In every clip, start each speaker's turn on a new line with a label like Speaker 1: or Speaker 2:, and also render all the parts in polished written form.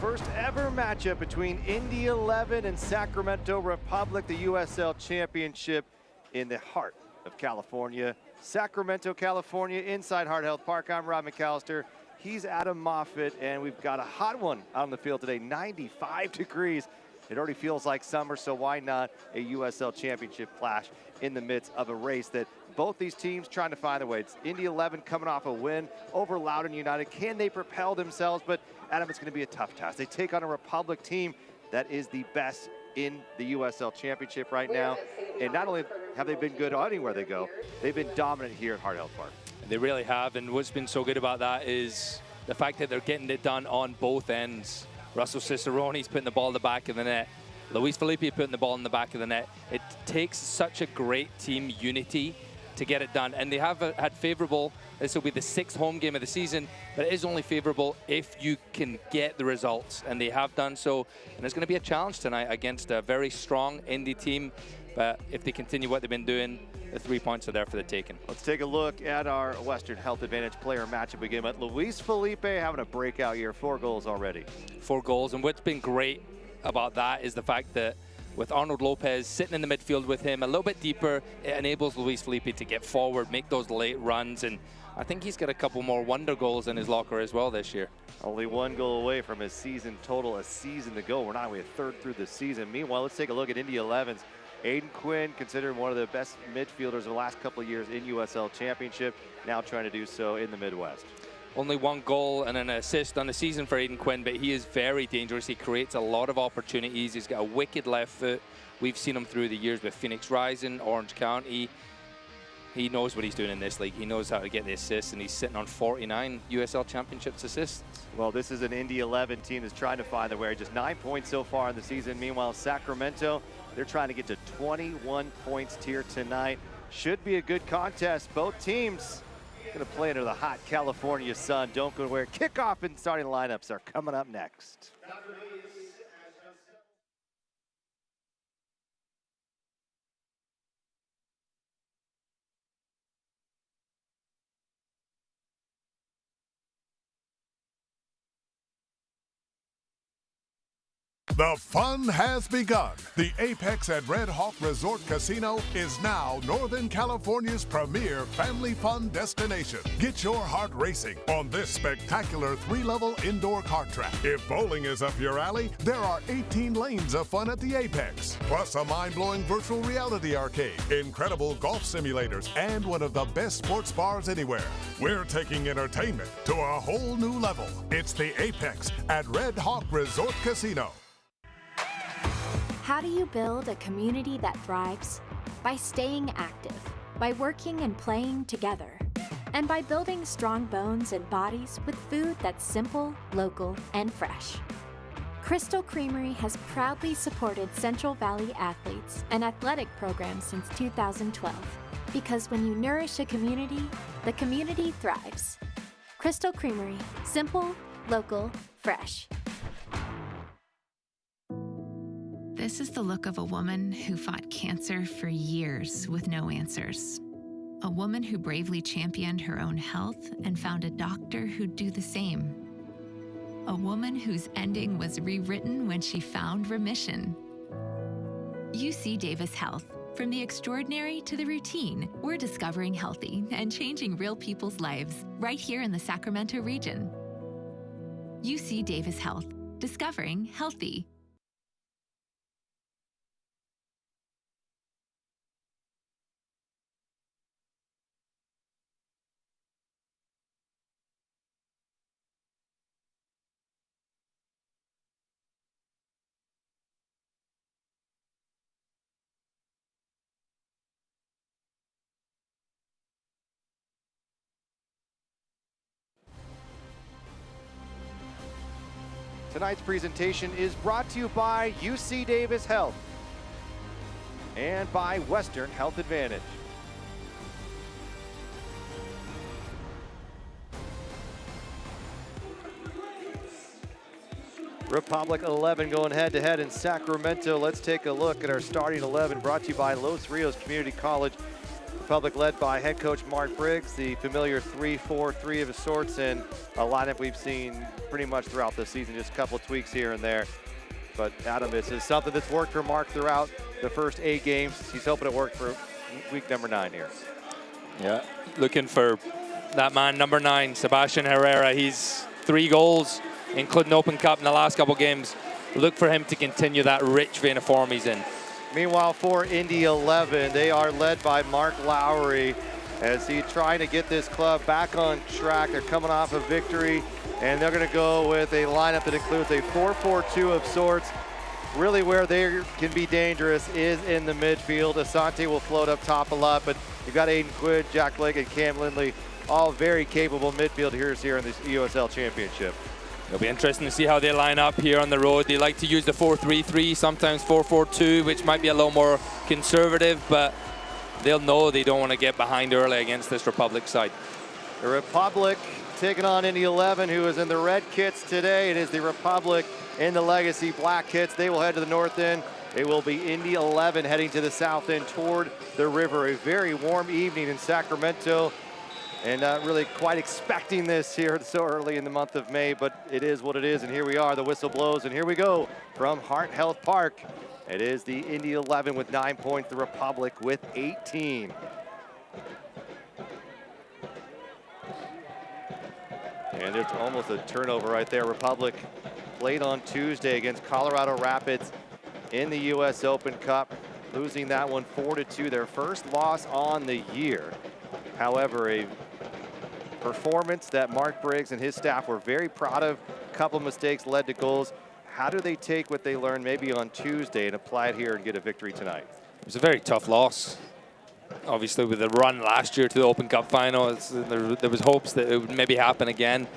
Speaker 1: first ever matchup between Indy 11 and Sacramento Republic, the USL Championship in the heart of California. Sacramento, California, inside Hart Health Park. I'm Rob McAllister. He's Adam Moffitt, and we've got a hot one out on the field today, 95 degrees. It already feels like summer, so why not a USL Championship clash in the midst of a race that both these teams trying to find their way. It's Indy 11 coming off a win over Loudoun United. Can they propel themselves? But Adam, it's going to be a tough task. They take on a Republic team that is the best in the USL Championship right now. And not only have they been good anywhere they go, they've been dominant here at Hart Health Park.
Speaker 2: They really have, and what's been so good about that is the fact that they're getting it done on both ends. Russell Cicerone's putting the ball in the back of the net. Luis Felipe putting the ball in the back of the net. It takes such a great team unity to get it done. And they have had favorable, this will be the 6th home game of the season, but it is only favorable if you can get the results. And they have done so. And it's going to be a challenge tonight against a very strong Indy team. But if they continue what they've been doing, the 3 points are there for the taking.
Speaker 1: Let's take a look at our Western Health Advantage player matchup again. But Luis Felipe having a breakout year, 4 goals already.
Speaker 2: 4 goals, and what's been great about that is the fact that with Arnold Lopez sitting in the midfield with him a little bit deeper, it enables Luis Felipe to get forward, make those late runs, and I think he's got a couple more wonder goals in his locker as well this year.
Speaker 1: Only 1 goal away from his season total, a season to go. We're not only a third through the season. Meanwhile, let's take a look at Indy 11's Aiden Quinn, considered one of the best midfielders of the last couple of years in USL Championship, now trying to do so in the Midwest.
Speaker 2: Only 1 goal and an assist on the season for Aiden Quinn, but he is very dangerous. He creates a lot of opportunities. He's got a wicked left foot. We've seen him through the years with Phoenix Rising, Orange County. He knows what he's doing in this league. He knows how to get the assists, and he's sitting on 49 USL Championships assists.
Speaker 1: Well, this is an Indy 11 team that's trying to find their way. Just 9 points so far in the season. Meanwhile, Sacramento, they're trying to get to 21 points here tonight. Should be a good contest. Both teams going to play under the hot California sun. Don't go anywhere. Kickoff and starting lineups are coming up next.
Speaker 3: The fun has begun. The Apex at Red Hawk Resort Casino is now Northern California's premier family fun destination. Get your heart racing on this spectacular 3-level indoor kart track. If bowling is up your alley, there are 18 lanes of fun at the Apex, plus a mind-blowing virtual reality arcade, incredible golf simulators, and one of the best sports bars anywhere. We're taking entertainment to a whole new level. It's the Apex at Red Hawk Resort Casino.
Speaker 4: How do you build a community that thrives? By staying active, by working and playing together, and by building strong bones and bodies with food that's simple, local, and fresh. Crystal Creamery has proudly supported Central Valley athletes and athletic programs since 2012. Because when you nourish a community, the community thrives. Crystal Creamery, simple, local, fresh.
Speaker 5: This is the look of a woman who fought cancer for years with no answers. A woman who bravely championed her own health and found a doctor who'd do the same. A woman whose ending was rewritten when she found remission. UC Davis Health. From the extraordinary to the routine, we're discovering healthy and changing real people's lives right here in the Sacramento region. UC Davis Health. Discovering healthy.
Speaker 1: Tonight's presentation is brought to you by UC Davis Health and by Western Health Advantage. Republic 11 going head-to-head in Sacramento. Let's take a look at our starting 11 brought to you by Los Rios Community College. Republic led by head coach Mark Briggs, the familiar 3-4-3 of sorts, and a lineup we've seen pretty much throughout the season, just a couple tweaks here and there. But Adam, this is something that's worked for Mark throughout the first 8 games. He's hoping it worked for week number 9 here.
Speaker 2: Yeah, looking for that man, number 9, Sebastian Herrera. He's 3 goals, including Open Cup in the last couple games. Look for him to continue that rich vein of form he's in.
Speaker 1: Meanwhile, for Indy 11, they are led by Mark Lowry as he's trying to get this club back on track. They're coming off a victory, and they're going to go with a lineup that includes a 4-4-2 of sorts. Really where they can be dangerous is in the midfield. Asante will float up top a lot, but you've got Aiden Quinn, Jack Blake, and Cam Lindley, all very capable midfielders here in this USL Championship.
Speaker 2: It'll be interesting to see how they line up here on the road. They like to use the 4-3-3, sometimes 4-4-2, which might be a little more conservative, but they'll know they don't want to get behind early against this Republic side.
Speaker 1: The Republic taking on Indy 11, who is in the red kits today. It is the Republic in the legacy black kits. They will head to the north end. It will be Indy 11 heading to the south end toward the river. A very warm evening in Sacramento, and really quite expecting this here so early in the month of May, but it is what it is, and here we are. The whistle blows, and here we go from Heart Health Park. It is the Indy 11 with 9 points, the Republic with 18. And there's almost a turnover right there. Republic played on Tuesday against Colorado Rapids in the US Open Cup, losing that one 4-2, their first loss on the year. However, a performance that Mark Briggs and his staff were very proud of. A couple mistakes led to goals. How do they take what they learned maybe on Tuesday and apply it here and get a victory tonight?
Speaker 2: It was a very tough loss. Obviously, with the run last year to the Open Cup final, there was hopes that it would maybe happen again.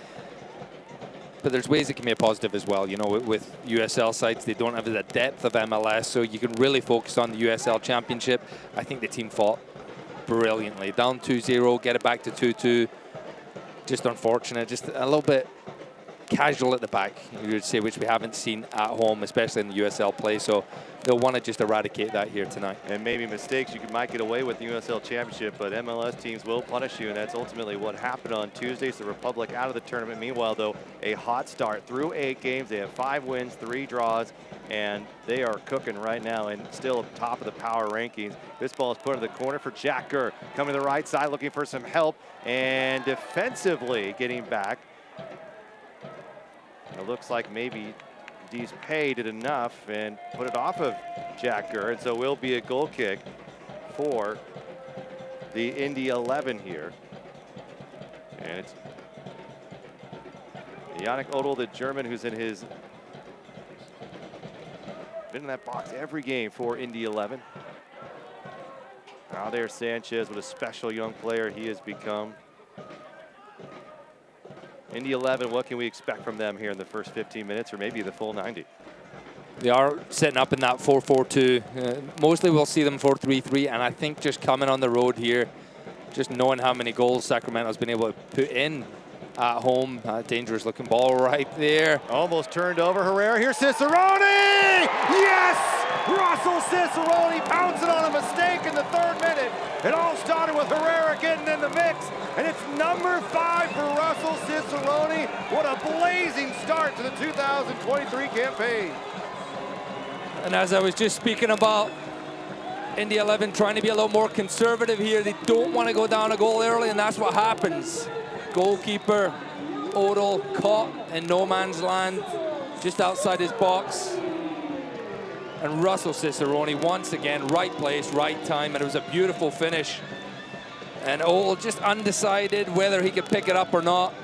Speaker 2: But there's ways it can be a positive as well. You know, with USL sides, they don't have the depth of MLS, so you can really focus on the USL Championship. I think the team fought brilliantly. Down 2-0, get it back to 2-2. Just unfortunate, just a little bit casual at the back, you would say, which we haven't seen at home, especially in the USL play. So they'll want to just eradicate that here tonight.
Speaker 1: And maybe mistakes you might get away with the USL Championship, but MLS teams will punish you, and that's ultimately what happened on Tuesday. So the Republic out of the tournament. Meanwhile, though, a hot start through 8 games. They have 5 wins, 3 draws, and they are cooking right now and still top of the power rankings. This ball is put in the corner for Jack Gurr, coming to the right side looking for some help, and defensively getting back. It looks like maybe Dees Pay did enough and put it off of Jack Gurr, and so will be a goal kick for the Indy 11 here. And it's Yannick Odell, the German, who's been in that box every game for Indy 11. Now there's Sanchez, what a special young player he has become. Indy 11, what can we expect from them here in the first 15 minutes or maybe the full 90?
Speaker 2: They are setting up in that 4-4-2. Mostly we'll see them 4-3-3, and I think just coming on the road here, just knowing how many goals Sacramento's been able to put in at home. Dangerous looking ball right there.
Speaker 1: Almost turned over. Herrera, here's Cicerone! Yes! Russell Cicerone pouncing on a mistake in the 3rd minute. It all started with Herrera getting in the mix, and it's number 5 for Russell Cicerone. What a blazing start to the 2023 campaign.
Speaker 2: And as I was just speaking about, Indy 11 trying to be a little more conservative here. They don't want to go down a goal early, and that's what happens. Goalkeeper Odell caught in no man's land just outside his box. And Russell Cicerone, once again, right place, right time, and it was a beautiful finish. And Odell just undecided whether he could pick it up or not.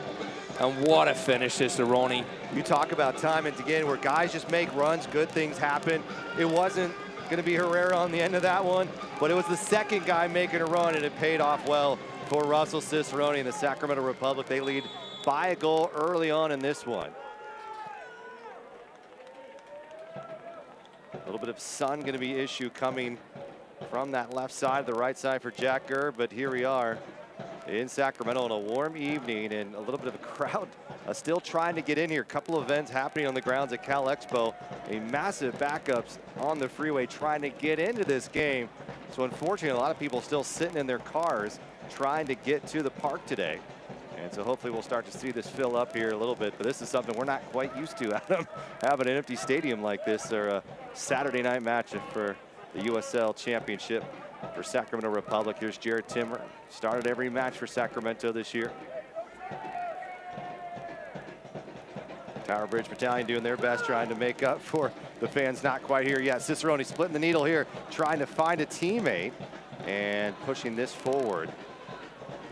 Speaker 2: And what a finish, Cicerone.
Speaker 1: You talk about time and again where guys just make runs, good things happen. It wasn't going to be Herrera on the end of that one, but it was the second guy making a run, and it paid off well for Russell Cicerone and the Sacramento Republic. They lead by a goal early on in this one. A little bit of sun going to be issue coming from that left side, the right side for Jack Gurr, but here we are in Sacramento on a warm evening, and a little bit of a crowd still trying to get in here. A couple of events happening on the grounds at Cal Expo. A massive backups on the freeway trying to get into this game. So unfortunately, a lot of people still sitting in their cars trying to get to the park today. And so hopefully we'll start to see this fill up here a little bit. But this is something we're not quite used to, Adam, having an empty stadium like this, or a Saturday night match for the USL Championship for Sacramento Republic. Here's Jared Timmer. Started every match for Sacramento this year. Tower Bridge Battalion doing their best, trying to make up for the fans not quite here yet. Cicerone splitting the needle here, trying to find a teammate and pushing this forward.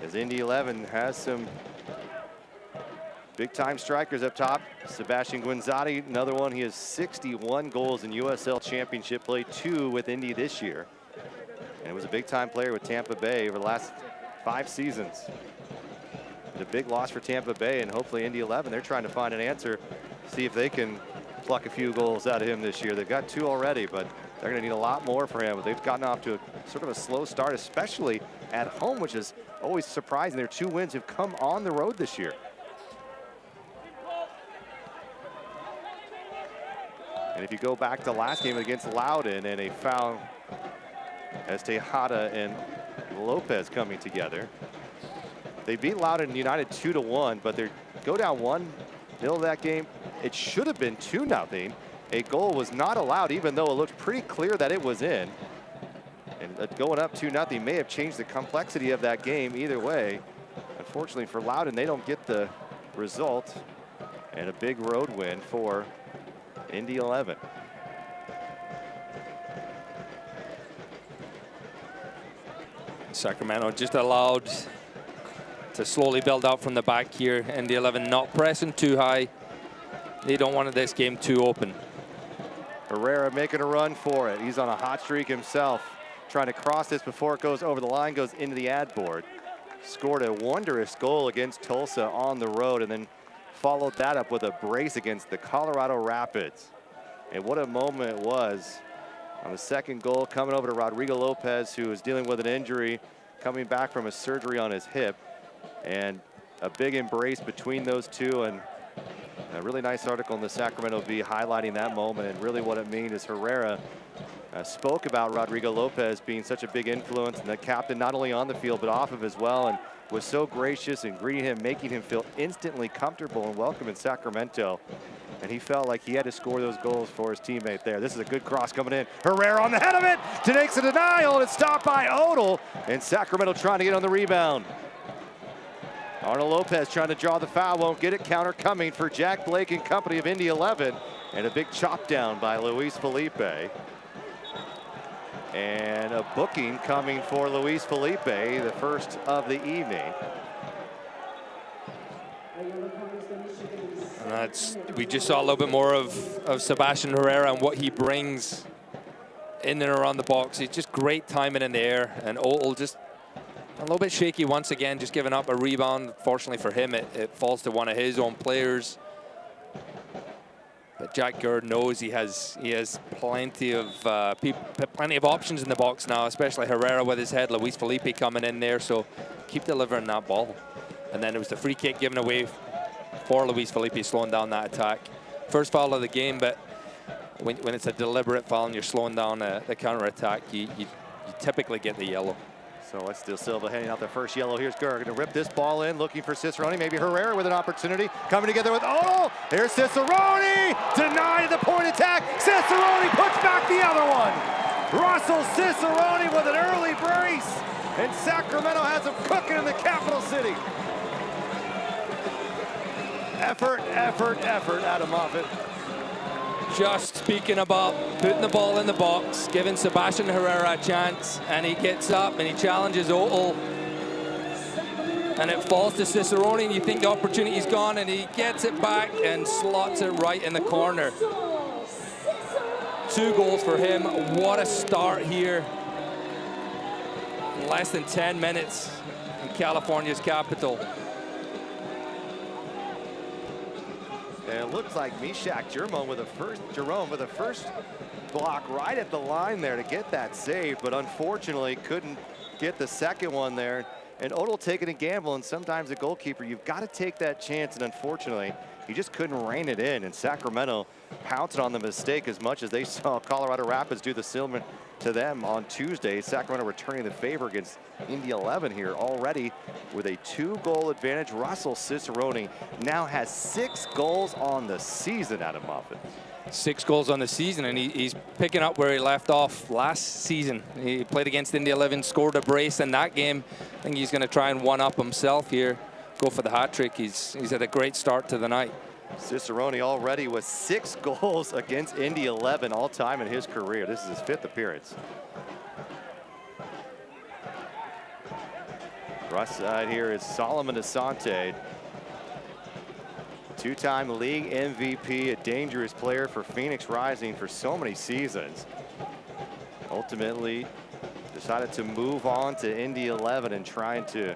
Speaker 1: As Indy 11 has some big-time strikers up top. Sebastian Guinzotti, another one. He has 61 goals in USL Championship play, 2 with Indy this year. And it was a big-time player with Tampa Bay over the last 5 seasons. A big loss for Tampa Bay, and hopefully Indy 11, they're trying to find an answer, see if they can pluck a few goals out of him this year. They've got 2 already, but they're going to need a lot more for him. They've gotten off to a sort of a slow start, especially at home, which is always surprising. Their 2 wins have come on the road this year. And if you go back to last game against Loudoun, and a foul as Tejada and Lopez coming together. They beat Loudoun United 2-1, but they go down 1-0 that game. It should have been 2-0. A goal was not allowed, even though it looked pretty clear that it was in. And going up 2-0 may have changed the complexity of that game either way. Unfortunately for Loudoun, they don't get the result, and a big road win for Indy 11.
Speaker 2: Sacramento just allowed to slowly build up from the back here. Indy 11 not pressing too high. They don't want this game too open.
Speaker 1: Herrera making a run for it. He's on a hot streak himself, trying to cross this before it goes over the line, goes into the ad board. Scored a wondrous goal against Tulsa on the road, and then followed that up with a brace against the Colorado Rapids. And what a moment it was on the second goal, coming over to Rodrigo Lopez, who is dealing with an injury, coming back from a surgery on his hip. And a big embrace between those two, and a really nice article in the Sacramento Bee highlighting that moment. And really what it means is Herrera spoke about Rodrigo Lopez being such a big influence, and the captain not only on the field but off of as well, and was so gracious and greeting him, making him feel instantly comfortable and welcome in Sacramento. And he felt like he had to score those goals for his teammate there. This is a good cross coming in. Herrera on the head of it, takes a denial, and it's stopped by Odell, and Sacramento trying to get on the rebound. Arnold Lopez trying to draw the foul, won't get it. Counter coming for Jack Blake and company of Indy 11. And a big chop down by Luis Felipe. And a booking coming for Luis Felipe, the first of the evening.
Speaker 2: And we just saw a little bit more of Sebastian Herrera and what he brings in and around the box. He's just great timing in the air, and Odell just a little bit shaky once again, just giving up a rebound. Fortunately for him, it falls to one of his own players. But Jack Gerd knows he has plenty of options in the box now, especially Herrera with his head, Luis Felipe coming in there. So keep delivering that ball. And then it was the free kick given away for Luis Felipe, slowing down that attack. First foul of the game, but when it's a deliberate foul and you're slowing down the counter attack, you typically get the yellow.
Speaker 1: So it's still Silva handing out the first yellow. Here's Gerd going to rip this ball in, looking for Cicerone. Maybe Herrera with an opportunity. Coming together with Odell. Here's Cicerone. Denied the point attack. Cicerone puts back the other one. Russell Cicerone with an early brace. And Sacramento has them cooking in the capital city. Effort, effort, effort, Adam Moffitt.
Speaker 2: Just speaking about putting the ball in the box, giving Sebastian Herrera a chance, and he gets up and he challenges Odell. And it falls to Cicerone, and you think the opportunity's gone, and he gets it back and slots it right in the corner. 2 goals for him. What a start here. In less than 10 minutes in California's capital.
Speaker 1: And it looks like Mishak Jerome with the first block right at the line there to get that save, but unfortunately couldn't get the second one there. And Odell taking a gamble, and sometimes a goalkeeper, you've got to take that chance, and unfortunately, he just couldn't rein it in. And Sacramento pounced on the mistake as much as they saw Colorado Rapids do the to them on Tuesday. Sacramento returning the favor against Indy 11 here already with a 2-goal advantage. Russell Cicerone now has 6 goals on the season out of Muffin.
Speaker 2: 6 goals on the season, and he's picking up where he left off last season. He played against Indy 11, scored a brace in that game. I think he's going to try and one-up himself here, go for the hat-trick. He's had a great start to the night.
Speaker 1: Cicerone already with 6 goals against Indy 11 all-time in his career. This is his 5th appearance. Right side here is Solomon Asante. 2-time league MVP, a dangerous player for Phoenix Rising for so many seasons. Ultimately decided to move on to Indy 11 and trying to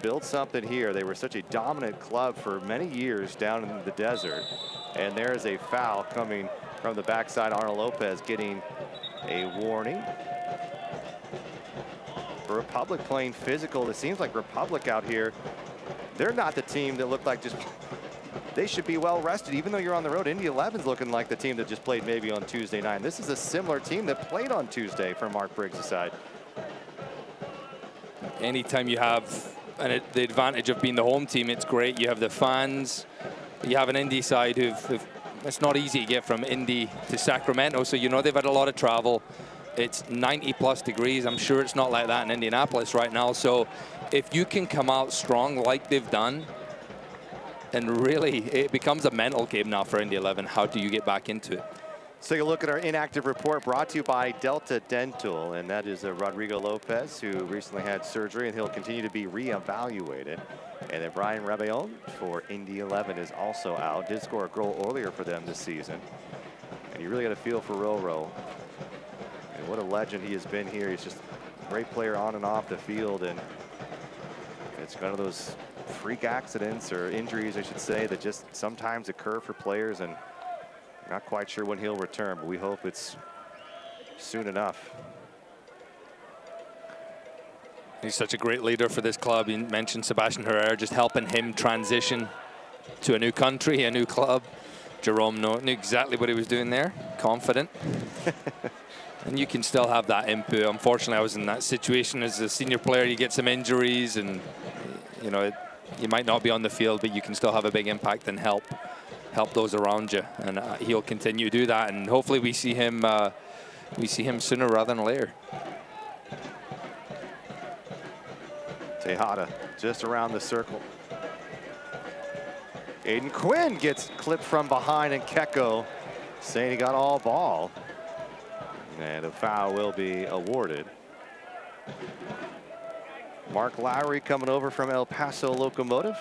Speaker 1: build something here. They were such a dominant club for many years down in the desert. And there is a foul coming from the backside. Arnold Lopez getting a warning. For Republic playing physical, it seems like Republic out here, they're not the team that look like just, they should be well rested. Even though you're on the road, Indy 11's looking like the team that just played maybe on Tuesday night. This is a similar team that played on Tuesday from Mark Briggs' side.
Speaker 2: Anytime you have the advantage of being the home team, it's great. You have the fans. You have an Indy side who've it's not easy to get from Indy to Sacramento, so you know they've had a lot of travel. It's 90+ degrees. I'm sure it's not like that in Indianapolis right now. So if you can come out strong like they've done, and really it becomes a mental game now for Indy 11. How do you get back into it?
Speaker 1: Let's take a look at our inactive report brought to you by Delta Dental, and that is Rodrigo Lopez, who recently had surgery, and he'll continue to be reevaluated. And then Brian Rebellon for Indy 11 is also out. Did score a goal earlier for them this season. And you really got a feel for Roro. And what a legend he has been here. He's just a great player on and off the field, and it's one of those freak accidents or injuries, I should say, that just sometimes occur for players, and not quite sure when he'll return, but we hope it's soon enough.
Speaker 2: He's such a great leader for this club. You mentioned Sebastian Herrera, just helping him transition to a new country, a new club. Jerome knew exactly what he was doing there, confident. And you can still have that input. Unfortunately, I was in that situation as a senior player. You get some injuries, and you know you might not be on the field, but you can still have a big impact and help those around you. And he'll continue to do that. And hopefully we see him sooner rather than later.
Speaker 1: Tejada just around the circle. Aiden Quinn gets clipped from behind, and Keko saying he got all ball. And a foul will be awarded. Mark Lowry coming over from El Paso Locomotive.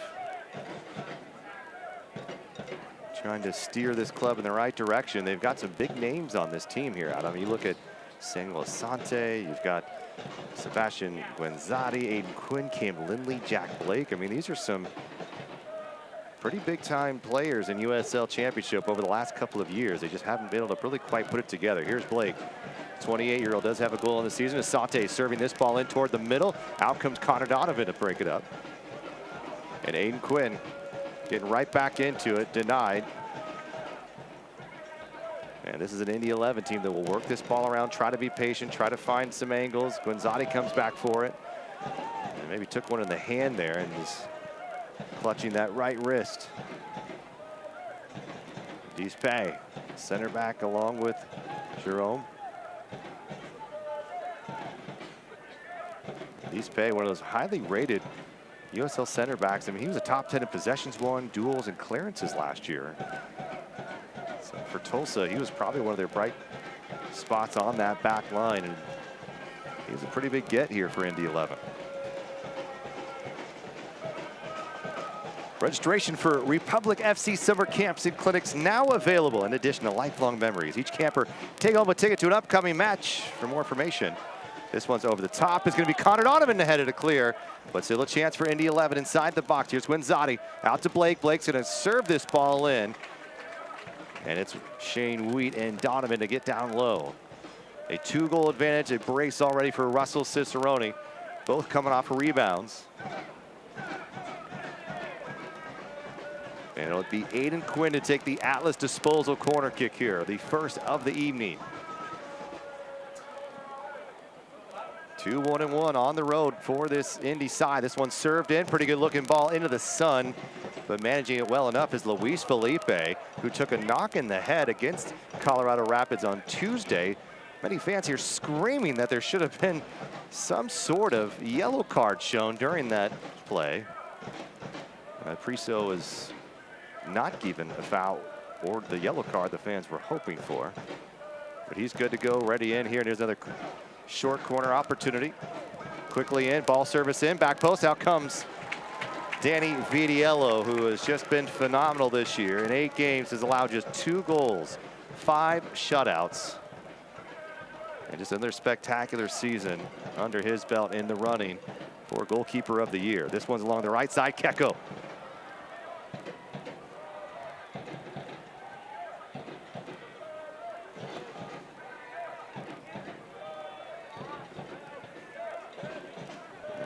Speaker 1: Trying to steer this club in the right direction. They've got some big names on this team here, Adam. You look at Samuel Asante, you've got Sebastian Guenzati, Aiden Quinn, Cam Lindley, Jack Blake. I mean, these are some pretty big-time players in USL Championship over the last couple of years. They just haven't been able to really quite put it together. Here's Blake. 28-year-old does have a goal in the season. Asante serving this ball in toward the middle. Out comes Connor Donovan to break it up. And Aiden Quinn getting right back into it, denied. And this is an Indy 11 team that will work this ball around, try to be patient, try to find some angles. Guenzati comes back for it. And maybe took one in the hand there and was clutching that right wrist. Dispe, center back along with Jerome. Dispe, one of those highly rated USL center backs. I mean, he was a top 10 in possessions won, duels, and clearances last year. So for Tulsa, he was probably one of their bright spots on that back line, and he was a pretty big get here for Indy 11. Registration for Republic FC summer camps and clinics now available, in addition to lifelong memories. Each camper take home a ticket to an upcoming match. For more information, this one's over the top. It's going to be Connor Donovan to head it to clear, but still a chance for Indy 11 inside the box. Here's Guenzati out to Blake. Blake's going to serve this ball in, and it's Shane Wheat and Donovan to get down low. A 2-goal advantage, a brace already for Russell Cicerone, both coming off rebounds. And it'll be Aiden Quinn to take the Atlas disposal corner kick here, the first of the evening. 2-1-1 on the road for this Indy side. This one served in, pretty good looking ball into the sun, but managing it well enough is Luis Felipe, who took a knock in the head against Colorado Rapids on Tuesday. Many fans here screaming that there should have been some sort of yellow card shown during that play. Priso is not given a foul or the yellow card the fans were hoping for. But he's good to go, ready in here. And here's another short corner opportunity. Quickly in, ball service in, back post. Out comes Danny Vitiello, who has just been phenomenal this year. In 8 games, has allowed just 2 goals, 5 shutouts. And just another spectacular season under his belt in the running for goalkeeper of the year. This one's along the right side, Keko.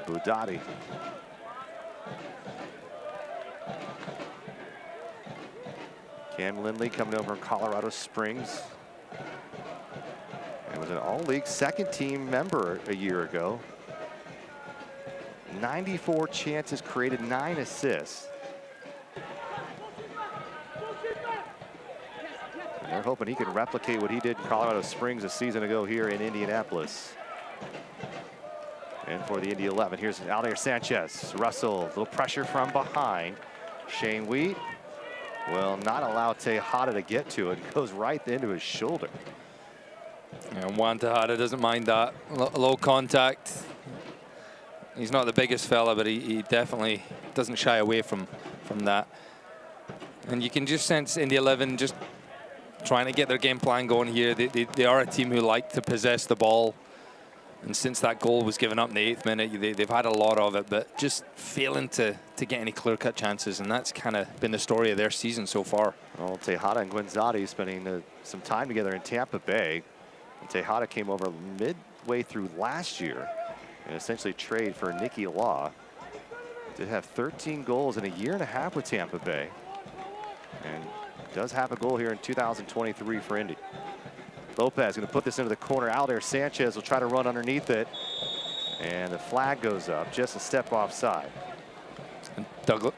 Speaker 1: Budati. Cam Lindley coming over from Colorado Springs. He was an all-league second-team member a year ago. 94 chances created, 9 assists. And they're hoping he can replicate what he did in Colorado Springs a season ago here in Indianapolis. And for the Indy 11, here's Aldair Sanchez. Russell, a little pressure from behind. Shane Wheat will not allow Tejada to get to it. Goes right into his shoulder.
Speaker 2: And Juan Tejada doesn't mind that. Low contact. He's not the biggest fella, but he definitely doesn't shy away from that. And you can just sense Indy 11 just trying to get their game plan going here. They are a team who like to possess the ball. And since that goal was given up in the 8th minute, they've had a lot of it, but just failing to get any clear-cut chances. And that's kind of been the story of their season so far.
Speaker 1: Well, Tejada and Guinzotti spending some time together in Tampa Bay. And Tejada came over midway through last year and essentially trade for Nicky Law. Did have 13 goals in a year and a half with Tampa Bay. And does have a goal here in 2023 for Indy. Lopez going to put this into the corner. Aldair Sanchez will try to run underneath it. And the flag goes up, just a step offside.
Speaker 2: Douglas.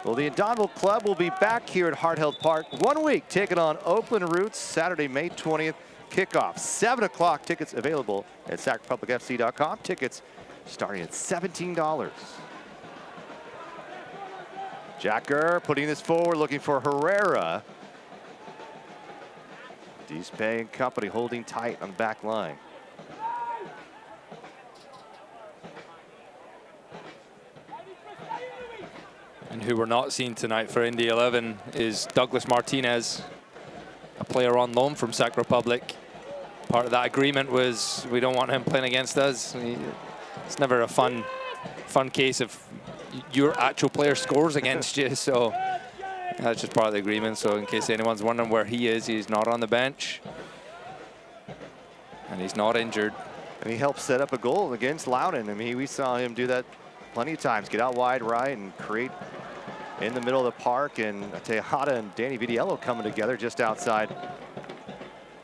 Speaker 1: Well, the Indomitable Club will be back here at Hart Health Park 1 week, taking on Oakland Roots Saturday, May 20th. Kickoff, 7 o'clock. Tickets available at sacrepublicfc.com. Tickets starting at $17. Jacker putting this forward, looking for Herrera. Dispe and company holding tight on the back line.
Speaker 2: And who we're not seeing tonight for Indy 11 is Douglas Martinez, a player on loan from Sac Republic. Part of that agreement was we don't want him playing against us. It's never a fun case if your actual player scores against you. So that's just part of the agreement. So in case anyone's wondering where he is, he's not on the bench. And he's not injured.
Speaker 1: And he helped set up a goal against Loudon. I mean, we saw him do that plenty of times. Get out wide right and create in the middle of the park. And Tejada and Danny Vitiello coming together just outside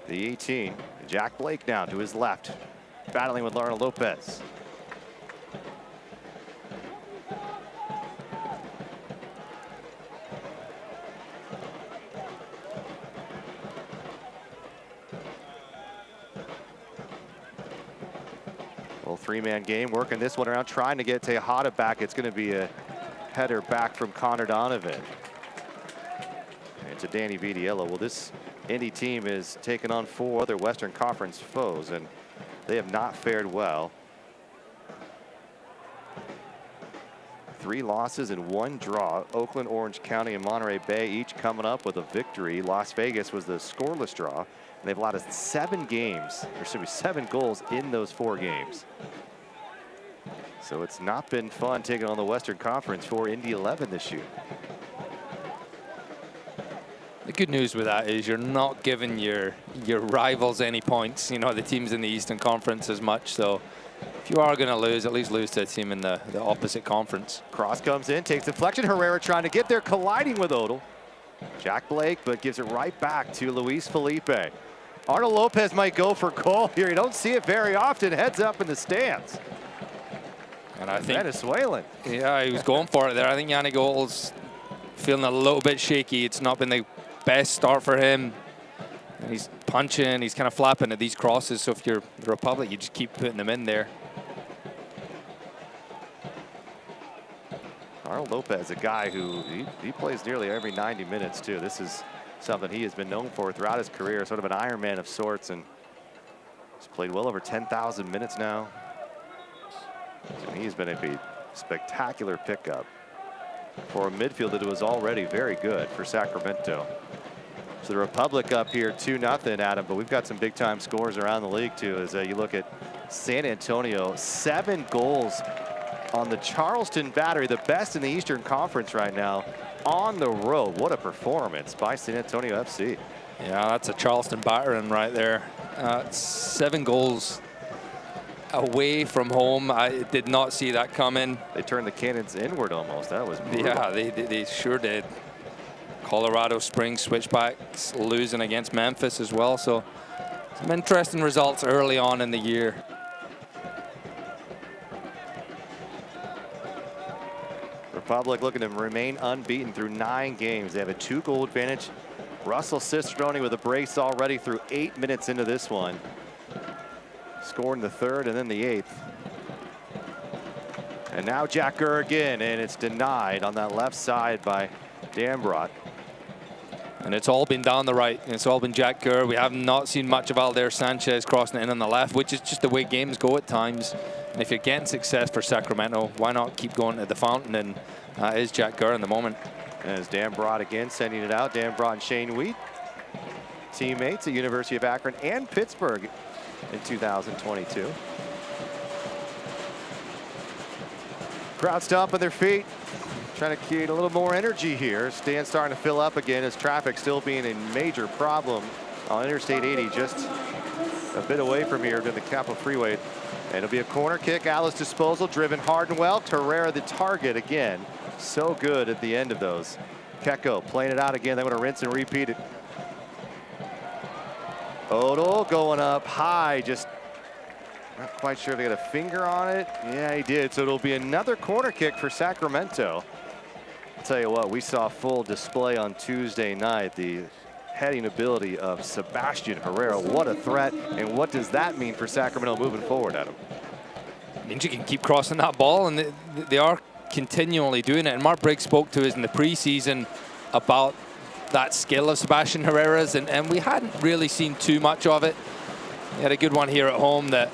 Speaker 1: the 18. Jack Blake now to his left, battling with Lorna Lopez. Well, 3-man game, working this one around, trying to get Tejada back. It's going to be a header back from Connor Donovan. And to Danny Vitiello. Well, this Indy team is taking on 4 other Western Conference foes, and they have not fared well. 3 losses and 1 draw. Oakland, Orange County, and Monterey Bay each coming up with a victory. Las Vegas was the scoreless draw, and they've allowed us 7 games, or should be 7 goals in those 4 games. So it's not been fun taking on the Western Conference for Indy 11 this year.
Speaker 2: The good news with that is you're not giving your rivals any points, you know, the teams in the Eastern Conference as much. So if you are going to lose, at least lose to a team in the opposite conference.
Speaker 1: Cross comes in, takes deflection. Herrera trying to get there, colliding with Odell. Jack Blake, but gives it right back to Luis Felipe. Arnold Lopez might go for goal here. You don't see it very often. Heads up in the stands.
Speaker 2: And I think
Speaker 1: Venezuelan.
Speaker 2: Yeah, he was going for it there. I think Yannick Gold's feeling a little bit shaky. It's not been the best start for him. And he's punching, he's kind of flapping at these crosses. So if you're the Republic, you just keep putting them in there.
Speaker 1: Arnold Lopez, a guy who he plays nearly every 90 minutes too. This is something he has been known for throughout his career, sort of an Iron Man of sorts, and he's played well over 10,000 minutes now. And he's been a spectacular pickup for a midfield that was already very good for Sacramento. So the Republic up here 2-0, Adam, but we've got some big time scores around the league too. As you look at San Antonio, 7 goals on the Charleston Battery, the best in the Eastern Conference right now on the road. What a performance by San Antonio FC.
Speaker 2: Yeah, that's a Charleston battering right there. 7 goals away from home. I did not see that coming.
Speaker 1: They turned the cannons inward almost. That was brutal.
Speaker 2: Yeah, they sure did. Colorado Springs switchbacks losing against Memphis as well. So some interesting results early on in the year.
Speaker 1: Republic looking to remain unbeaten through 9 games. They have a 2-goal advantage. Russell Cicerone with a brace already through 8 minutes into this one. Scoring the 3rd and then the 8th. And now Jack Gurr again, and it's denied on that left side by Dambrot.
Speaker 2: And it's all been down the right. It's all been Jack Gurr. We have not seen much of Aldair Sanchez crossing it in on the left, which is just the way games go at times. And if you're getting success for Sacramento, why not keep going to the fountain? And that is Jack Gurr in the moment.
Speaker 1: As Dambrot again sending it out. Dambrot and Shane Wheat, teammates at University of Akron and Pittsburgh in 2022. Crowd stomping their feet, trying to create a little more energy here. Stands starting to fill up again as traffic still being a major problem on Interstate 80, just a bit away from here to the Capitol Freeway. And it'll be a corner kick, Alice disposal, driven hard and well. Herrera the target again. So good at the end of those. Keko playing it out again. They want to rinse and repeat it. Odell going up high, just not quite sure if they got a finger on it. Yeah, he did. So it'll be another corner kick for Sacramento. I'll tell you what, we saw full display on Tuesday night. The heading ability of Sebastian Herrera. What a threat. And what does that mean for Sacramento moving forward, Adam?
Speaker 2: It means you can keep crossing that ball, and they are continually doing it. And Mark Briggs spoke to us in the preseason about that skill of Sebastian Herrera's, and we hadn't really seen too much of it. He had a good one here at home that,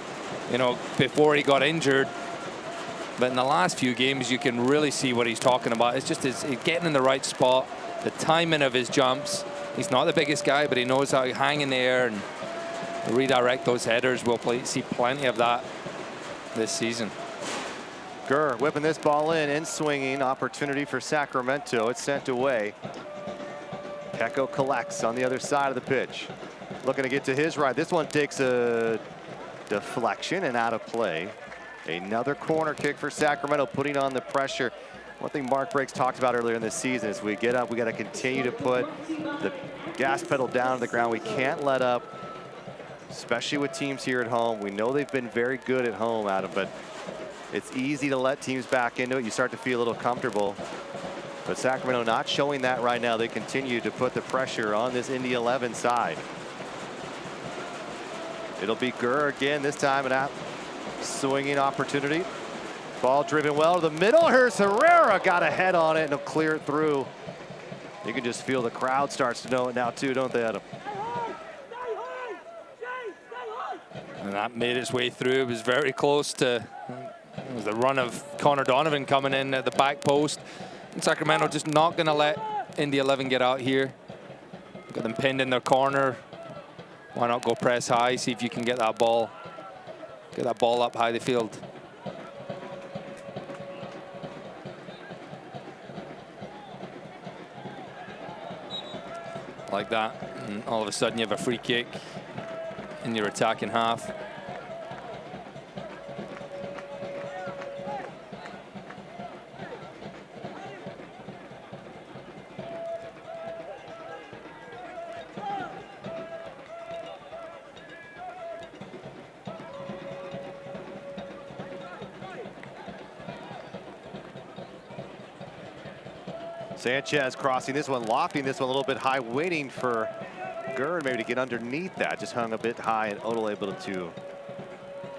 Speaker 2: you know, before he got injured. But in the last few games, you can really see what he's talking about. It's just his getting in the right spot, the timing of his jumps. He's not the biggest guy, but he knows how to hang in the air and redirect those headers. We'll see plenty of that this season.
Speaker 1: Gurr whipping this ball in swinging. Opportunity for Sacramento. It's sent away. Keko collects on the other side of the pitch. Looking to get to his right. This one takes a deflection and out of play. Another corner kick for Sacramento, putting on the pressure. One thing Mark Briggs talked about earlier in this season is we get up, we got to continue to put the gas pedal down to the ground. We can't let up, especially with teams here at home. We know they've been very good at home, Adam, but it's easy to let teams back into it. You start to feel a little comfortable. But Sacramento not showing that right now. They continue to put the pressure on this Indy 11 side. It'll be Gurr again, this time an out swinging opportunity. Ball driven well to the middle. Here's Herrera, got a head on it, and he'll clear it through. You can just feel the crowd starts to know it now too, don't they, Adam?
Speaker 2: And that made its way through. It was very close to the run of Connor Donovan coming in at the back post. And Sacramento just not going to let Indy 11 get out here. Got them pinned in their corner. Why not go press high, see if you can get that ball up high the field. Like that, and all of a sudden you have a free kick in your attacking half.
Speaker 1: Sanchez crossing this one, lofting this one a little bit high, waiting for Gerd maybe to get underneath that. Just hung a bit high, and Odell able to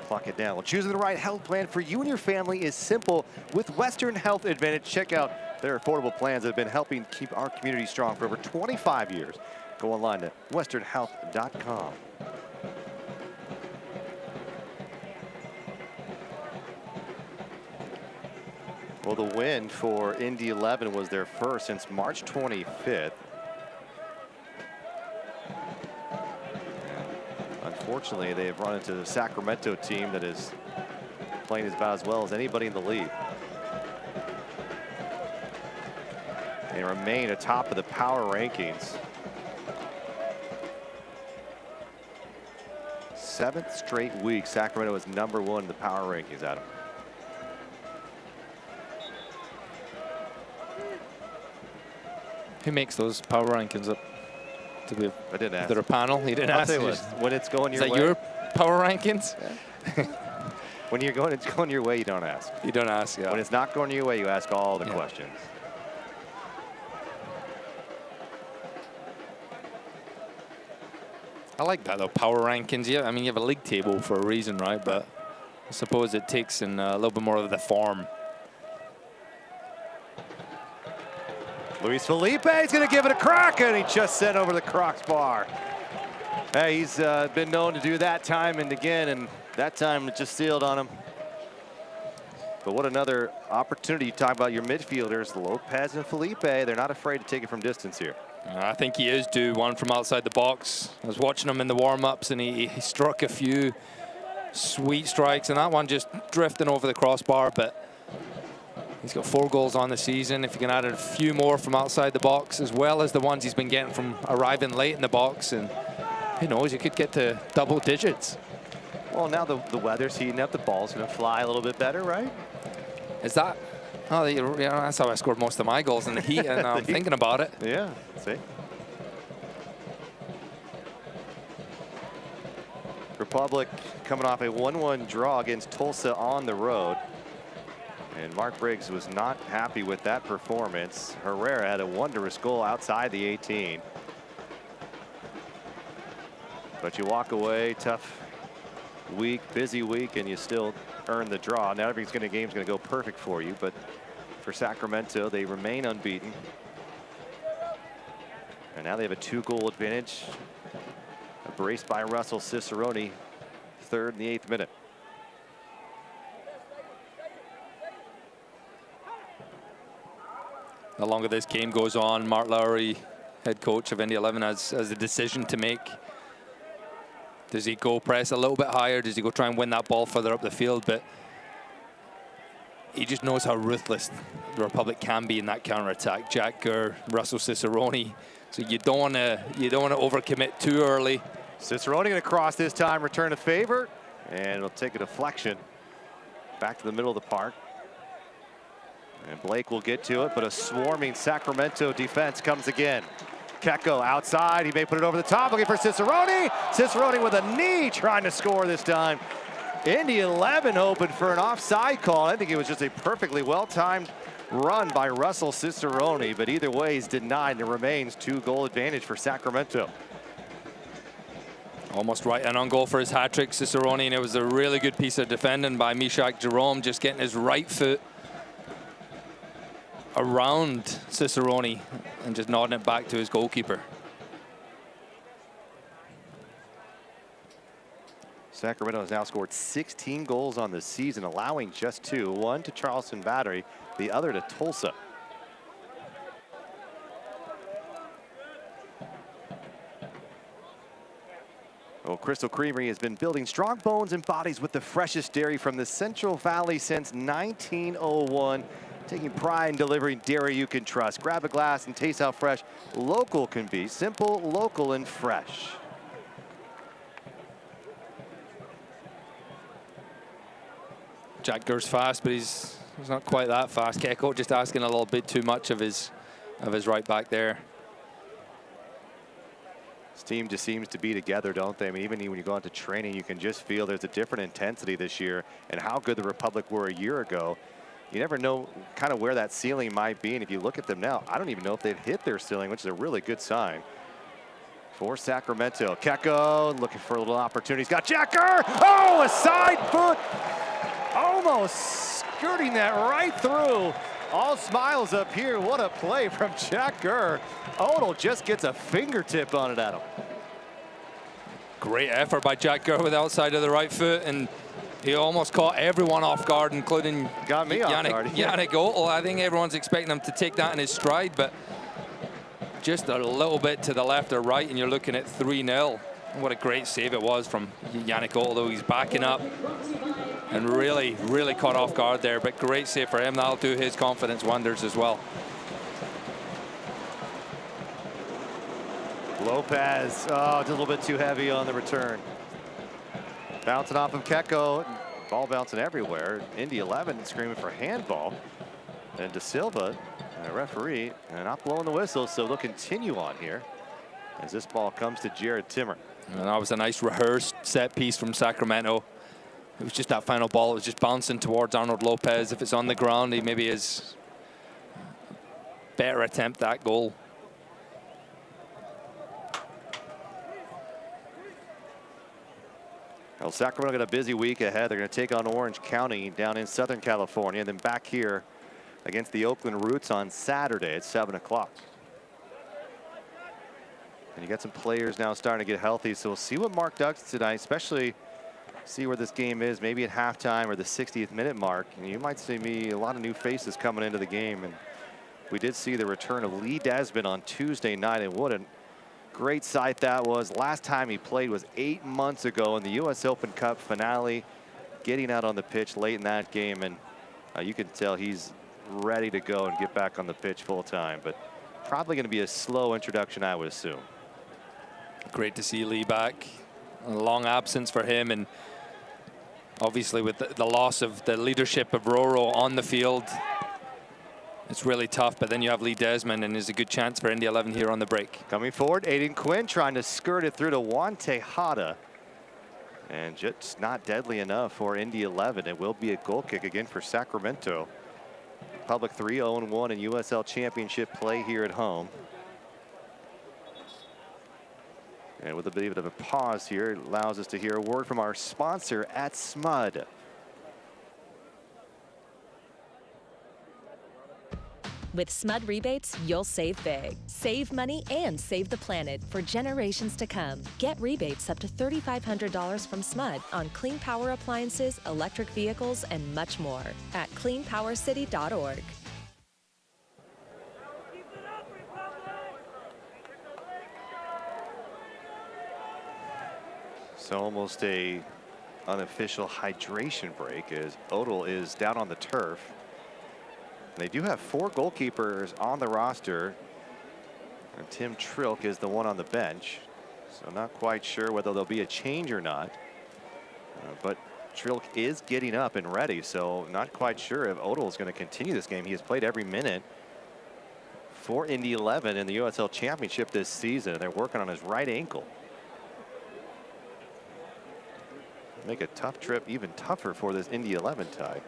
Speaker 1: pluck it down. Well, choosing the right health plan for you and your family is simple with Western Health Advantage. Check out their affordable plans that have been helping keep our community strong for over 25 years. Go online to westernhealth.com. Well, the win for Indy 11 was their first since March 25th. Unfortunately, they have run into the Sacramento team that is playing about as well as anybody in the league. They remain atop of the power rankings. 7th straight week, Sacramento is #1 in the power rankings, Adam.
Speaker 2: Who makes those power rankings up?
Speaker 1: I didn't ask.
Speaker 2: Is there a panel? You didn't ask.
Speaker 1: When it's going your way.
Speaker 2: Is that your power rankings?
Speaker 1: Yeah. When it's going your way, you don't ask.
Speaker 2: You don't ask, yeah.
Speaker 1: When it's not going your way, you ask all the questions.
Speaker 2: I like that though, power rankings. Yeah, I mean, you have a league table for a reason, right? But I suppose it takes in a little bit more of the form.
Speaker 1: Luis Felipe is going to give it a crack, and he just sent over the crossbar. Hey, he's been known to do that time and again, and that time it just sealed on him. But what another opportunity. You talk about your midfielders, Lopez and Felipe. They're not afraid to take it from distance here.
Speaker 2: I think he is due one from outside the box. I was watching him in the warm-ups, and he struck a few sweet strikes, and that one just drifting over the crossbar. But he's got 4 goals on the season. If you can add a few more from outside the box, as well as the ones he's been getting from arriving late in the box, and who knows, you could get to double digits.
Speaker 1: Well, now the weather's heating up. The ball's going to fly a little bit better, right?
Speaker 2: Is that? Oh, that's how I scored most of my goals in the heat, and I'm thinking about it.
Speaker 1: Yeah, see? Republic coming off a 1-1 draw against Tulsa on the road. And Mark Briggs was not happy with that performance. Herrera had a wondrous goal outside the 18. But you walk away, tough week, busy week, and you still earn the draw. Now every game's going to go perfect for you, but for Sacramento, they remain unbeaten. And now they have a 2-goal advantage. A brace by Russell Cicerone, 3rd in the 8th minute.
Speaker 2: The longer this game goes on, Mark Lowry, head coach of Indy 11, has a decision to make. Does he go press a little bit higher? Does he go try and win that ball further up the field? But he just knows how ruthless the Republic can be in that counter-attack. Jack Gurr, Russell Cicerone. So you don't want to overcommit too early.
Speaker 1: Cicerone going to cross this time, return a favor, and it'll take a deflection back to the middle of the park. And Blake will get to it, but a swarming Sacramento defense comes again. Keko outside, he may put it over the top, looking for Cicerone. Cicerone with a knee trying to score this time. Indy 11 open for an offside call. I think it was just a perfectly well-timed run by Russell Cicerone, but either way he's denied, and it remains 2-goal advantage for Sacramento.
Speaker 2: Almost right and on goal for his hat-trick, Cicerone, and it was a really good piece of defending by Mishak Jerome, just getting his right foot around Cicerone and just nodding it back to his goalkeeper.
Speaker 1: Sacramento has now scored 16 goals on the season, allowing just 2. One to Charleston Battery, the other to Tulsa. Well, Crystal Creamery has been building strong bones and bodies with the freshest dairy from the Central Valley since 1901. Taking pride in delivering dairy you can trust. Grab a glass and taste how fresh local can be. Simple, local, and fresh.
Speaker 2: Jack Gurr's fast, but he's not quite that fast. Keko just asking a little bit too much of his right back there.
Speaker 1: This team just seems to be together, don't they? I mean, even when you go into training, you can just feel there's a different intensity this year, and how good the Republic were a year ago. you never know kind of where that ceiling might be. And if you look at them now, I don't even know if they've hit their ceiling, which is a really good sign for Sacramento. Keko looking for a little opportunity. He's got Jacker. Oh, a side foot. Almost skirting that right through. All smiles up here. What a play from Jacker. Odell just gets a fingertip on it at him.
Speaker 2: Great effort by Jack Gurr with the outside of the right foot, and he almost caught everyone off guard, including
Speaker 1: Got me off guard.
Speaker 2: Yannick Otel. I think everyone's expecting him to take that in his stride, but just a little bit to the left or right, and you're looking at 3-0. What a great save it was from Yannick Otel, though. He's backing up and really, really caught off guard there, but great save for him. That'll do his confidence wonders as well.
Speaker 1: Lopez, oh, it's a little bit too heavy on the return. Bouncing off of Keko, ball bouncing everywhere. Indy 11 screaming for handball. And De Silva, the referee, not blowing the whistle, so they'll continue on here as this ball comes to Jared Timmer.
Speaker 2: And that was a nice rehearsed set piece from Sacramento. It was just that final ball. It was just bouncing towards Arnold Lopez. If it's on the ground, he maybe is better attempt at goal.
Speaker 1: Well, Sacramento got a busy week ahead. They're going to take on Orange County down in Southern California, and then back here against the Oakland Roots on Saturday at 7 o'clock. And you got some players now starting to get healthy, so we'll see what Mark does tonight, especially see where this game is, maybe at halftime or the 60th minute mark. And you might see a lot of new faces coming into the game. And we did see the return of Lee Desmond on Tuesday night, and what a great sight that was. Last time he played was 8 months ago in the U.S. Open Cup finale, getting out on the pitch late in that game, and you can tell he's ready to go and get back on the pitch full time, but probably going to be a slow introduction, I would assume.
Speaker 2: Great to see Lee back. A long absence for him, and obviously with the loss of the leadership of Roro on the field, it's really tough. But then you have Lee Desmond, and there's a good chance for Indy 11 here on the break.
Speaker 1: Coming forward, Aiden Quinn trying to skirt it through to Juan Tejada, and just not deadly enough for Indy 11. It will be a goal kick again for Sacramento. Public 3-0-1 in USL Championship play here at home. And with a bit of a pause here, it allows us to hear a word from our sponsor at SMUD.
Speaker 6: With SMUD rebates, you'll save big. Save money and save the planet for generations to come. Get rebates up to $3,500 from SMUD on clean power appliances, electric vehicles, and much more at cleanpowercity.org.
Speaker 1: So almost a unofficial hydration break as Odell is down on the turf. They do have 4 goalkeepers on the roster, and Tim Trilk is the one on the bench, so not quite sure whether there'll be a change or not, but Trilk is getting up and ready, so not quite sure if Odell is going to continue this game. He has played every minute for Indy 11 in the USL Championship this season. They're working on his right ankle. Make a tough trip even tougher for this Indy 11 tie.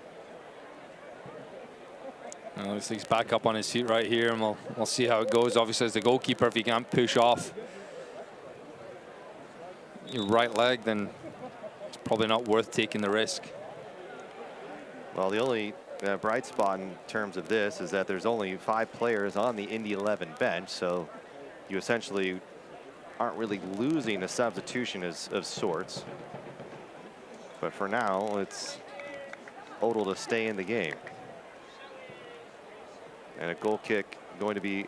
Speaker 2: Looks like he's back up on his feet right here, and we'll see how it goes. Obviously, as the goalkeeper, if he can't push off your right leg, then it's probably not worth taking the risk.
Speaker 1: Well, the only bright spot in terms of this is that there's only 5 players on the Indy 11 bench, so you essentially aren't really losing a substitution of sorts. But for now, it's Odell to stay in the game. And a goal kick going to be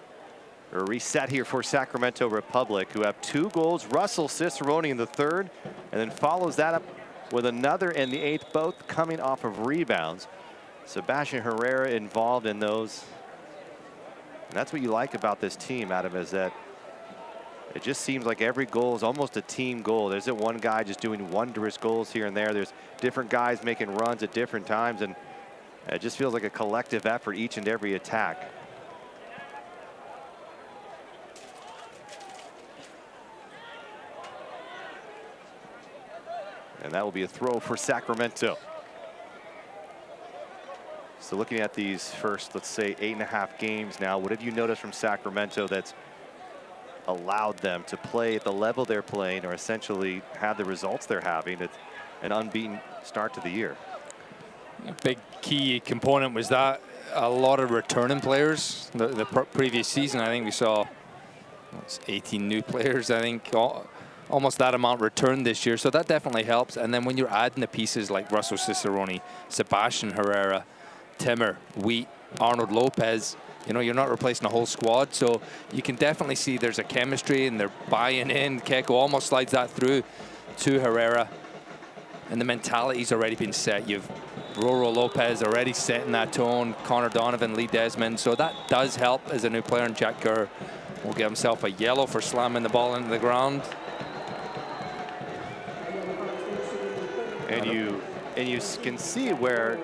Speaker 1: a reset here for Sacramento Republic, who have 2 goals. Russell Cicerone in the 3rd, and then follows that up with another in the 8th, both coming off of rebounds. Sebastian Herrera involved in those. And that's what you like about this team, Adam, is that it just seems like every goal is almost a team goal. There isn't one guy just doing wondrous goals here and there. There's different guys making runs at different times, and it just feels like a collective effort each and every attack. And that will be a throw for Sacramento. So looking at these first, let's say 8.5 games now, what have you noticed from Sacramento that's allowed them to play at the level they're playing, or essentially have the results they're having? It's an unbeaten start to the year.
Speaker 2: A big key component was that a lot of returning players. The previous season, I think we saw 18 new players, I think. Almost that amount returned this year, so that definitely helps. And then when you're adding the pieces like Russell Cicerone, Sebastian Herrera, Timmer, Wheat, Arnold Lopez, you know, you're not replacing a whole squad, so you can definitely see there's a chemistry and they're buying in. Keko almost slides that through to Herrera, and the mentality's already been set. You've Roro Lopez already setting that tone, Connor Donovan, Lee Desmond, so that does help as a new player. And Jack Kerr will give himself a yellow for slamming the ball into the ground.
Speaker 1: And you can see where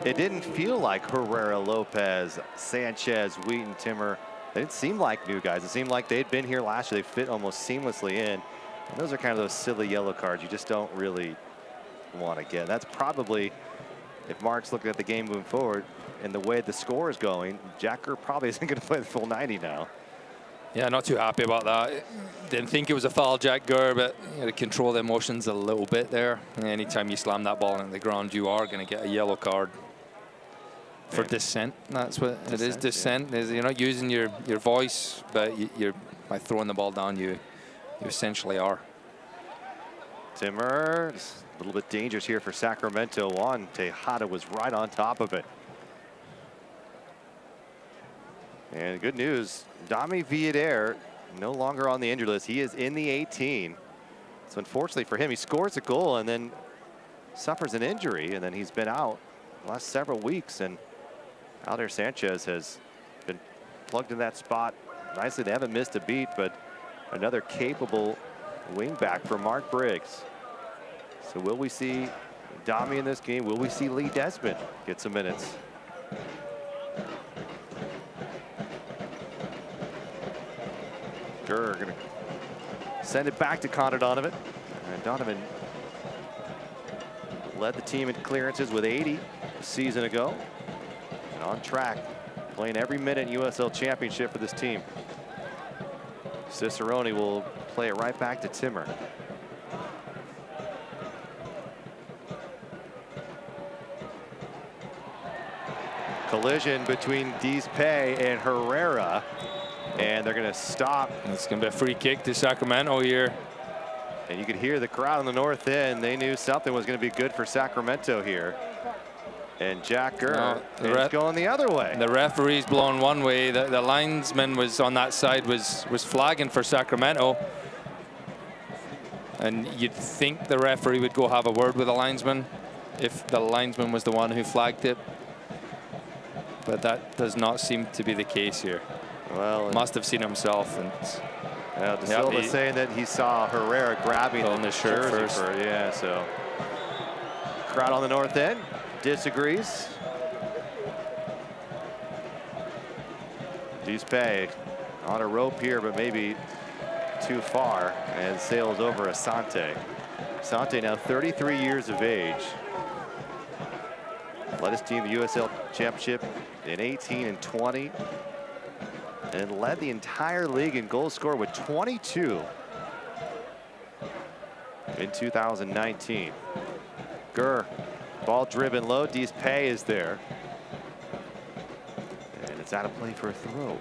Speaker 1: it didn't feel like Herrera, Lopez, Sanchez, Wheaton, Timmer. They didn't seem like new guys. It seemed like they'd been here last year. They fit almost seamlessly in. And those are kind of those silly yellow cards you just don't really want to get. That's probably, if Mark's looking at the game moving forward and the way the score is going, Jack Kerr probably isn't going to play the full 90 now.
Speaker 2: Yeah, not too happy about that. Didn't think it was a foul, Jack Kerr, but you got to control the emotions a little bit there. Anytime you slam that ball into the ground, you are going to get a yellow card for dissent. That's what it is. Dissent is, you're not using your voice, but you're by throwing the ball down, you essentially are.
Speaker 1: Timmer, a little bit dangerous here for Sacramento. Juan Tejada was right on top of it. And good news, Dami Villader no longer on the injured list. He is in the 18. So unfortunately for him, he scores a goal and then suffers an injury, and then he's been out the last several weeks. And Alder Sanchez has been plugged in that spot nicely. They haven't missed a beat, but another capable wingback for Mark Briggs. So will we see Dami in this game? Will we see Lee Desmond get some minutes? Kerr going to send it back to Connor Donovan. And Donovan led the team in clearances with 80 a season ago. And on track, playing every minute in USL Championship for this team. Cicerone will play it right back to Timmer. Collision between Dizpe and Herrera. And they're going to stop.
Speaker 2: It's going to be a free kick to Sacramento here.
Speaker 1: And you could hear the crowd on the north end. They knew something was going to be good for Sacramento here. And Jack Kerr is going the other way.
Speaker 2: The referee's blowing one way. The linesman was on that side, was flagging for Sacramento. And you'd think the referee would go have a word with the linesman if the linesman was the one who flagged it. But that does not seem to be the case here.
Speaker 1: Well,
Speaker 2: must have seen himself. And
Speaker 1: De Silva saying that he saw Herrera grabbing
Speaker 2: on the shirt first.
Speaker 1: Yeah, so crowd on the north end disagrees. Dizpe on a rope here, but maybe too far, and sails over Asante. Asante now 33 years of age. Led his team the USL Championship in 18 and 20. And led the entire league in goals scored with 22 in 2019. Kerr, ball driven low. Dizpe is there. And it's out of play for a throw.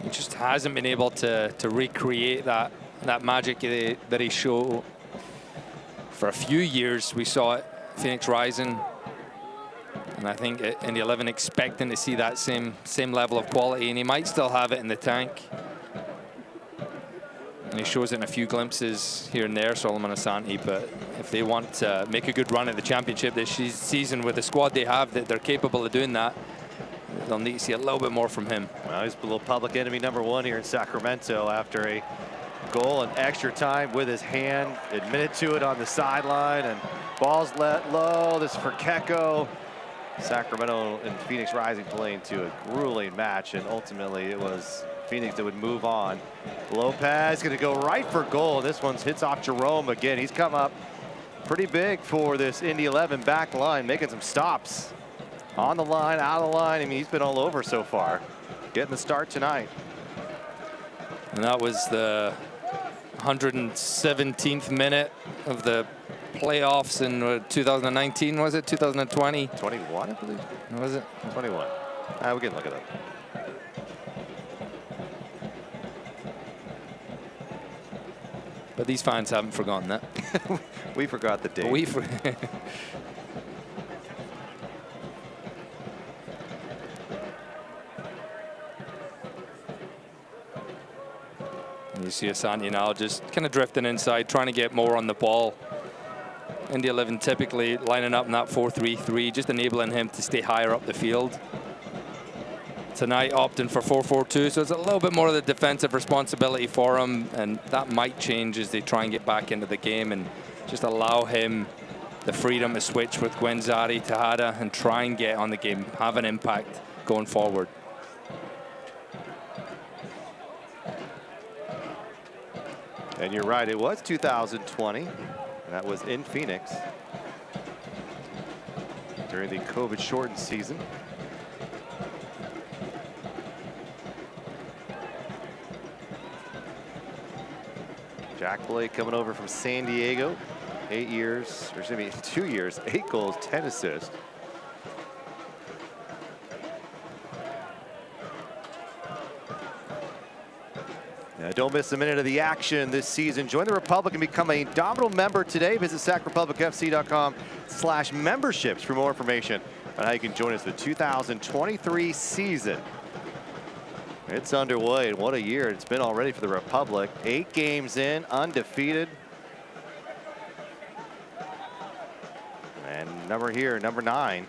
Speaker 2: He just hasn't been able to recreate that magic that he showed for a few years. We saw it, Phoenix Rising. And I think in the 11 expecting to see that same level of quality, and he might still have it in the tank. And he shows it in a few glimpses here and there, Solomon Asante. But if they want to make a good run at the championship this season with the squad they have, that they're capable of doing that, they'll need to see a little bit more from him.
Speaker 1: Well, he's a little public enemy #1 here in Sacramento after a goal in extra time with his hand, admitted to it on the sideline, and ball's let low. This is for Keko. Sacramento and Phoenix Rising playing to a grueling match, and ultimately it was Phoenix that would move on. Lopez going to go right for goal. This one hits off Jerome again. He's come up pretty big for this Indy 11 back line, making some stops. On the line, out of the line. I mean, he's been all over so far. Getting the start tonight.
Speaker 2: And that was the 117th minute of the playoffs in 2019, was it? 2020?
Speaker 1: 21, I believe.
Speaker 2: Was it?
Speaker 1: 21. We can look it up.
Speaker 2: But these fans haven't forgotten that.
Speaker 1: We forgot the date.
Speaker 2: You see Asante now just kind of drifting inside, trying to get more on the ball. Indy 11 typically lining up in that 4-3-3, just enabling him to stay higher up the field. Tonight opting for 4-4-2, so it's a little bit more of the defensive responsibility for him, and that might change as they try and get back into the game and just allow him the freedom to switch with Gwenzari, Tejada, and try and get on the game, have an impact going forward.
Speaker 1: And you're right, it was 2020. And that was in Phoenix during the COVID-shortened season. Jack Blake coming over from San Diego. 8 years, or excuse me, 2 years, 8 goals, 10 assists. Now, don't miss a minute of the action this season. Join the Republic and become a nominal member today. Visit sacrepublicfc.com/memberships for more information on how you can join us for the 2023 season. It's underway, and what a year it's been already for the Republic. 8 games in, undefeated. And number 9,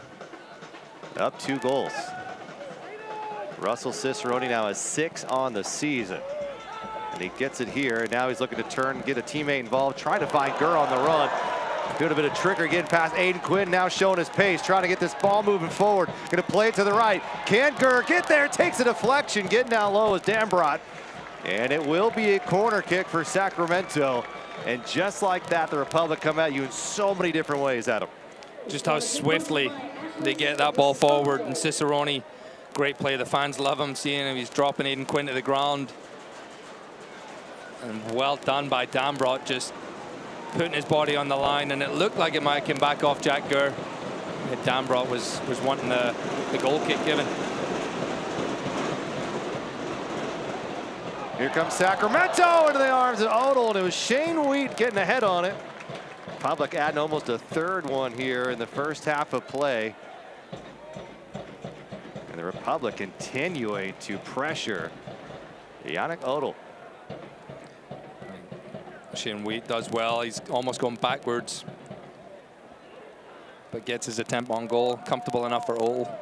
Speaker 1: up 2 goals. Russell Cicerone now has 6 on the season. And he gets it here, and now he's looking to turn, get a teammate involved, trying to find Gurr on the run. Doing a bit of trickery, getting past Aiden Quinn, now showing his pace, trying to get this ball moving forward. Gonna play it to the right. Can Gurr get there? Takes a deflection, getting down low is Dambrot. And it will be a corner kick for Sacramento. And just like that, the Republic come at you in so many different ways, Adam.
Speaker 2: Just how swiftly they get that ball forward, and Cicerone, great play. The fans love him, seeing him. He's dropping Aiden Quinn to the ground. And well done by Dambrot, just putting his body on the line, and it looked like it might come back off Jack Gurr. Dambrot was wanting the goal kick given.
Speaker 1: Here comes Sacramento into the arms of Odell, and it was Shane Wheat getting ahead on it. Republic adding almost a third one here in the first half of play. And the Republic continuing to pressure Yannick Odell.
Speaker 2: Shane Wheat does well. He's almost going backwards, but gets his attempt on goal. Comfortable enough for Odell.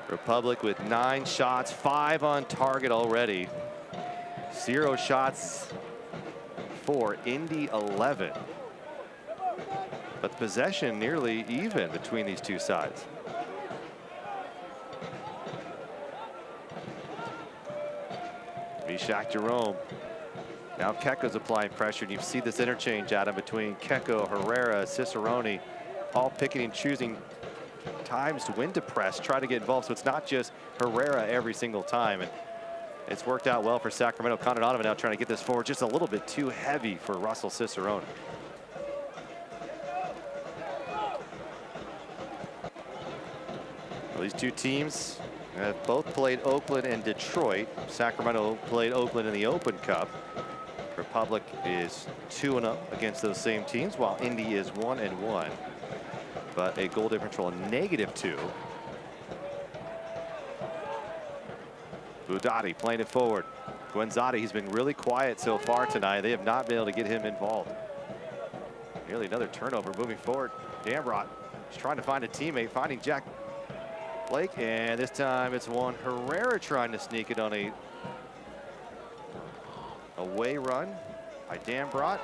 Speaker 1: Republic with 9 shots, 5 on target already. 0 shots for Indy 11. But possession nearly even between these two sides. Ishak Jerome. Now Keko's applying pressure, and you see this interchange, Adam, between Keko, Herrera, Cicerone, all picking and choosing times to when to press, try to get involved. So it's not just Herrera every single time. And it's worked out well for Sacramento. Conor Donovan now trying to get this forward, just a little bit too heavy for Russell Cicerone. Well, these two teams have both played Oakland and Detroit. Sacramento played Oakland in the Open Cup. Republic is 2-0 against those same teams, while Indy is 1-1. But a goal differential of -2. Budati playing it forward. Gwenzari, he's been really quiet so far tonight. They have not been able to get him involved. Nearly another turnover moving forward. Dambrot is trying to find a teammate, finding Jack Blake, and this time it's Juan Herrera trying to sneak it on a away run by Dambrot.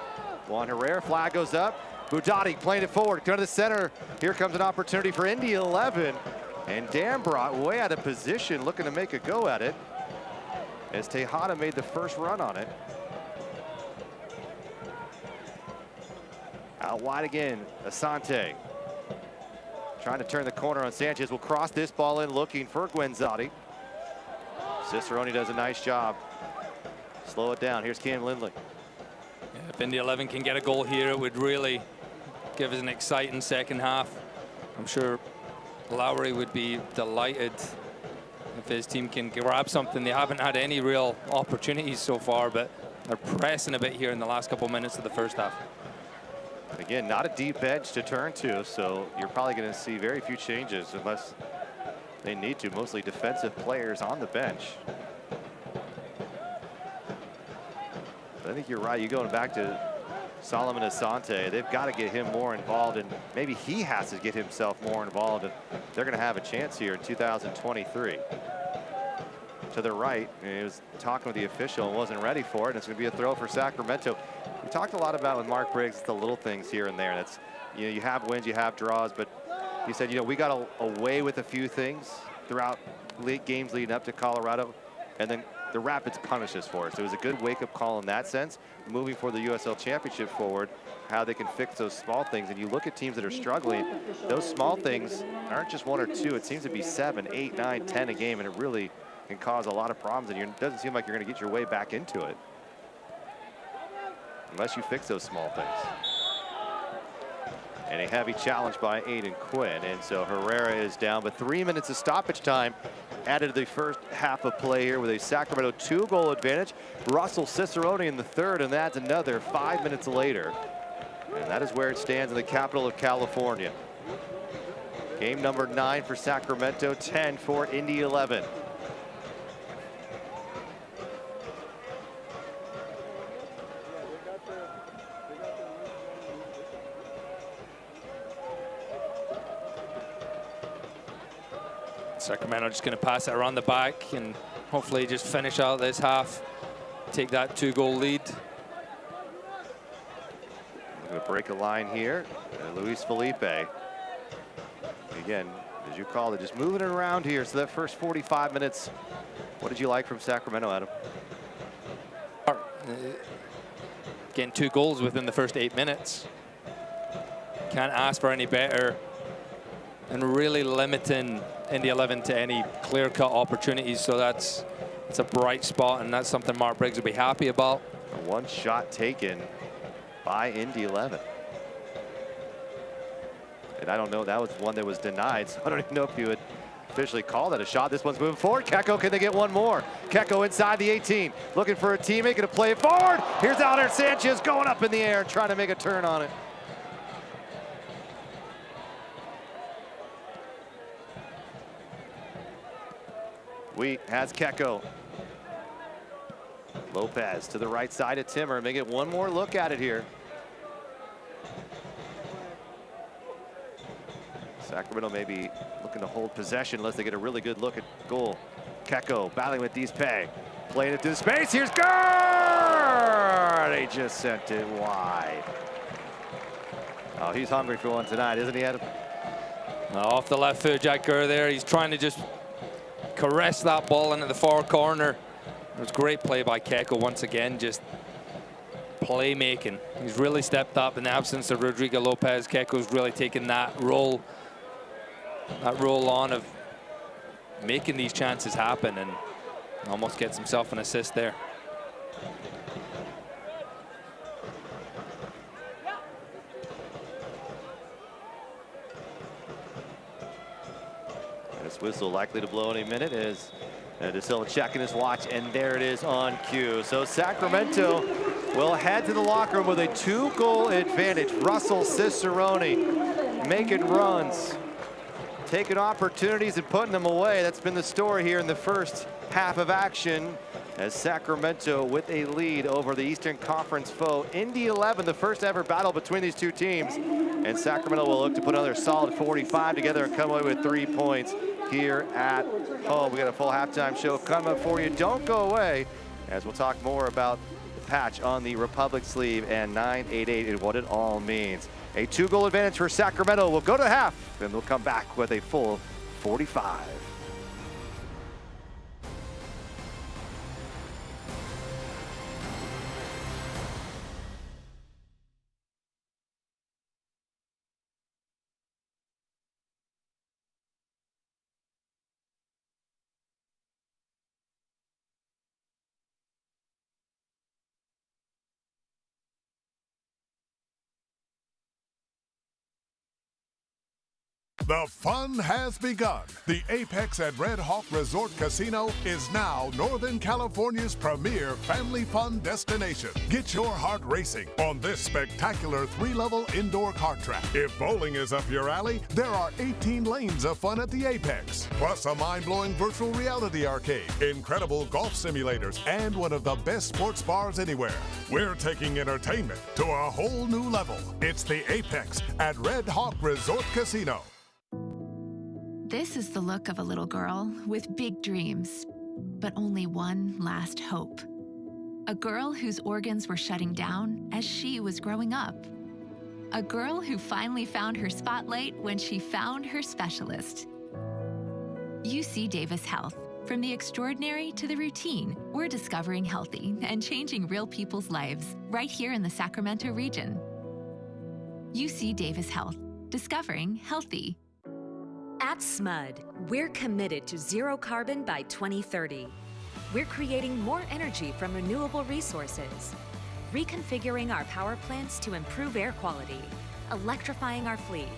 Speaker 1: Juan Herrera, flag goes up. Budati playing it forward, going to the center. Here comes an opportunity for Indy 11. And Dambrot way out of position, looking to make a go at it, as Tejada made the first run on it. Out wide again, Asante. Trying to turn the corner on Sanchez. Will cross this ball in, looking for Guenzati. Cicerone does a nice job. Slow it down. Here's Cam Lindley.
Speaker 2: Yeah, if Indy 11 can get a goal here, it would really give us an exciting second half. I'm sure Lowry would be delighted if his team can grab something. They haven't had any real opportunities so far, but they're pressing a bit here in the last couple minutes of the first half.
Speaker 1: And again, not a deep bench to turn to, so you're probably going to see very few changes unless they need to. Mostly defensive players on the bench. But I think you're right. You're going back to Solomon Asante. They've got to get him more involved, and maybe he has to get himself more involved, and they're going to have a chance here in 2023. To the right, he was talking with the official and wasn't ready for it, and it's going to be a throw for Sacramento. We talked a lot about with Mark Briggs, the little things here and there. That's, you know, you have wins, you have draws, but he said, you know, we got away with a few things throughout games leading up to Colorado, and then the Rapids punished us for it. So it was a good wake-up call in that sense, moving for the USL Championship forward, how they can fix those small things. And you look at teams that are struggling, those small things aren't just 1 or 2. It seems to be 7, 8, 9, 10 a game, and it really can cause a lot of problems, and it doesn't seem like you're going to get your way back into it unless you fix those small things. And a heavy challenge by Aiden Quinn, and so Herrera is down, but 3 minutes of stoppage time added to the first half of play here with a Sacramento 2-goal advantage. Russell Cicerone in the third, and that's another 5 minutes later. And that is where it stands in the capital of California. Game number 9 for Sacramento, 10 for Indy 11.
Speaker 2: Sacramento just going to pass it around the back and hopefully just finish out this half, take that 2-goal lead.
Speaker 1: We're going to break a line here. Luis Felipe. Again, as you called it, just moving it around here. So that first 45 minutes, what did you like from Sacramento, Adam?
Speaker 2: Getting 2 goals within the first 8 minutes. Can't ask for any better. And really limiting Indy 11 to any clear-cut opportunities. So it's a bright spot, and that's something Mark Briggs will be happy about.
Speaker 1: One shot taken by Indy 11. And I don't know, that was one that was denied, so I don't even know if you would officially call that a shot. This one's moving forward. Keko, can they get one more? Keko inside the 18, looking for a teammate, gonna play it forward. Here's Alder Sanchez going up in the air, trying to make a turn on it. Wheat has Keko. Lopez to the right side of Timmer. May get one more look at it here. Sacramento may be looking to hold possession unless they get a really good look at goal. Keko battling with Dispe. Playing it to the space. Here's Gurr! They just sent it wide. Oh, he's hungry for one tonight, isn't he, Adam?
Speaker 2: Off the left foot, Jack Gurr there. He's trying to just caress that ball into the far corner. It was great play by Keko once again, just playmaking. He's really stepped up in the absence of Rodrigo Lopez. Keko's really taken that role on of making these chances happen, and almost gets himself an assist there.
Speaker 1: This whistle likely to blow any minute as De Silva checking his watch, and there it is on cue. So Sacramento will head to the locker room with a 2-goal advantage. Russell Cicerone making runs, taking opportunities and putting them away. That's been the story here in the first half of action, as Sacramento with a lead over the Eastern Conference foe Indy 11, the first ever battle between these two teams. And Sacramento will look to put another solid 45 together and come away with 3 points here at home. We got a full halftime show coming up for you. Don't go away, as we'll talk more about the patch on the Republic sleeve and 988 and what it all means. A 2-goal advantage for Sacramento. We'll go to half, and we'll come back with a full 45.
Speaker 3: The fun has begun. The Apex at Red Hawk Resort Casino is now Northern California's premier family fun destination. Get your heart racing on this spectacular 3-level indoor kart track. If bowling is up your alley, there are 18 lanes of fun at the Apex, plus a mind-blowing virtual reality arcade, incredible golf simulators, and one of the best sports bars anywhere. We're taking entertainment to a whole new level. It's the Apex at Red Hawk Resort Casino.
Speaker 5: This is the look of a little girl with big dreams, but only one last hope. A girl whose organs were shutting down as she was growing up. A girl who finally found her spotlight when she found her specialist. UC Davis Health. From the extraordinary to the routine, we're discovering healthy and changing real people's lives right here in the Sacramento region. UC Davis Health. Discovering healthy.
Speaker 6: At SMUD, we're committed to zero carbon by 2030. We're creating more energy from renewable resources, reconfiguring our power plants to improve air quality, electrifying our fleet,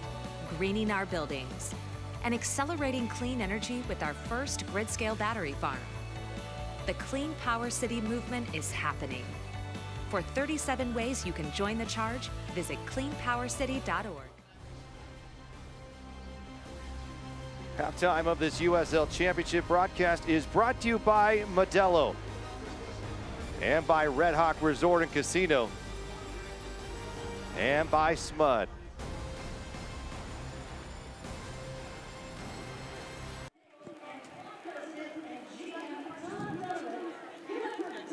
Speaker 6: greening our buildings, and accelerating clean energy with our first grid-scale battery farm. The Clean Power City movement is happening. For 37 ways you can join the charge, visit cleanpowercity.org.
Speaker 1: Halftime of this USL Championship broadcast is brought to you by Modelo and by Red Hawk Resort and Casino and by SMUD.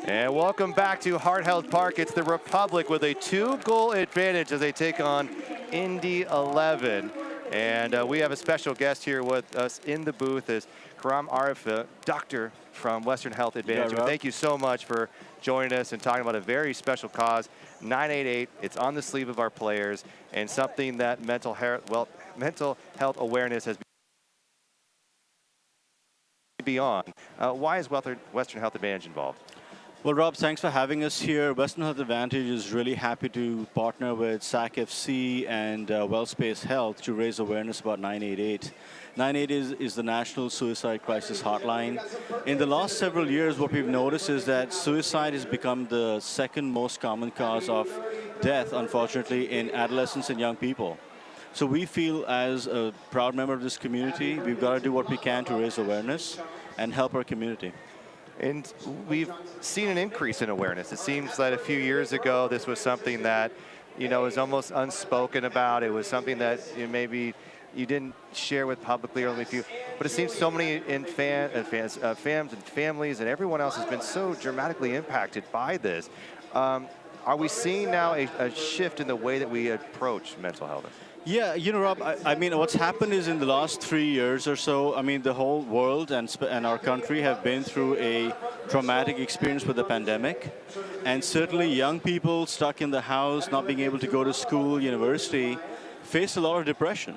Speaker 1: And welcome back to Hart Health Park. It's the Republic with a 2-goal advantage as they take on Indy 11. And we have a special guest here with us in the booth is Karam Arif, doctor from Western Health Advantage.
Speaker 7: Yeah,
Speaker 1: thank you so much for joining us and talking about a very special cause, 988. It's on the sleeve of our players and something that mental health awareness has beyond. Why is Western Health Advantage involved?
Speaker 7: Well, Rob, thanks for having us here. Western Health Advantage is really happy to partner with SAC-FC and WellSpace Health to raise awareness about 988. 988 is the National Suicide Crisis Hotline. In the last several years, what we've noticed is that suicide has become the second most common cause of death, unfortunately, in adolescents and young people. So we feel, as a proud member of this community, we've got to do what we can to raise awareness and help our community.
Speaker 1: And we've seen an increase in awareness. It seems that a few years ago, this was something that, was almost unspoken about. It was something that maybe you didn't share with publicly or only a few. But it seems so many fans and families and everyone else has been so dramatically impacted by this. Are we seeing now a shift in the way that we approach mental health?
Speaker 7: Yeah, Rob, I mean, what's happened is in the last 3 years or so, I mean, the whole world and our country have been through a traumatic experience with the pandemic. And certainly young people stuck in the house, not being able to go to school, university, face a lot of depression.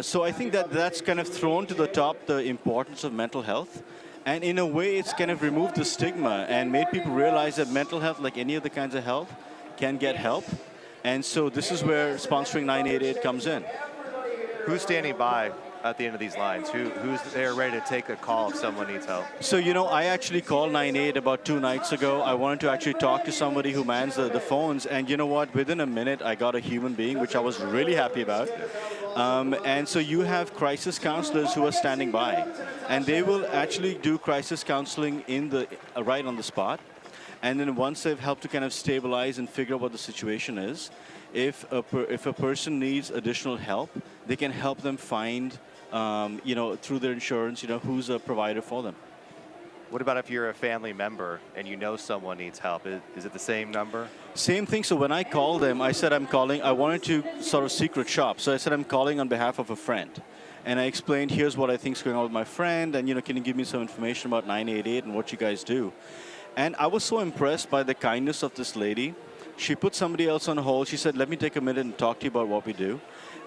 Speaker 7: So I think that's kind of thrown to the top the importance of mental health. And in a way, it's kind of removed the stigma and made people realize that mental health, like any other kinds of health, can get help. And so this is where sponsoring 988 comes in.
Speaker 1: Who's standing by at the end of these lines? Who's there ready to take a call if someone needs help?
Speaker 7: So, I actually called 988 about 2 nights ago. I wanted to actually talk to somebody who mans the phones. And you know what? Within a minute, I got a human being, which I was really happy about. And so you have crisis counselors who are standing by. And they will actually do crisis counseling right on the spot. And then once they've helped to kind of stabilize and figure out what the situation is, if a person needs additional help, they can help them find, through their insurance, who's a provider for them.
Speaker 1: What about if you're a family member and someone needs help? Is it the same number?
Speaker 7: Same thing. So when I called them, I said I'm calling. I wanted to sort of secret shop. So I said I'm calling on behalf of a friend. And I explained, here's what I think is going on with my friend. And, can you give me some information about 988 and what you guys do? And I was so impressed by the kindness of this lady. She put somebody else on hold. She said, let me take a minute and talk to you about what we do.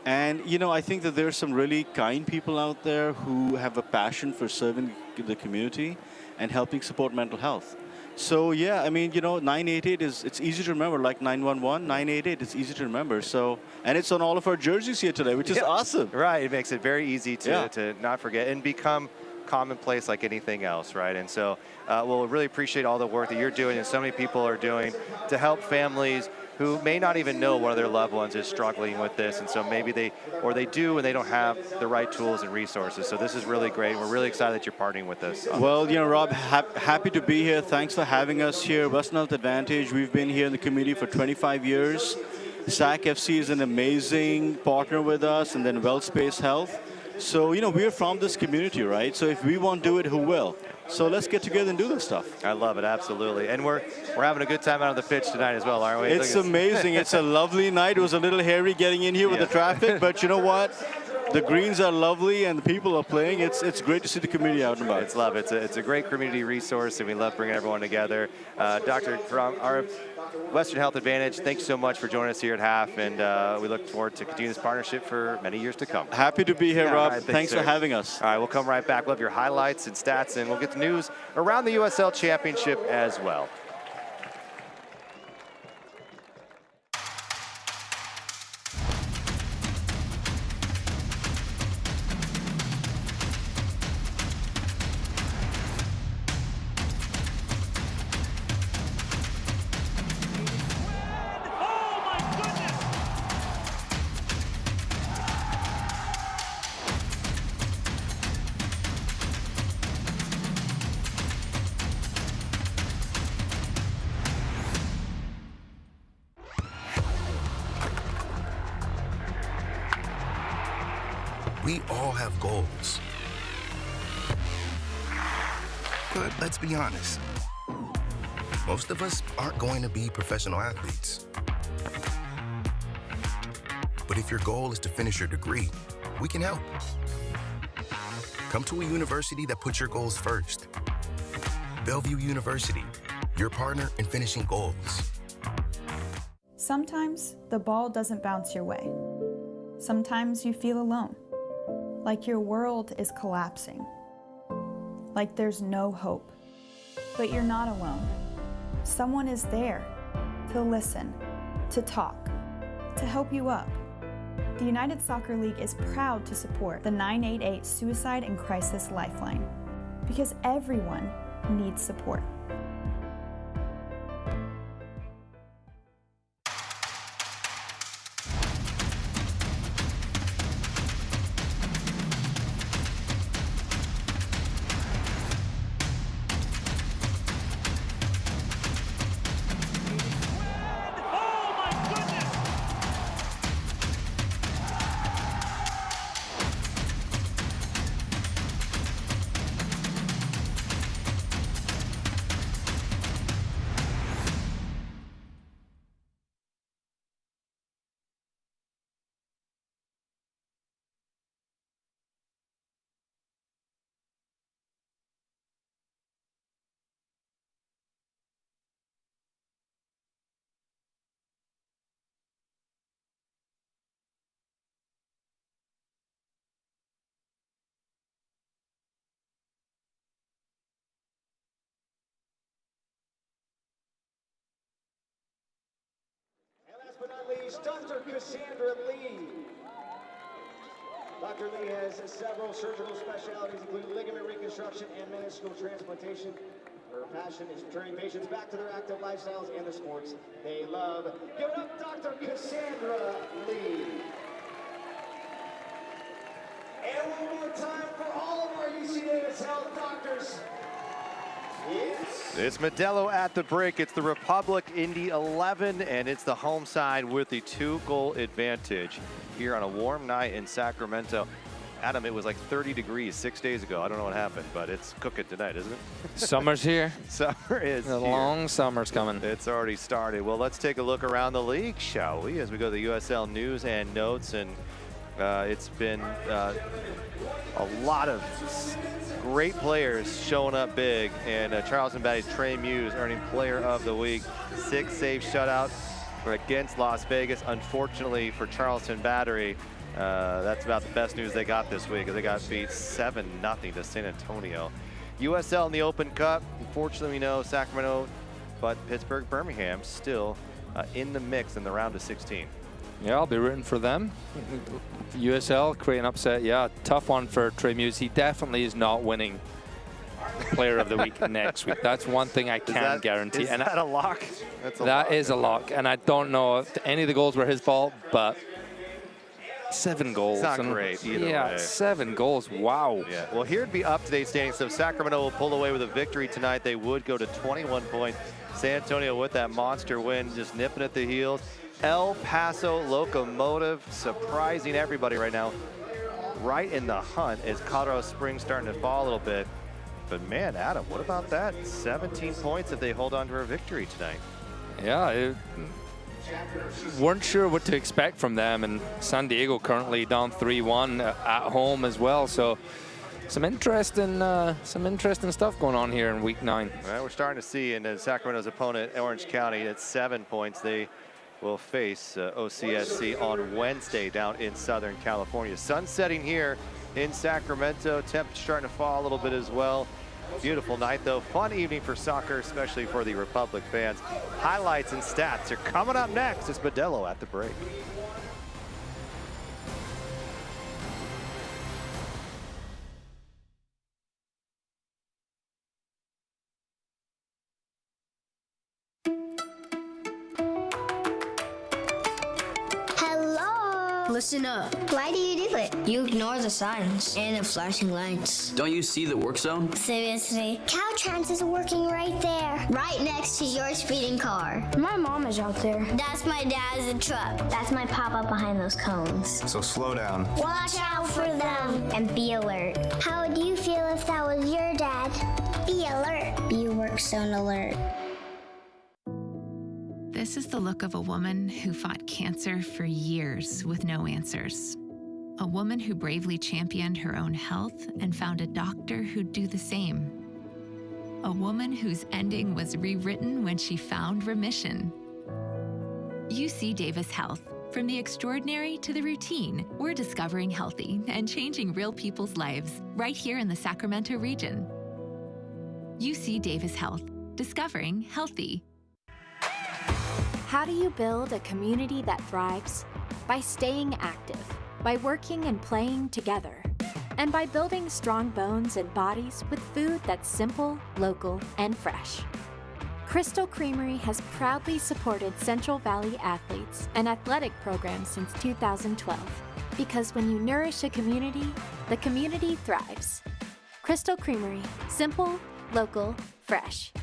Speaker 7: And, I think that there are some really kind people out there who have a passion for serving the community and helping support mental health. So yeah, I mean, 988 it's easy to remember, like 911, 988, it's easy to remember. So, and it's on all of our jerseys here today, which is awesome.
Speaker 1: Right, it makes it very easy
Speaker 7: Yeah.
Speaker 1: to not forget and become commonplace like anything else, right? And so we'll really appreciate all the work that you're doing and so many people are doing to help families who may not even know one of their loved ones is struggling with this, and so maybe they do and they don't have the right tools and resources. So this is really great. We're really excited that you're partnering with us.
Speaker 7: Well, Rob, happy to be here. Thanks for having us here. Western Health Advantage, we've been here in the community for 25 years. SAC FC is an amazing partner with us, and then WellSpace Health. So, we're from this community, right? So if we won't do it, who will? So let's get together and do this stuff.
Speaker 1: I love it, absolutely. And we're having a good time out on the pitch tonight as well, aren't we?
Speaker 7: It's amazing. It's a lovely night. It was a little hairy getting in here with the traffic, but you know what? The greens are lovely and the people are playing. It's great to see the community out and about.
Speaker 1: It's love. It's a great community resource, and we love bringing everyone together. Doctor, from our Western Health Advantage, thanks so much for joining us here at HAF, and we look forward to continuing this partnership for many years to come.
Speaker 7: Happy to be here, Rob.
Speaker 1: Right,
Speaker 7: thanks for having us.
Speaker 1: All right, we'll come right back. We'll have your highlights and stats, and we'll get the news around the USL Championship as well.
Speaker 8: We all have goals. But let's be honest. Most of us aren't going to be professional athletes. But if your goal is to finish your degree, we can help. Come to a university that puts your goals first. Bellevue University, your partner in finishing goals.
Speaker 9: Sometimes the ball doesn't bounce your way. Sometimes you feel alone, like your world is collapsing, like there's no hope. But you're not alone. Someone is there to listen, to talk, to help you up. The United Soccer League is proud to support the 988 Suicide and Crisis Lifeline, because everyone needs support.
Speaker 10: Last but not least, Dr. Cassandra Lee. Dr. Lee has several surgical specialties, including ligament reconstruction and meniscal transplantation. Her passion is turning patients back to their active lifestyles and the sports they love. Give it up, Dr. Cassandra Lee. And one more time for all of our UC Health doctors.
Speaker 1: It's Modelo at the break. It's the Republic Indy 11, and it's the home side with the 2-goal advantage here on a warm night in Sacramento. Adam, it was like 30 degrees 6 days ago. I don't know what happened, but it's cooking tonight, isn't it?
Speaker 2: Summer's here.
Speaker 1: Summer is
Speaker 2: The
Speaker 1: here.
Speaker 2: long summer's coming.
Speaker 1: It's already started. Well, let's take a look around the league, shall we, as we go to the USL news and notes. And it's been a lot of great players showing up big, and Charleston Batty's Trey Muse earning Player of the Week. 6-save shutout against Las Vegas. Unfortunately for Charleston Battery, that's about the best news they got this week, as they got beat 7-0 to San Antonio. USL in the Open Cup. Unfortunately, we know Sacramento, but Pittsburgh, Birmingham still in the mix in the round of 16.
Speaker 2: Yeah, I'll be rooting for them. USL create an upset. Yeah, tough one for Trey Muse. He definitely is not winning Player of the Week next week. That's one thing I can guarantee.
Speaker 1: Is that a lock? That's a
Speaker 2: that
Speaker 1: lock.
Speaker 2: is a lock. And I don't know if any of the goals were his fault, but 7 goals.
Speaker 1: It's not great either way.
Speaker 2: 7 goals. Wow.
Speaker 1: Yeah. Well, here'd be up-to-date standings. So if Sacramento will pull away with a victory tonight, they would go to 21 points. San Antonio with that monster win, just nipping at the heels. El Paso Locomotive surprising everybody right now. Right in the hunt is Colorado Springs starting to fall a little bit. But man, Adam, what about that? 17 points if they hold on to a victory tonight.
Speaker 2: Yeah, weren't sure what to expect from them, and San Diego currently down 3-1 at home as well. So some interesting stuff going on here in week 9.
Speaker 1: Well, we're starting to see, and Sacramento's opponent, Orange County, at 7 points. They will face OCSC on Wednesday down in Southern California. Sun setting here in Sacramento. Temps starting to fall a little bit as well. Beautiful night, though. Fun evening for soccer, especially for the Republic fans. Highlights and stats are coming up next. It's Modelo at the break.
Speaker 11: Listen up. Why do you do it? You ignore the signs and the flashing lights.
Speaker 12: Don't you see the work zone?
Speaker 11: Seriously? Caltrans is working right there. Right next to your speeding car. My mom is out there. That's my dad's truck. That's my papa behind those cones.
Speaker 12: So slow down.
Speaker 11: Watch out for them and be alert. How would you feel if that was your dad? Be alert. Be work zone alert.
Speaker 5: This is the look of a woman who fought cancer for years with no answers. A woman who bravely championed her own health and found a doctor who'd do the same. A woman whose ending was rewritten when she found remission. UC Davis Health. From the extraordinary to the routine, we're discovering healthy and changing real people's lives right here in the Sacramento region. UC Davis Health. Discovering healthy.
Speaker 4: How do you build a community that thrives? By staying active, by working and playing together, and by building strong bones and bodies with food that's simple, local, and fresh. Crystal Creamery has proudly supported Central Valley athletes and athletic programs since 2012, because when you nourish a community, the community thrives. Crystal Creamery, simple, local, fresh.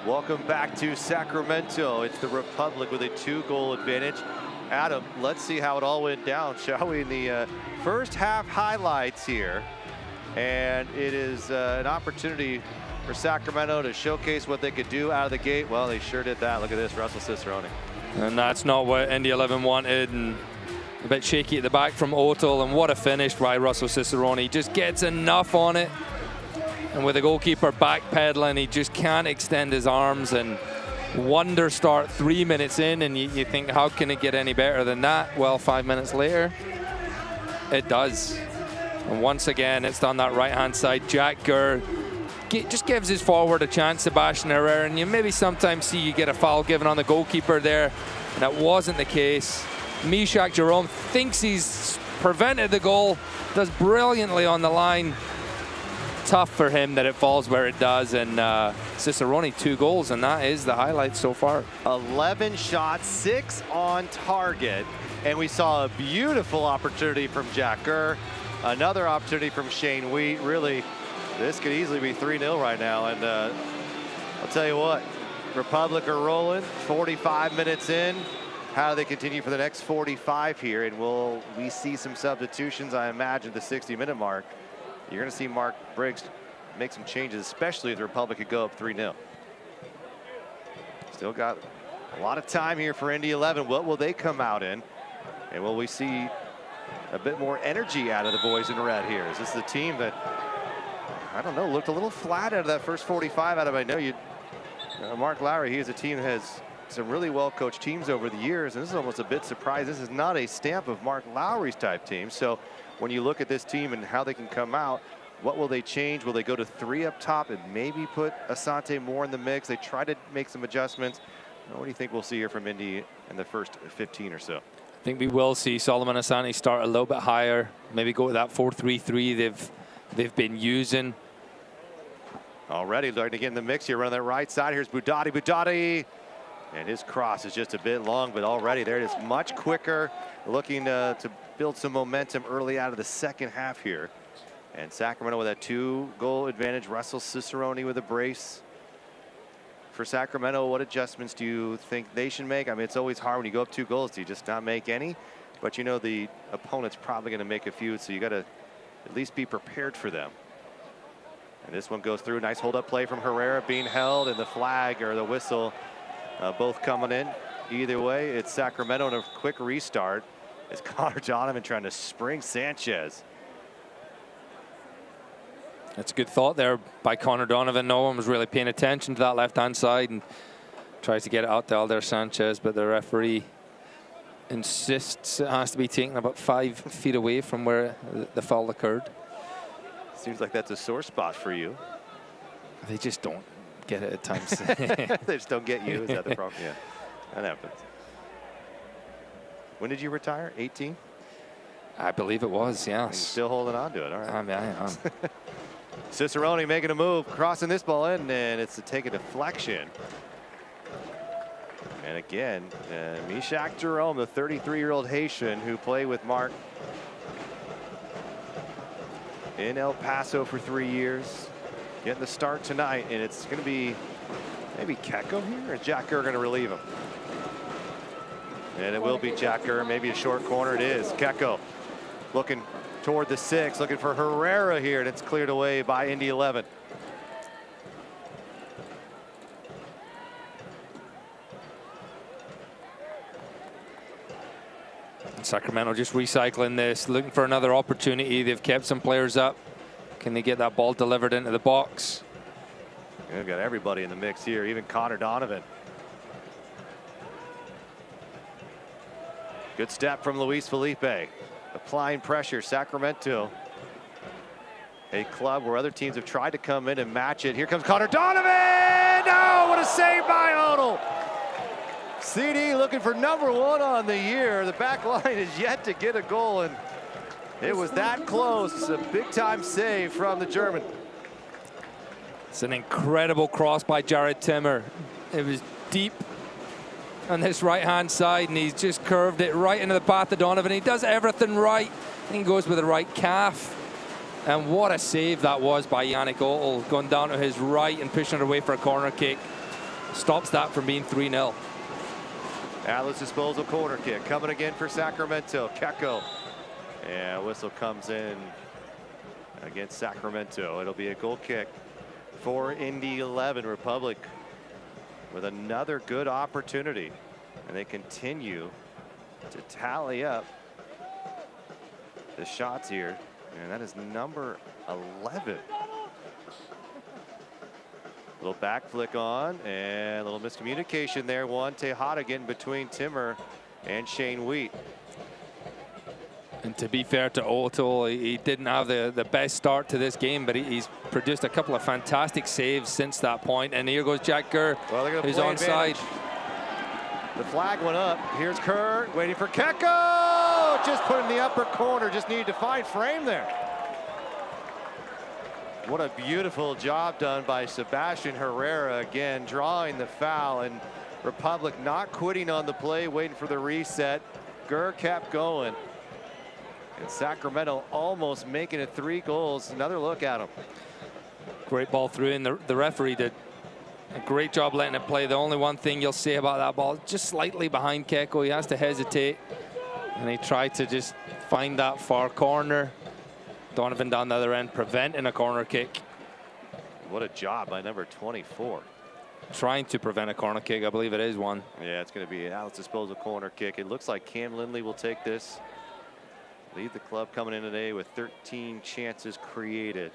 Speaker 1: Welcome back to Sacramento. It's the Republic with a 2-goal advantage. Adam, let's see how it all went down, shall we? In the first half highlights here. And it is an opportunity for Sacramento to showcase what they could do out of the gate. Well, they sure did that. Look at this, Russell Cicerone.
Speaker 2: And that's not what Indy 11 wanted. And a bit shaky at the back from Otel. And what a finish by Russell Cicerone. He just gets enough on it. And with the goalkeeper backpedaling, he just can't extend his arms. And wonder start 3 minutes in, and you think, how can it get any better than that? Well, 5 minutes later, it does. And once again, it's on that right-hand side. Jack Gurr just gives his forward a chance, Sebastian Herrera, and you maybe sometimes see you get a foul given on the goalkeeper there, and that wasn't the case. Mishak Jerome thinks he's prevented the goal, does brilliantly on the line. Tough for him that it falls where it does, and Cicerone 2 goals, and that is the highlight so far.
Speaker 1: 11 shots, 6 on target, and we saw a beautiful opportunity from Jack Gurr, another opportunity from Shane Wheat. Really, this could easily be 3-0 right now, and I'll tell you what, Republic are rolling, 45 minutes in. How do they continue for the next 45 here? And will we see some substitutions, I imagine, at the 60-minute mark? you're going to see Mark Briggs make some changes, especially if the Republic could go up 3-0. Still got a lot of time here for Indy 11. What will they come out in? And will we see a bit more energy out of the boys in red here? Is this the team that, I don't know, looked a little flat out of that first 45 out of, I know you, Mark Lowry, he is a team that has some really well-coached teams over the years, and this is almost a bit surprised. This is not a stamp of Mark Lowry's type team. So when you look at this team and how they can come out, what will they change? Will they go to 3 up top and maybe put Asante more in the mix? They try to make some adjustments. What do you think we'll see here from Indy in the first 15 or so?
Speaker 2: I think we will see Solomon Asante start a little bit higher, maybe go with that 4-3-3 they've been using.
Speaker 1: Already starting to get in the mix here, running that right side. Here's Budati. And his cross is just a bit long, but already there it is, much quicker, looking to build some momentum early out of the second half here. And Sacramento with that 2-goal advantage. Russell Cicerone with a brace for Sacramento. What adjustments do you think they should make? I mean, it's always hard when you go up 2 goals. Do you just not make any? But you know the opponent's probably going to make a few, so you got to at least be prepared for them. And this one goes through. Nice hold-up play from Herrera, being held, and the flag or the whistle both coming in. Either way, it's Sacramento, and a quick restart. It's Connor Donovan trying to spring Sanchez.
Speaker 2: That's a good thought there by Connor Donovan. No one was really paying attention to that left-hand side and tries to get it out to Alder Sanchez, but the referee insists it has to be taken about 5 feet away from where the foul occurred.
Speaker 1: Seems like that's a sore spot for you.
Speaker 2: They just don't get it at times.
Speaker 1: They just don't get you. Is that the problem? Yeah, that happens. When did you retire? 18?
Speaker 2: I believe it was, yes.
Speaker 1: And still holding on to it. All right.
Speaker 2: I mean, I am.
Speaker 1: Cicerone making a move, crossing this ball in, and it's to take a deflection. And again, Mishak Jerome, the 33-year-old Haitian who played with Mark in El Paso for 3 years, getting the start tonight, and it's going to be maybe Keko here, or Jack Kerr going to relieve him? And it will be Jack Kerr, maybe a short corner. It is Keko looking toward the 6, looking for Herrera here, and it's cleared away by Indy 11.
Speaker 2: Sacramento just recycling this, looking for another opportunity. They've kept some players up. Can they get that ball delivered into the box?
Speaker 1: They've got everybody in the mix here, even Connor Donovan. Good step from Luis Felipe. Applying pressure, Sacramento. A club where other teams have tried to come in and match it. Here comes Connor Donovan! Oh, what a save by Odell! CD looking for #1 on the year. The back line is yet to get a goal, and it was that close. A big-time save from the German.
Speaker 2: It's an incredible cross by Jared Timmer. It was deep on this right-hand side, and he's just curved it right into the path of Donovan. He does everything right. He goes with the right calf. And what a save that was by Yannick Otel, going down to his right and pushing it away for a corner kick. Stops that from being 3-0.
Speaker 1: Atlas disposal corner kick coming again for Sacramento. Keko. And whistle comes in against Sacramento. It'll be a goal kick for Indy 11. Republic with another good opportunity, and they continue to tally up the shots here, and that is number 11. Little back flick on, and a little miscommunication there. Juan Tejada getting between Timmer and Shane Wheat.
Speaker 2: And to be fair to Otel, he didn't have the best start to this game, but he's produced a couple of fantastic saves since that point. And here goes Jack Kerr,
Speaker 1: well,
Speaker 2: who's onside.
Speaker 1: The flag went up. Here's Kerr waiting for Keko. Just put in the upper corner. Just needed to find frame there. What a beautiful job done by Sebastian Herrera, again drawing the foul, and Republic not quitting on the play, waiting for the reset. Kerr kept going. And Sacramento almost making it 3 goals. Another look at him.
Speaker 2: Great ball through, and the referee did a great job letting it play. The only one thing you'll say about that ball, just slightly behind Keko. He has to hesitate, and he tried to just find that far corner. Donovan down the other end, preventing a corner kick.
Speaker 1: What a job by number 24.
Speaker 2: Trying to prevent a corner kick. I believe it is one.
Speaker 1: Yeah, it's going to be an Alex disposal corner kick. It looks like Cam Lindley will take this. Lead the club coming in today with 13 chances created.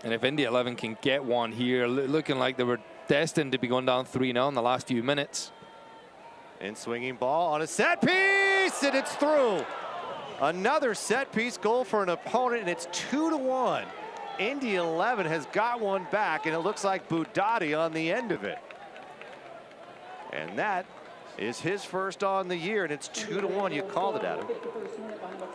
Speaker 2: And if Indy 11 can get one here, looking like they were destined to be going down 3-0 in the last few minutes.
Speaker 1: In swinging ball on a set piece, and it's through. Another set piece goal for an opponent, and it's 2-1. Indy 11 has got one back, and it looks like Budati on the end of it. And that is his first on the year, and it's 2-1. You called it, Adam.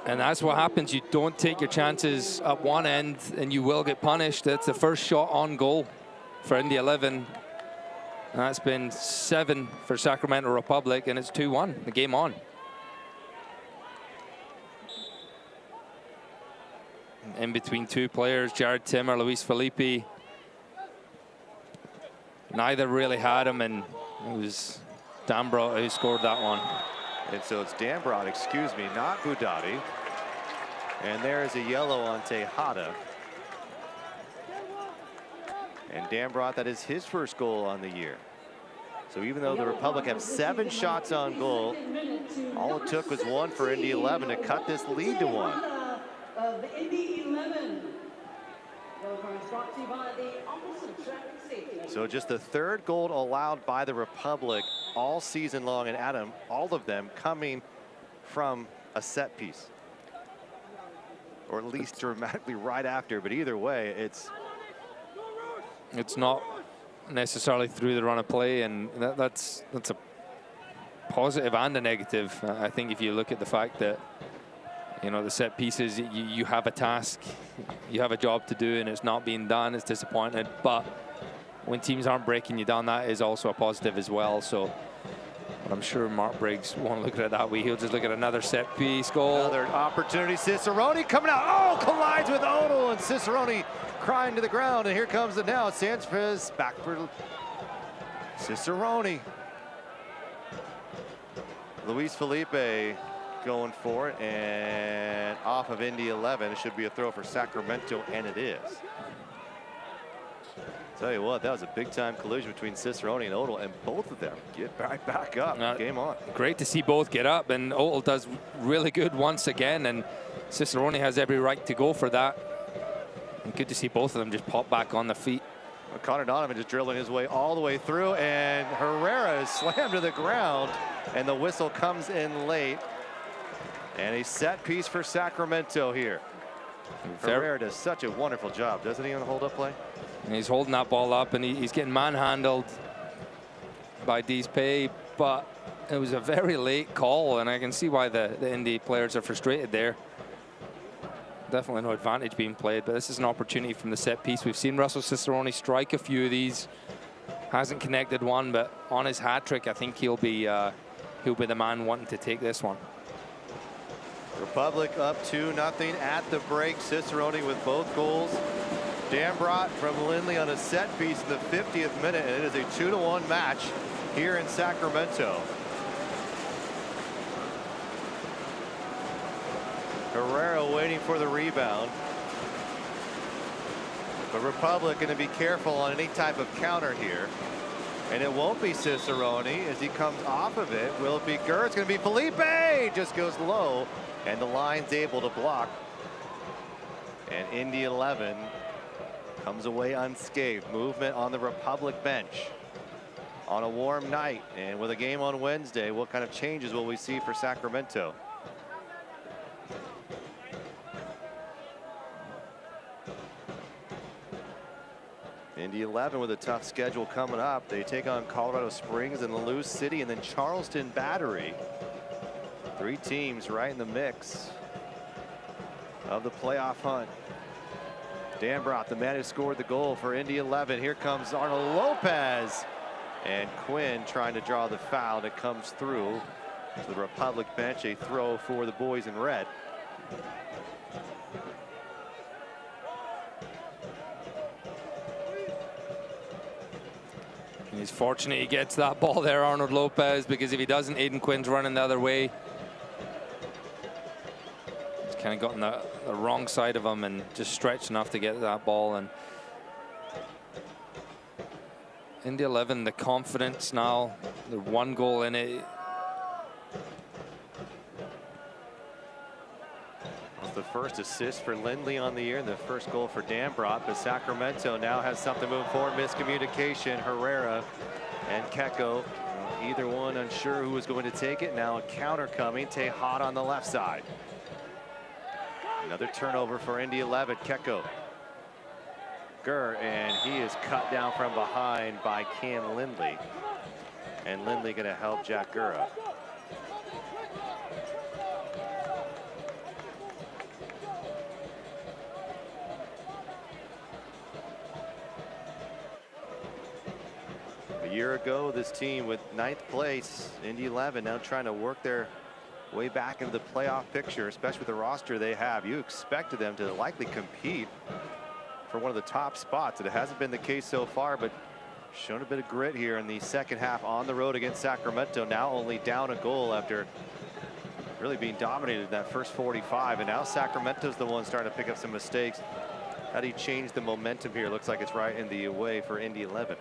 Speaker 2: And that's what happens. You don't take your chances at one end, and you will get punished. That's the first shot on goal for Indy 11. And that's been 7 for Sacramento Republic, and it's 2-1. The game on. In between two players, Jared Timmer, Luis Felipe. Neither really had him, and it was Dambrot who scored that one.
Speaker 1: And so it's Dambrot, excuse me, not Budati. And there is a yellow on Tejada. And Dambrot, that is his first goal on the year. So even though the Republic have 7 shots on goal, all it took was 1 for Indy 11 to cut this lead to 1.
Speaker 12: Of the Indy 11. Brought to you by the Office of Traffic Safety.
Speaker 1: So just the 3rd goal allowed by the Republic all season long, and Adam, all of them coming from a set piece, or at least dramatically right after. But either way, it's
Speaker 2: not necessarily through the run of play, and that's a positive and a negative. I think if you look at the fact that, you know, the set pieces, you have a task, you have a job to do, and it's not being done, it's disappointing. But when teams aren't breaking you down, that is also a positive as well. So I'm sure Mark Briggs won't look at it that way. He'll just look at another set piece goal.
Speaker 1: Another opportunity. Cicerone coming out. Oh, collides with Odell, and Cicerone crying to the ground. And here comes it now. Sanchez back for Cicerone. Luis Felipe going for it, and off of Indy 11. It should be a throw for Sacramento, and it is. Tell you what, that was a big-time collision between Cicerone and Odell, and both of them get right back up. Game on.
Speaker 2: Great to see both get up, and Odell does really good once again, and Cicerone has every right to go for that. And good to see both of them just pop back on their feet.
Speaker 1: Well, Connor Donovan just drilling his way all the way through, and Herrera is slammed to the ground, and the whistle comes in late. And a set piece for Sacramento here. Herrera does such a wonderful job, doesn't he, on the hold-up play?
Speaker 2: And he's holding that ball up, and he's getting manhandled by Deespay, but it was a very late call, and I can see why the Indy players are frustrated there. Definitely no advantage being played, but this is an opportunity from the set piece. We've seen Russell Cicerone strike a few of these. Hasn't connected one, but on his hat trick, I think he'll be the man wanting to take this one.
Speaker 1: Republic up 2-0 at the break. Cicerone with both goals. Dambrot from Lindley on a set piece in the 50th minute, and it is a 2-1 match here in Sacramento. Herrera waiting for the rebound. The Republic going to be careful on any type of counter here. And it won't be Cicerone as he comes off of it. Will it be Gurr? It's going to be Felipe. Just goes low, and the line's able to block. And Indy 11 comes away unscathed. Movement on the Republic bench on a warm night, and with a game on Wednesday, what kind of changes will we see for Sacramento? Indy 11 with a tough schedule coming up. They take on Colorado Springs and Lou City, and then Charleston Battery. 3 teams right in the mix of the playoff hunt. Dambrot, the man who scored the goal for Indy 11. Here comes Arnold Lopez, and Quinn trying to draw the foul that comes through to the Republic bench. A throw for the boys in red.
Speaker 2: He's fortunate he gets that ball there, Arnold Lopez, because if he doesn't, Aiden Quinn's running the other way. He's kind of gotten the wrong side of him and just stretched enough to get that ball. And Indy 11, the confidence now, the one goal in it.
Speaker 1: That's the first assist for Lindley on the year and the first goal for Dambrot, but Sacramento now has something moving forward. Miscommunication, Herrera and Keko, either one unsure who was going to take it. Now a counter coming, Tejada on the left side. Another turnover for Indy 11, Keko. Gurr, and he is cut down from behind by Cam Lindley. And Lindley gonna help Jack Gurra. A year ago, this team with 9th place, Indy 11, now trying to work their way back into the playoff picture, especially with the roster they have. You expected them to likely compete for one of the top spots. It hasn't been the case so far, but shown a bit of grit here in the second half on the road against Sacramento. Now only down a goal after really being dominated in that first 45. And now Sacramento's the one starting to pick up some mistakes. How do you change the momentum here? Looks like it's right in the way for Indy 11.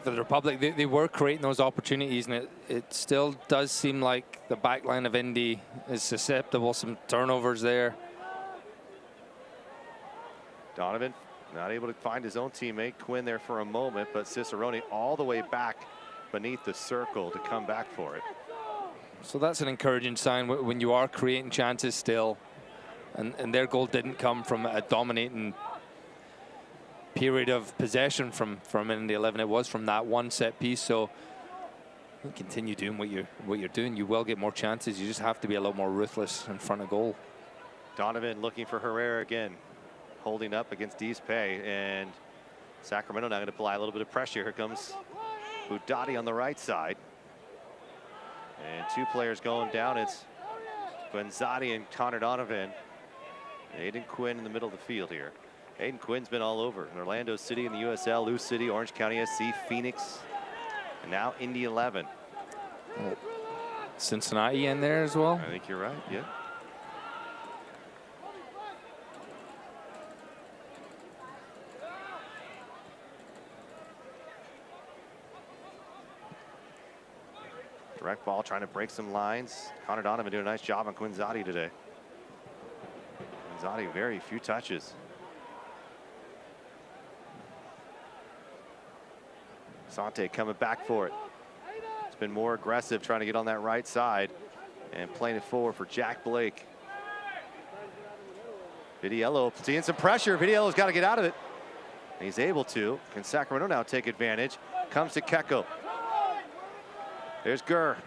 Speaker 2: For the Republic, they were creating those opportunities, and it still does seem like the back line of Indy is susceptible. Some turnovers there.
Speaker 1: Donovan not able to find his own teammate Quinn there for a moment, but Cicerone all the way back beneath the circle to come back for it.
Speaker 2: So that's an encouraging sign when you are creating chances still, and their goal didn't come from a dominating period of possession from Indy 11. It was from that one set piece. So you continue doing what you're doing, you will get more chances. You just have to be a lot more ruthless in front of goal.
Speaker 1: Donovan looking for Herrera again, holding up against Dispay, and Sacramento now going to apply a little bit of pressure. Here comes Budati on the right side, and two players going down. It's Guenzati and Connor Donovan. Aiden Quinn in the middle of the field here. Aiden Quinn's been all over in Orlando City in the USL, Lou City, Orange County SC, Phoenix, and now Indy 11.
Speaker 2: Cincinnati in there as well.
Speaker 1: I think you're right. Yeah. Direct ball, trying to break some lines. Connor Donovan doing a nice job on Guenzati today. Guenzati, very few touches. Sante coming back for it. It's been more aggressive, trying to get on that right side and playing it forward for Jack Blake. Vidiello seeing some pressure. Vidiello's got to get out of it. And he's able to. Can Sacramento now take advantage? Comes to Keko. There's Gurr,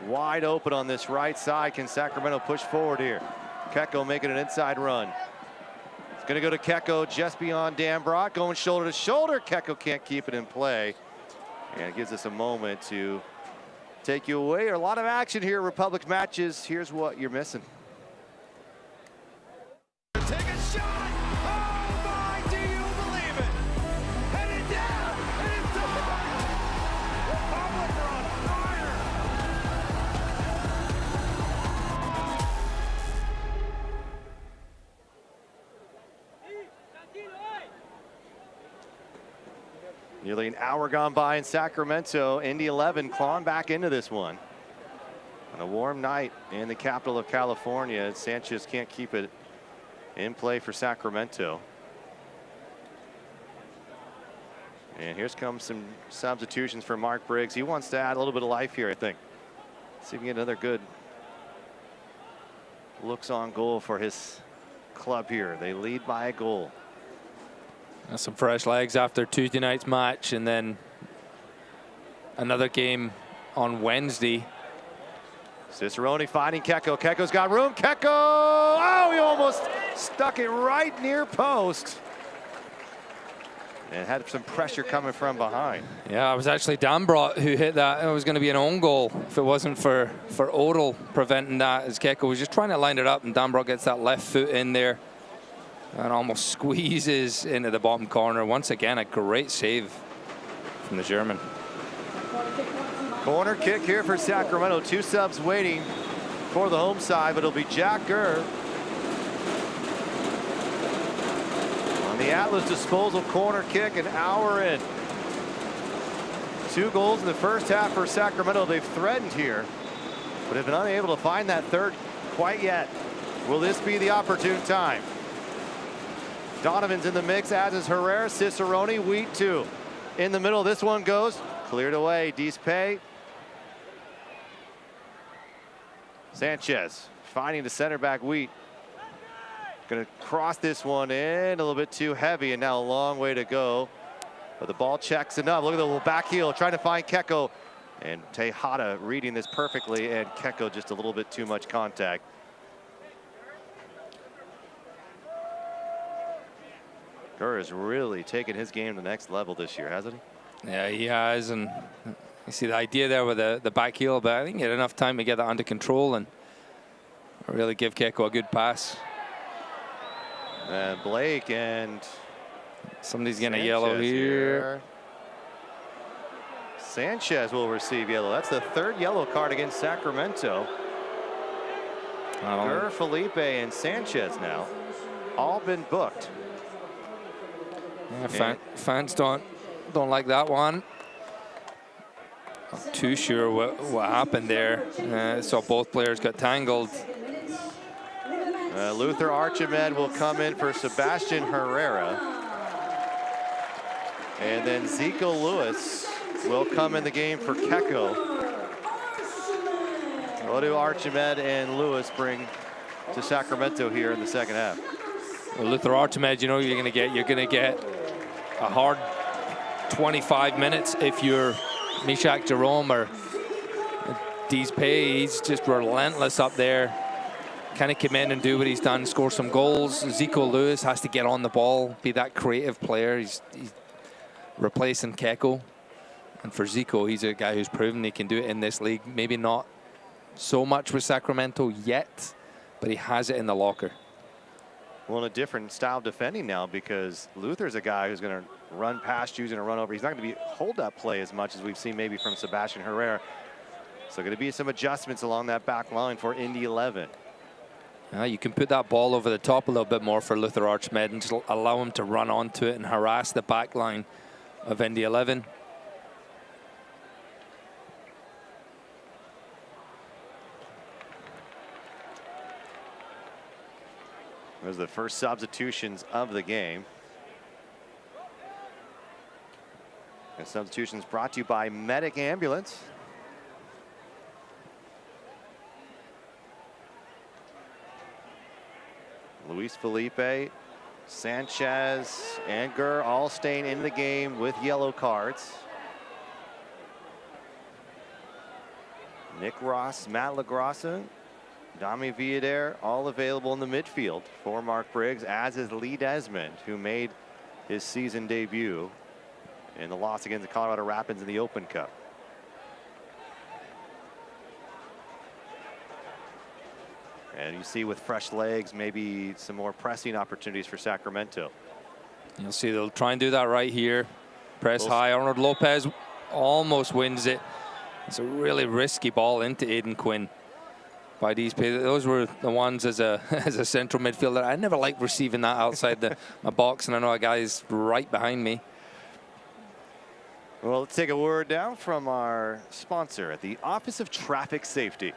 Speaker 1: wide open on this right side. Can Sacramento push forward here? Keko making an inside run. It's going to go to Keko just beyond Dambrot, going shoulder to shoulder. Keko can't keep it in play. And it gives us a moment to take you away. A lot of action here, Republic matches. Here's what you're missing.
Speaker 13: Take a shot! Oh my, do you believe it? Headed down, and it's done! Republic are on fire!
Speaker 1: Nearly an hour gone by in Sacramento. Indy 11 clawing back into this one. On a warm night in the capital of California, Sanchez can't keep it in play for Sacramento. And here's comes some substitutions for Mark Briggs. He wants to add a little bit of life here, I think. See if we can get another good looks on goal for his club here. They lead by a goal.
Speaker 2: Some fresh legs after Tuesday night's match, and then another game on Wednesday.
Speaker 1: Cicerone finding Keko. Keko's got room. Keko! Oh, he almost stuck it right near post. And had some pressure coming from behind.
Speaker 2: Yeah, it was actually Dambrot who hit that. It was going to be an own goal if it wasn't for Odell preventing that, as Keko was just trying to line it up, and Dambrot gets that left foot in there and almost squeezes into the bottom corner. Once again, a great save from the German.
Speaker 1: Corner kick here for Sacramento. 2 subs waiting for the home side, but it'll be Jack Gurr on the Atlas disposal corner kick, an hour in. 2 goals in the first half for Sacramento. They've threatened here, but have been unable to find that third quite yet. Will this be the opportune time? Donovan's in the mix, as is Herrera, Cicerone, Wheat too. In the middle, this one goes cleared away. Dispe. Sanchez finding the center back Wheat. Gonna cross this one in, a little bit too heavy, and now a long way to go. But the ball checks enough. Look at the little back heel trying to find Keko. And Tejada reading this perfectly, and Keko just a little bit too much contact. Gurr has really taken his game to the next level this year, hasn't he?
Speaker 2: Yeah, he has, and you see the idea there with the back heel, but I think he had enough time to get that under control and really give Keko a good pass.
Speaker 1: And Blake and
Speaker 2: somebody's getting a yellow here.
Speaker 1: Sanchez will receive yellow. That's the 3rd yellow card against Sacramento. Gurr, Felipe, and Sanchez now all been booked.
Speaker 2: Yeah, fans don't like that one. Not too sure what happened there. Saw both players got tangled.
Speaker 1: Luther Archimed will come in for Sebastian Herrera. And then Zico Lewis will come in the game for Keko. What do Archimed and Lewis bring to Sacramento here in the second half?
Speaker 2: Well, Luther Archimed, you know you're going to get a hard 25 minutes if you're Mishak Jerome or Dispe. He's just relentless up there. Kind of come in and do what he's done, score some goals. Zico Lewis has to get on the ball, be that creative player. He's replacing Keko. And for Zico, he's a guy who's proven he can do it in this league. Maybe not so much with Sacramento yet, but he has it in the locker.
Speaker 1: Well, in a different style of defending now, because Luther's a guy who's going to run past you, he's going to run over. He's not going to be hold-up play as much as we've seen maybe from Sebastian Herrera. So going to be some adjustments along that back line for Indy 11.
Speaker 2: You can put that ball over the top a little bit more for Luther Archimed and just allow him to run onto it and harass the back line of Indy 11.
Speaker 1: Those are the first substitutions of the game. And substitutions brought to you by Medic Ambulance. Luis Felipe, Sanchez, and Gurr all staying in the game with yellow cards. Nick Ross, Matt LaGrassa, Dami Villader, all available in the midfield for Mark Briggs, as is Lee Desmond, who made his season debut in the loss against the Colorado Rapids in the Open Cup. And you see with fresh legs, maybe some more pressing opportunities for Sacramento.
Speaker 2: You'll see they'll try and do that right here. Press high. Arnold Lopez almost wins it. It's a really risky ball into Aiden Quinn by these players. Those were the ones as a central midfielder. I never liked receiving that outside my box, and I know a guy's right behind me.
Speaker 1: Well, let's take a word down from our sponsor at the Office of Traffic Safety.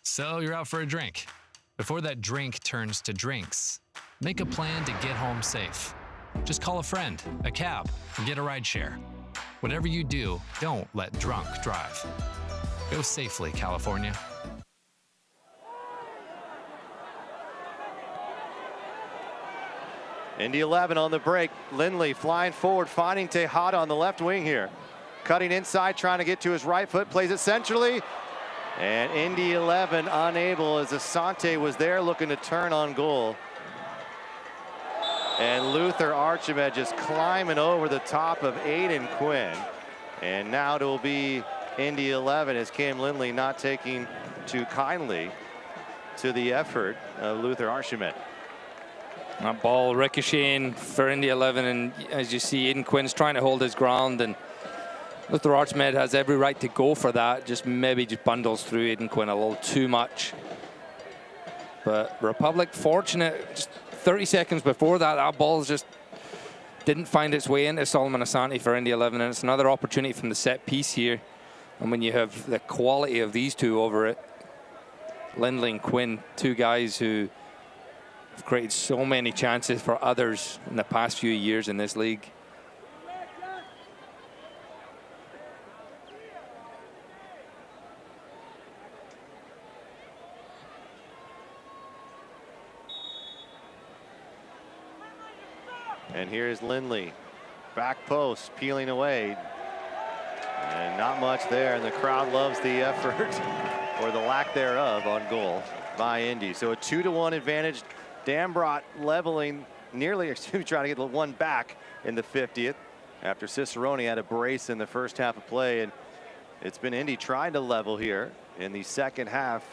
Speaker 14: So you're out for a drink. Before that drink turns to drinks, make a plan to get home safe. Just call a friend, a cab, or get a ride share. Whatever you do, don't let drunk drive. Go safely, California.
Speaker 1: Indy 11 on the break. Lindley flying forward, finding Tejada on the left wing here. Cutting inside, trying to get to his right foot, plays it centrally. And Indy 11 unable, as Asante was there looking to turn on goal. And Luther Archimed just climbing over the top of Aiden Quinn. And now it will be Indy 11 as Cam Lindley not taking too kindly to the effort of Luther Archimed.
Speaker 2: That ball ricocheting for Indy 11, and as you see, Aidan Quinn's trying to hold his ground, and Luther Archmed has every right to go for that. Just bundles through Aidan Quinn a little too much. But Republic fortunate, just 30 seconds before that, that ball just didn't find its way into Solomon Asante for Indy 11, and it's another opportunity from the set piece here. And when you have the quality of these two over it, Lindley and Quinn, two guys who have created so many chances for others in the past few years in this league.
Speaker 1: And here's Lindley, back post, peeling away. And not much there, and the crowd loves the effort, or the lack thereof, on goal by Indy. So a 2-1 advantage. Dambrot leveling, nearly trying to get the one back in the 50th after Cicerone had a brace in the first half of play. And it's been Indy trying to level here in the second half.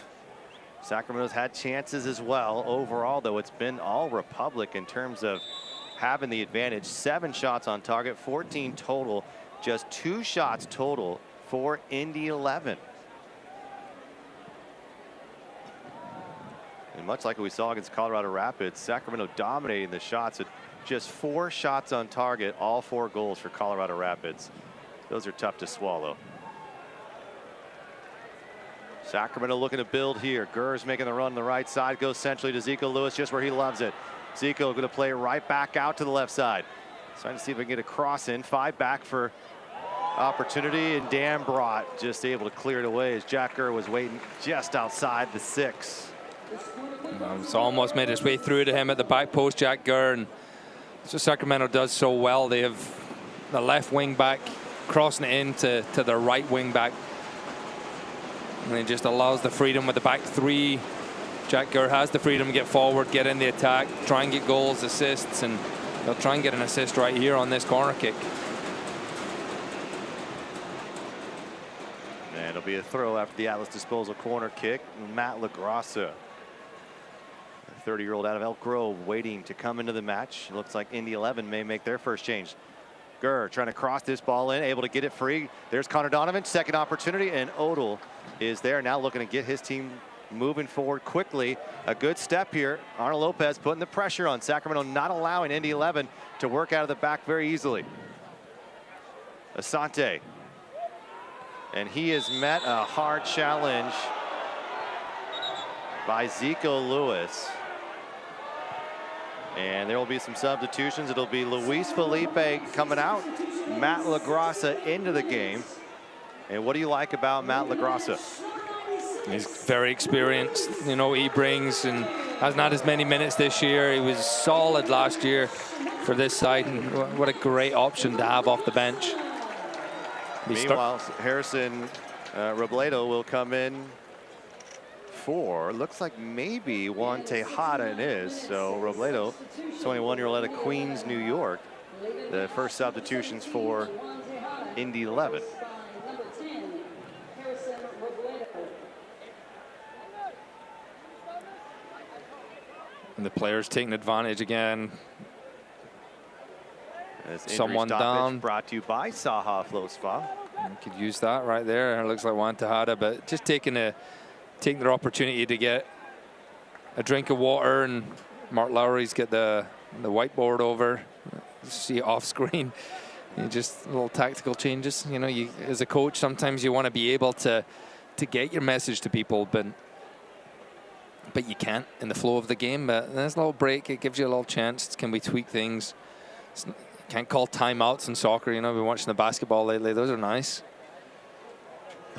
Speaker 1: Sacramento's had chances as well. Overall, though, it's been all Republic in terms of having the advantage. 7 shots on target, 14 total, just 2 shots total for Indy 11. And much like we saw against Colorado Rapids, Sacramento dominating the shots at just 4 shots on target, all 4 goals for Colorado Rapids. Those are tough to swallow. Sacramento looking to build here. Gurr's making the run on the right side, goes centrally to Zico Lewis, just where he loves it. Zico going to play right back out to the left side. Trying to see if we can get a cross in. 5 back for opportunity, and Dambrot just able to clear it away as Jack Gurr was waiting just outside the 6.
Speaker 2: It's almost made its way through to him at the back post, Jack Gurr. And so Sacramento does so well. They have the left wing back crossing it into the right wing back. And it just allows the freedom with the back 3. Jack Gurr has the freedom to get forward, get in the attack, try and get goals, assists, and they'll try and get an assist right here on this corner kick.
Speaker 1: And it'll be a throw after the Atlas disposal corner kick. Matt LaGrassa, a 30-year-old out of Elk Grove, waiting to come into the match. It looks like Indy 11 may make their first change. Gurr trying to cross this ball in, able to get it free. There's Connor Donovan, second opportunity, and Odell is there now looking to get his team moving forward quickly. A good step here. Arnold Lopez putting the pressure on Sacramento, not allowing Indy 11 to work out of the back very easily. Asante. And he has met a hard challenge by Zico Lewis. And there will be some substitutions. It'll be Luis Felipe coming out, Matt LaGrassa into the game. And what do you like about Matt LaGrassa?
Speaker 2: He's very experienced. You know, he brings, and hasn't had as many minutes this year. He was solid last year for this side, and what a great option to have off the bench.
Speaker 1: Meanwhile, Harrison Robledo will come in for, looks like maybe Juan Tejada it is. So Robledo, 21-year-old out of Queens, New York. The first substitutions for Indy 11.
Speaker 2: And the players taking advantage again.
Speaker 1: Someone down. Brought to you by Saha Flow Spa.
Speaker 2: You could use that right there. It looks like Juan Tejada, but just taking their opportunity to get a drink of water. And Mark Lowry's got the whiteboard over. See it off screen. You just little tactical changes. You know, you as a coach, sometimes you want to be able to get your message to people, but you can't in the flow of the game. But there's a little break. It gives you a little chance. Can we tweak things? Can't call timeouts in soccer. You know, we've been watching the basketball lately. Those are nice.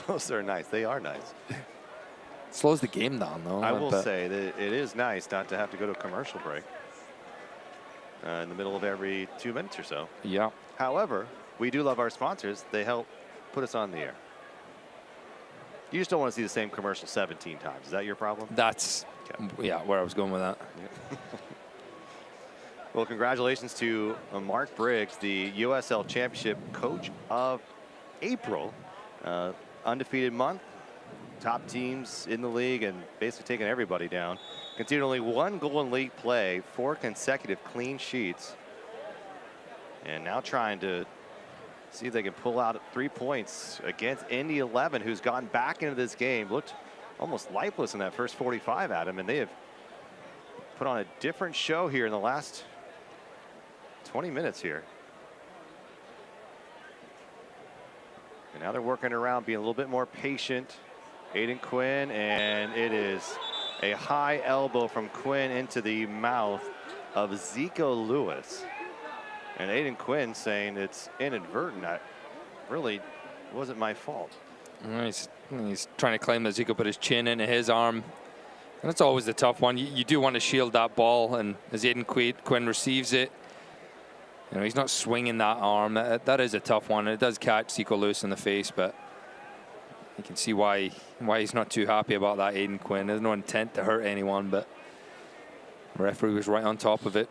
Speaker 1: Those are nice. They are nice.
Speaker 2: Slows the game down, though.
Speaker 1: I will say that it is nice not to have to go to a commercial break in the middle of every 2 minutes or so.
Speaker 2: Yeah.
Speaker 1: However, we do love our sponsors. They help put us on the air. You just don't want to see the same commercial 17 times. Is that your problem?
Speaker 2: That's, yeah, where I was going with that.
Speaker 1: Yeah. Well, congratulations to Mark Briggs, the USL Championship Coach of April. Undefeated month, top teams in the league, and basically taking everybody down. conceded only 1 goal in league play, 4 consecutive clean sheets. And now trying to see if they can pull out 3 points against Indy 11, who's gotten back into this game. Looked almost lifeless in that first 45, Adam, and they have put on a different show here in the last 20 minutes here. And now they're working around, being a little bit more patient. Aiden Quinn, and it is a high elbow from Quinn into the mouth of Zico Lewis. And Aiden Quinn saying it's inadvertent. That really wasn't my fault.
Speaker 2: He's trying to claim that Zico put his chin into his arm. And that's always the tough one. You do want to shield that ball, and as Aiden Quinn receives it, you know, he's not swinging that arm. That is a tough one. It does catch Zico Lewis in the face, but you can see why he's not too happy about that, Aiden Quinn. There's no intent to hurt anyone, but the referee was right on top of it.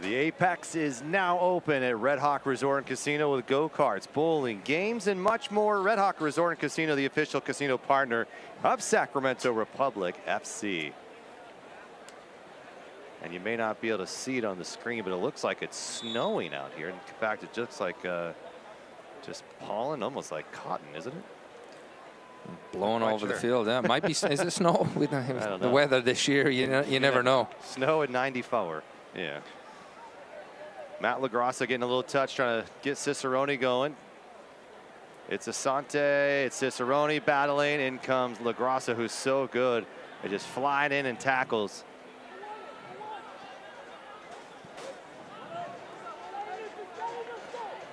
Speaker 1: The Apex is now open at Red Hawk Resort and Casino with go-karts, bowling, games, and much more. Red Hawk Resort and Casino, the official casino partner of Sacramento Republic FC. And you may not be able to see it on the screen, but it looks like it's snowing out here. In fact, it looks like just pollen, almost like cotton, isn't it?
Speaker 2: Blowing all over the field. Yeah, it might be. Is it snow? I don't know. The weather this year, you never know.
Speaker 1: Snow at 94. Yeah. Matt LaGrassa getting a little touch, trying to get Cicerone going. It's Asante, it's Cicerone battling. In comes LaGrassa, who's so good at just flying in and tackles.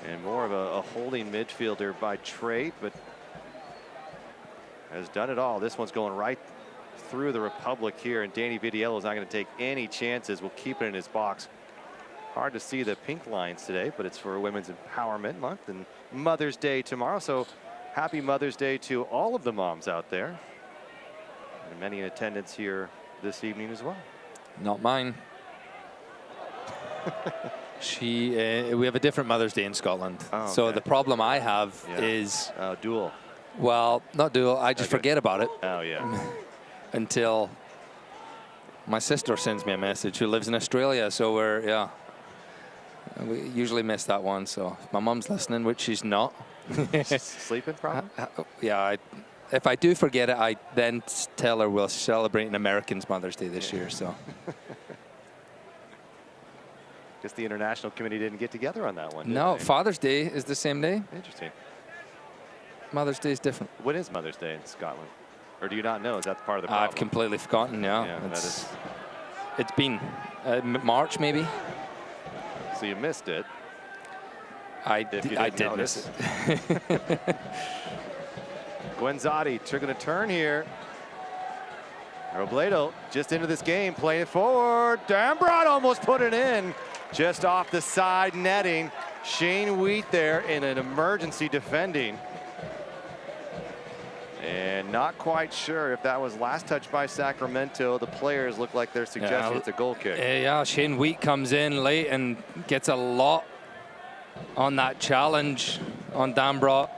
Speaker 1: And more of a holding midfielder by trait, but has done it all. This one's going right through the Republic here, and Danny Vidiello is not going to take any chances. Will keep it in his box. Hard to see the pink lines today, but it's for Women's Empowerment Month and Mother's Day tomorrow. So happy Mother's Day to all of the moms out there. And many in attendance here this evening as well.
Speaker 2: Not mine. We have a different Mother's Day in Scotland. Oh, okay. So the problem I have is
Speaker 1: dual.
Speaker 2: Well, not dual. I just forget about it.
Speaker 1: Oh yeah.
Speaker 2: Until my sister sends me a message, who lives in Australia. So we usually miss that one. So if my mom's listening, which she's not.
Speaker 1: Sleeping probably.
Speaker 2: Yeah. If I do forget it, I then tell her we'll celebrate an American's Mother's Day this year. So.
Speaker 1: Guess the international committee didn't get together on that one.
Speaker 2: No, Father's Day is the same day.
Speaker 1: Interesting.
Speaker 2: Mother's Day is different.
Speaker 1: When is Mother's Day in Scotland? Or do you not know? Is that part of the problem?
Speaker 2: I've completely forgotten, yeah. It's been March, maybe.
Speaker 1: So you missed it.
Speaker 2: I did miss it.
Speaker 1: Guenzati going to turn here. Robledo just into this game, playing it forward. Dambrot almost put it in. Just off the side netting. Shane Wheat there in an emergency defending. And not quite sure if that was last touch by Sacramento. The players look like they're suggesting it's a goal kick.
Speaker 2: Yeah, Shane Wheat comes in late and gets a lot on that challenge on Dambrot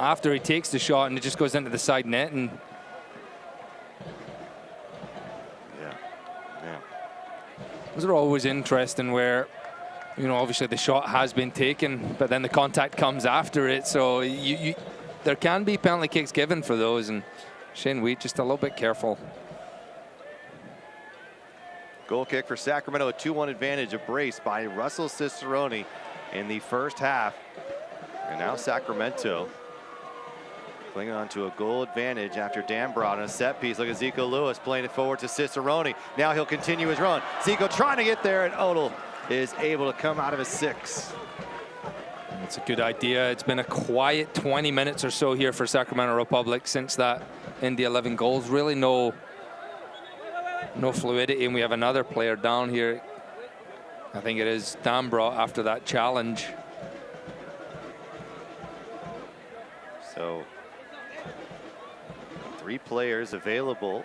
Speaker 2: after he takes the shot, and it just goes into the side net. And those are always interesting where, you know, obviously the shot has been taken, but then the contact comes after it. So there can be penalty kicks given for those, and Shane Wheat just a little bit careful.
Speaker 1: Goal kick for Sacramento, a 2-1 advantage, a brace by Russell Cicerone in the first half. And now Sacramento clinging on to a goal advantage after Dambrot on a set piece. Look at Zico Lewis playing it forward to Cicerone. Now he'll continue his run. Zico trying to get there, and Odell is able to come out of his 6.
Speaker 2: It's a good idea. It's been a quiet 20 minutes or so here for Sacramento Republic since that Indy 11 goals. Really no fluidity, and we have another player down here. I think it is Dambrot after that challenge.
Speaker 1: So 3 players available,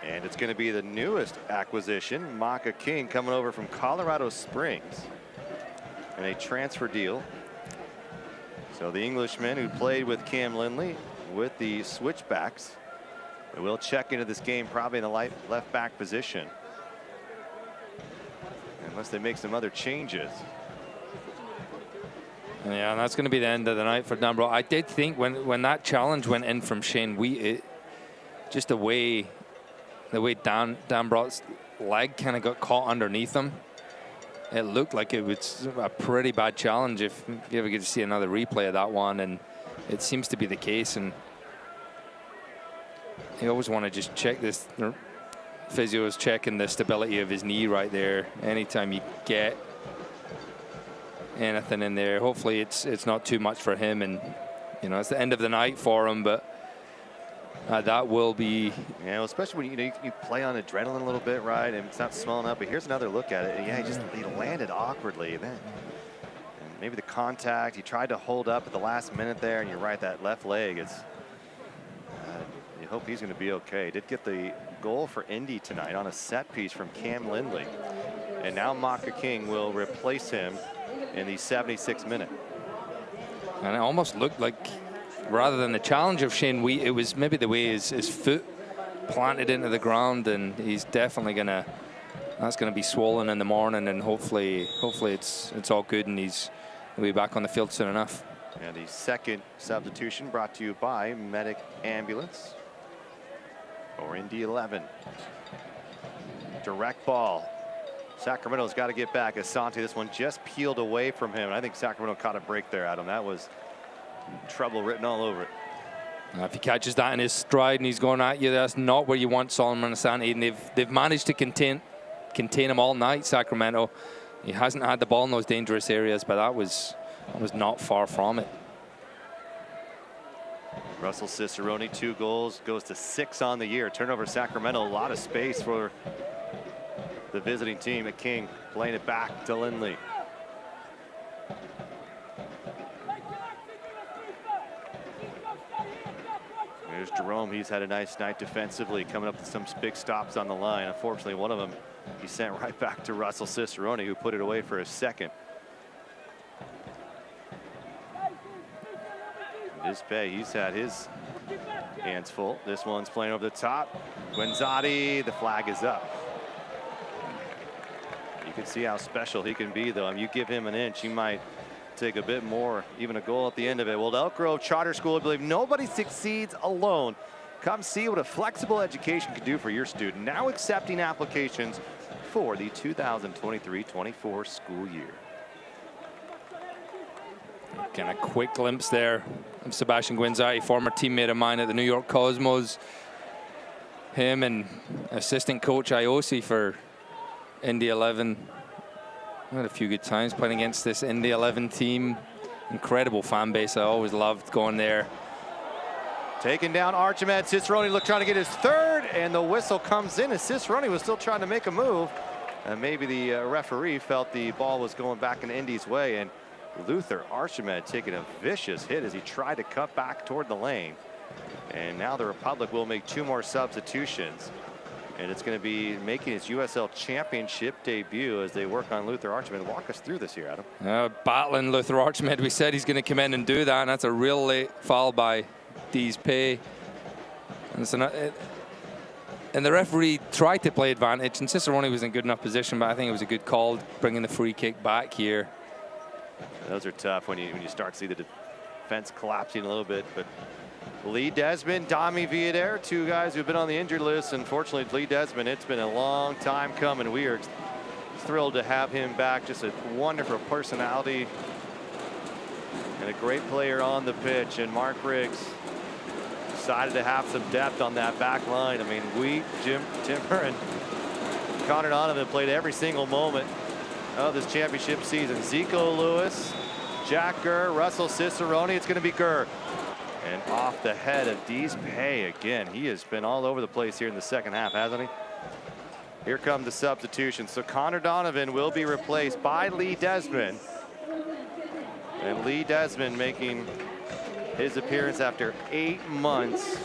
Speaker 1: and it's going to be the newest acquisition, Maka King, coming over from Colorado Springs in a transfer deal. So the Englishman who played with Cam Lindley with the Switchbacks We will check into this game probably in the left back position, unless they make some other changes.
Speaker 2: Yeah, and that's going to be the end of the night for Danbro. I did think when that challenge went in from Shane Wheat, just the way Danbrot's leg kind of got caught underneath him, it looked like it was a pretty bad challenge. If you ever get to see another replay of that one, and it seems to be the case. And you always want to just check this. Physio is checking the stability of his knee right there. Anytime you get anything in there, hopefully it's not too much for him, and you know, it's the end of the night for him. But that will be,
Speaker 1: yeah, well, especially when you play on adrenaline a little bit, right? And it's not swelling up. But here's another look at it. And yeah, he landed awkwardly. And maybe the contact, he tried to hold up at the last minute there, and you're right, that left leg, it's you hope he's going to be okay. Did get the goal for Indy tonight on a set piece from Cam Lindley, and now Maka King will replace him in the 76th minute.
Speaker 2: And it almost looked like, rather than the challenge of Shane Wheat, it was maybe the way his foot planted into the ground, and he's definitely that's gonna be swollen in the morning, and hopefully it's all good, and he'll be back on the field soon enough.
Speaker 1: And the second substitution brought to you by Medic Ambulance for Indy 11. Direct ball. Sacramento's got to get back. Asante, this one just peeled away from him. I think Sacramento caught a break there, Adam. That was trouble written all over it.
Speaker 2: If he catches that in his stride and he's going at you, that's not where you want Solomon Asante. And they've managed to contain him all night, Sacramento. He hasn't had the ball in those dangerous areas, but that was not far from it.
Speaker 1: Russell Cicerone, 2 goals, goes to 6 on the year. Turnover Sacramento, a lot of space for the visiting team at King, playing it back to Lindley. There's Jerome. He's had a nice night defensively, coming up with some big stops on the line. Unfortunately, one of them he sent right back to Russell Cicerone, who put it away for a second. Dispe, he's had his hands full. This one's playing over the top. Guenzati, the flag is up. You can see how special he can be, though. I mean, you give him an inch, he might take a bit more, even a goal at the end of it. Well, Elk Grove Charter School, I believe nobody succeeds alone. Come see what a flexible education can do for your student. Now accepting applications for the 2023-24 school year.
Speaker 2: Kind of quick glimpse there of Sebastian Guenzati, former teammate of mine at the New York Cosmos. Him and assistant coach Iosi for Indy 11. I had a few good times playing against this Indy 11 team. Incredible fan base. I always loved going there.
Speaker 1: Taking down Archimed. Cicerone trying to get his third, and the whistle comes in as Cicerone was still trying to make a move. And maybe the referee felt the ball was going back in Indy's way, and Luther Archimed taking a vicious hit as he tried to cut back toward the lane. And now the Republic will make 2 more substitutions. And it's going to be making its USL Championship debut as they work on Luther Archimed. Walk us through this here, Adam.
Speaker 2: Battling Luther Archimed. We said he's going to come in and do that, and that's a real late foul by Dispe. And the referee tried to play advantage, and Cicerone was in good enough position, but I think it was a good call bringing the free kick back here.
Speaker 1: Those are tough when you start to see the defense collapsing a little bit. But Lee Desmond, Dami Villader, 2 guys who've been on the injured list. Unfortunately, Lee Desmond, it's been a long time coming. We are thrilled to have him back. Just a wonderful personality and a great player on the pitch. And Mark Riggs decided to have some depth on that back line. I mean, Jim Timmer and Connor Donovan played every single moment of this championship season. Zico Lewis, Jack Gurr, Russell Cicerone. It's going to be Gurr. And off the head of Dispe again. He has been all over the place here in the second half, hasn't he? Here come the substitutions. So Connor Donovan will be replaced by Lee Desmond. And Lee Desmond making his appearance after 8 months.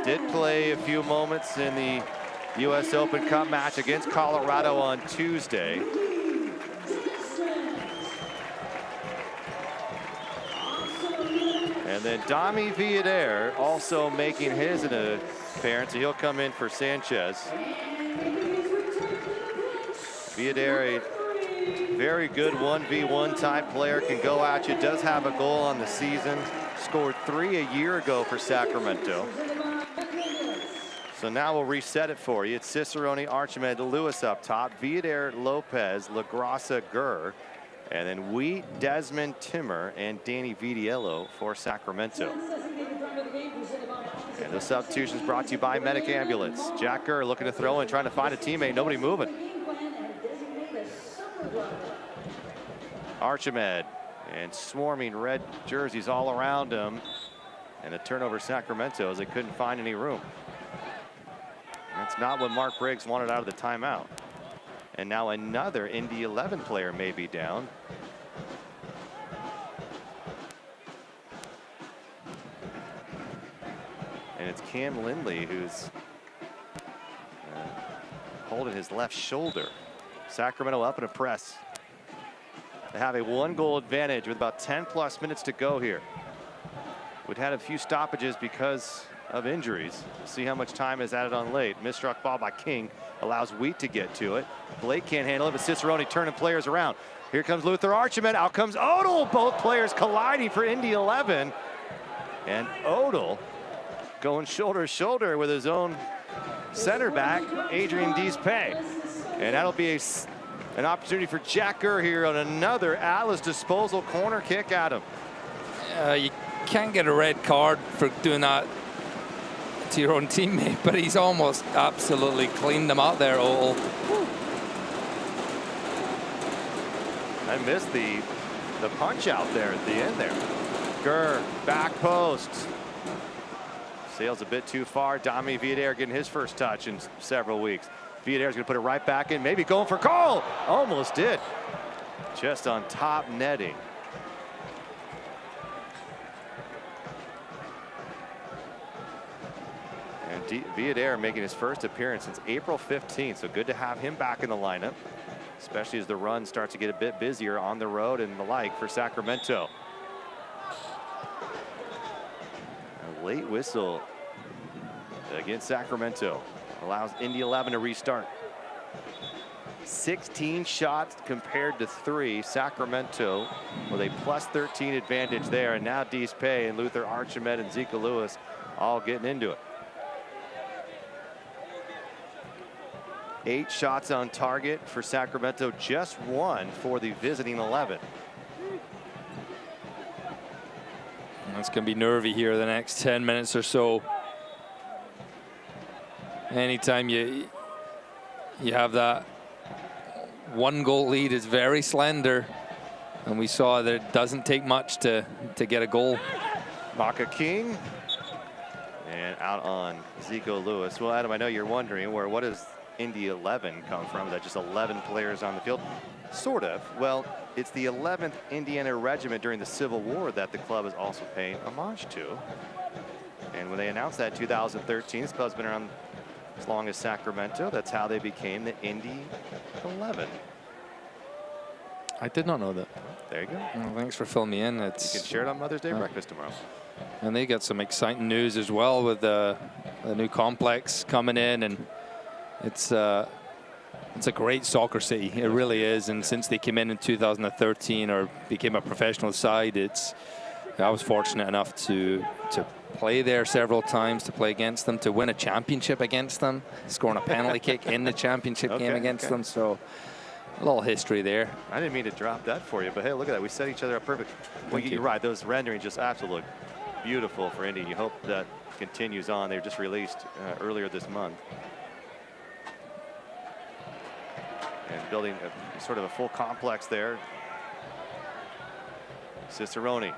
Speaker 1: Did play a few moments in the U.S. Open Cup match against Colorado on Tuesday. And And then Dami Villader also making his appearance. He'll come in for Sanchez. Villader, a very good 1v1 type player, can go at you, does have a goal on the season. Scored 3 a year ago for Sacramento. So now we'll reset it for you. It's Cicerone, Archimed, Lewis up top, Villader, Lopez, LaGrassa, Gurr, and then Wheat, Desmond, Timmer, and Danny Vidiello for Sacramento. And the substitutions brought to you by Medic Ambulance. Jack Gurr looking to throw in, trying to find a teammate, nobody moving. Archimed, and swarming red jerseys all around him. And a turnover Sacramento as they couldn't find any room. That's not what Mark Briggs wanted out of the timeout. And now another Indy 11 player may be down. And it's Cam Lindley who's holding his left shoulder. Sacramento up in a press. They have a 1-goal advantage with about 10+ minutes to go here. We've had a few stoppages because of injuries. We'll see how much time is added on late. Misstruck ball by King allows Wheat to get to it. Blake can't handle it, but Cicerone turning players around. Here comes Luther Archimed. Out comes Odell. Both players colliding for Indy 11. And Odell going shoulder to shoulder with his own center back, Adrian Dispay. And that'll be an opportunity for Jack Gurr here on another Atlas disposal corner kick at him.
Speaker 2: You can't get a red card for doing that to your own teammate, but he's almost absolutely cleaned them out there, Odell.
Speaker 1: I missed the punch out there at the end there. Gurr, back post. Sails a bit too far. Dami Villader getting his first touch in several weeks. Villader's gonna put it right back in, maybe going for goal. Almost did. Just on top netting. And Villader making his first appearance since April 15th, so good to have him back in the lineup, especially as the run starts to get a bit busier on the road and the like for Sacramento. A late whistle against Sacramento allows Indy 11 to restart. 16 shots compared to 3. Sacramento with a +13 advantage there, and now Dispay and Luther Archimed and Zeke Lewis all getting into it. 8 shots on target for Sacramento, just 1 for the visiting 11.
Speaker 2: It's going to be nervy here the next 10 minutes or so. Anytime you have that 1-goal lead is very slender, and we saw that it doesn't take much to get a goal.
Speaker 1: Maka King and out on Zico Lewis. Well, Adam, I know you're wondering what does Indy 11 come from? Is that just 11 players on the field? Sort of. Well, it's the 11th Indiana Regiment during the Civil War that the club is also paying homage to. And when they announced that in 2013, this club's been around as long as Sacramento. That's how they became the Indy 11.
Speaker 2: I did not know that.
Speaker 1: There you go.
Speaker 2: Well, thanks for filling me in.
Speaker 1: You can share it on Mother's Day breakfast tomorrow.
Speaker 2: And they got some exciting news as well with the new complex coming in, and it's a great soccer city. It really is. And since they came in 2013 or became a professional side, I was fortunate enough to play there several times, to play against them, to win a championship against them, scoring a penalty kick in the championship game against them. So a little history there.
Speaker 1: I didn't mean to drop that for you, but hey, look at that. We set each other up perfect. Well, you're right. Those renderings just absolutely beautiful for Indy. You hope that continues on. They were just released earlier this month. And building sort of a full complex there. Cicerone.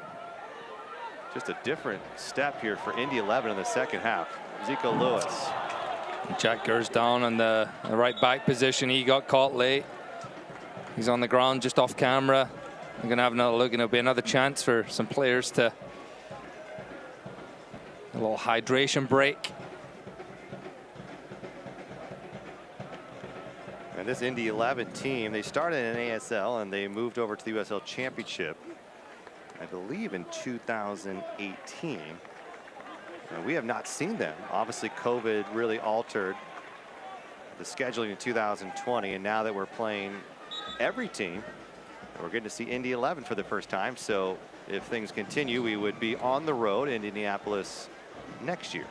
Speaker 1: Just a different step here for Indy 11 in the second half. Zico Lewis.
Speaker 2: Jack Gurr's down on the right back position. He got caught late. He's on the ground just off camera. We're going to have another look, and it'll be another chance for some players to a little hydration break.
Speaker 1: And this Indy 11 team, they started in ASL and they moved over to the USL Championship. I believe, in 2018. We have not seen them. Obviously, COVID really altered the scheduling in 2020, and now that we're playing every team, we're getting to see Indy 11 for the first time. So if things continue, we would be on the road in Indianapolis next year.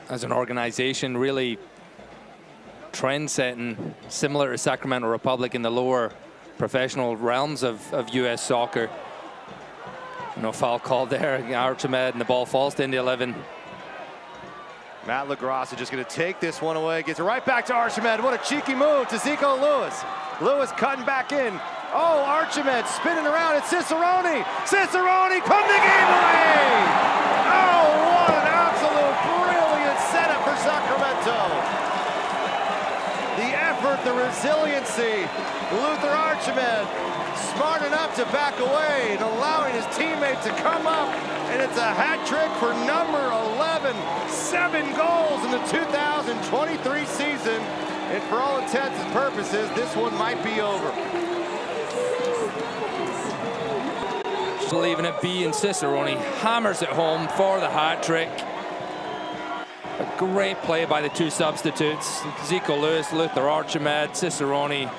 Speaker 2: As an organization, really trend-setting, similar to Sacramento Republic in the lower professional realms of U.S. soccer. No foul called there. Archimed, and the ball falls to Indy 11.
Speaker 1: Matt LaGrasse is just going to take this one away. Gets it right back to Archimed. What a cheeky move to Zico Lewis. Lewis cutting back in. Oh, Archimed spinning around. It's Cicerone. Cicerone, come the game away. Oh, what an absolute brilliant setup for Sacramento. The effort, the resiliency. Luther Archimed smart enough to back away and allowing his teammate to come up, and it's a hat trick for number 11. 7 goals in the 2023 season, and for all intents and purposes, this one might be over.
Speaker 2: Just leaving it be, and Cicerone hammers it home for the hat trick. A great play by the two substitutes, Zico Lewis, Luther Archimed, Cicerone.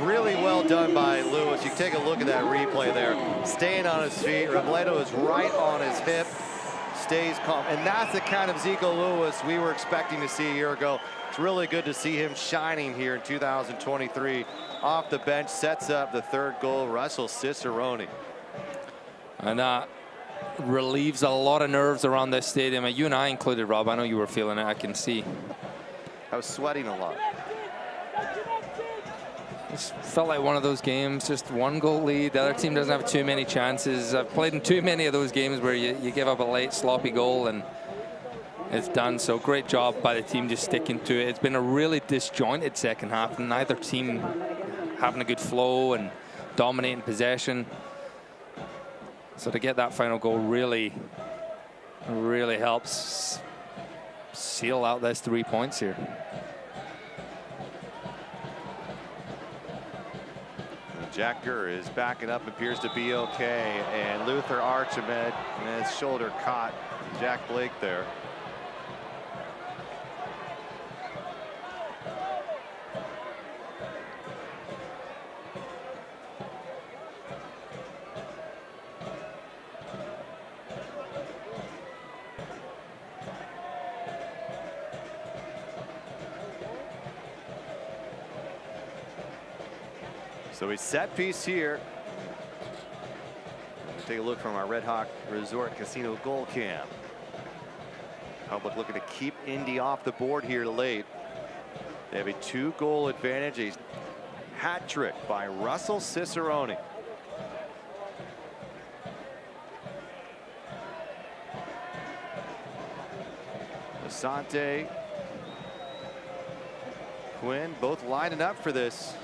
Speaker 1: Really well done by Lewis. You take a look at that replay there. Staying on his feet. Robledo is right on his hip. Stays calm. And that's the kind of Zico Lewis we were expecting to see a year ago. It's really good to see him shining here in 2023. Off the bench, sets up the third goal. Russell Cicerone.
Speaker 2: And that relieves a lot of nerves around this stadium. You and I included, Rob. I know you were feeling it. I can see.
Speaker 1: I was sweating a lot.
Speaker 2: It felt like one of those games, just 1 goal lead. The other team doesn't have too many chances. I've played in too many of those games where you give up a late, sloppy goal and it's done. So great job by the team just sticking to it. It's been a really disjointed second half, and neither team having a good flow and dominating possession. So to get that final goal really helps seal out those 3 points here.
Speaker 1: Jack Gurr is backing up, appears to be okay, and Luther Archimed, and his shoulder caught Jack Blake there. So a set piece here. We'll take a look from our Red Hawk Resort Casino goal cam. Public looking to keep Indy off the board here late. They have a 2-goal advantage. A hat trick by Russell Cicerone. Asante, Quinn, both lining up for this.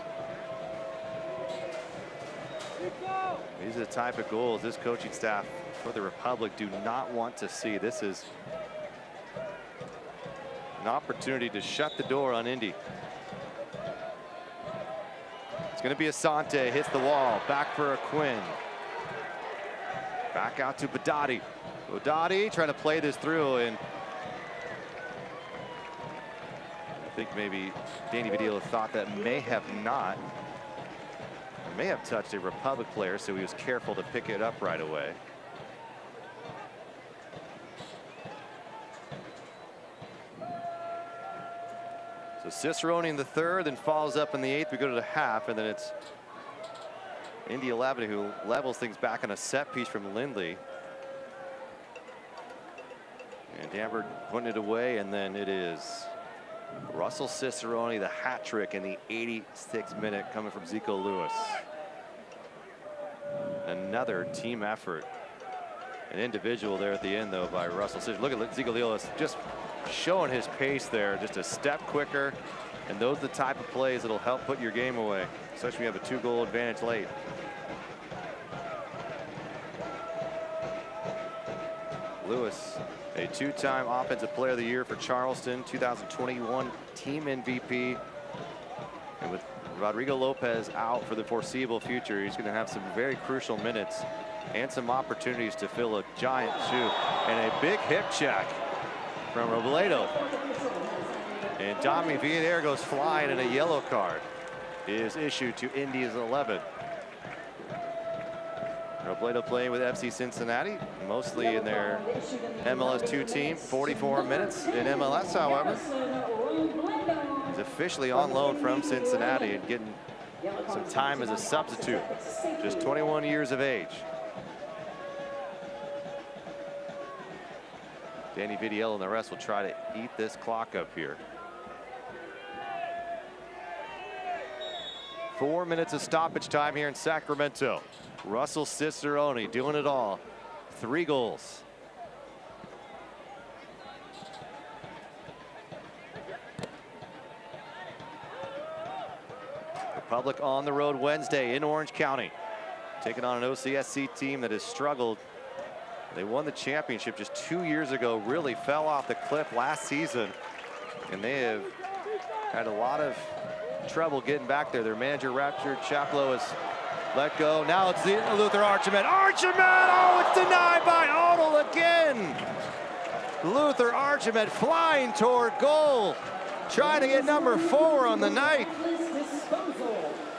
Speaker 1: These are the type of goals this coaching staff for the Republic do not want to see. This is an opportunity to shut the door on Indy. It's going to be Asante, hits the wall, back for a Quinn. Back out to Badati. Badati trying to play this through, and I think maybe Danny Vidila thought that may have not. May have touched a Republic player, so he was careful to pick it up right away. So Cicerone in the third, then follows up in the 8th. We go to the half, and then it's Indy 11 who levels things back on a set piece from Lindley. And Danford putting it away, and then it is Russell Cicerone, the hat trick in the 86th minute, coming from Zico Lewis. Another team effort. An individual there at the end, though, by Russell Cicerone. Look at Zico Lewis just showing his pace there, just a step quicker. And those are the type of plays that'll help put your game away, especially when you have a 2-goal advantage late. Lewis, a 2-time Offensive Player of the Year for Charleston, 2021 team MVP. And with Rodrigo Lopez out for the foreseeable future. He's going to have some very crucial minutes and some opportunities to fill a giant shoe. And a big hip check from Robledo. And Dami Villader goes flying, and a yellow card is issued to Indy's 11. Robledo playing with FC Cincinnati, mostly in their MLS2 team. 44 minutes in MLS, however. He's officially on loan from Cincinnati and getting some time as a substitute. Just 21 years of age. Danny Vidiello and the rest will try to eat this clock up here. 4 minutes of stoppage time here in Sacramento. Russell Cicerone doing it all. 3 goals. Republic on the road Wednesday in Orange County, taking on an OCSC team that has struggled. They won the championship just 2 years ago, really fell off the cliff last season, and they have had a lot of trouble getting back there. Their manager, Rapture Chaplow, is let go. Now it's Luther Archimed. Archimed! Oh, it's denied by Odell again. Luther Archimed flying toward goal, trying to get number 4 on the night.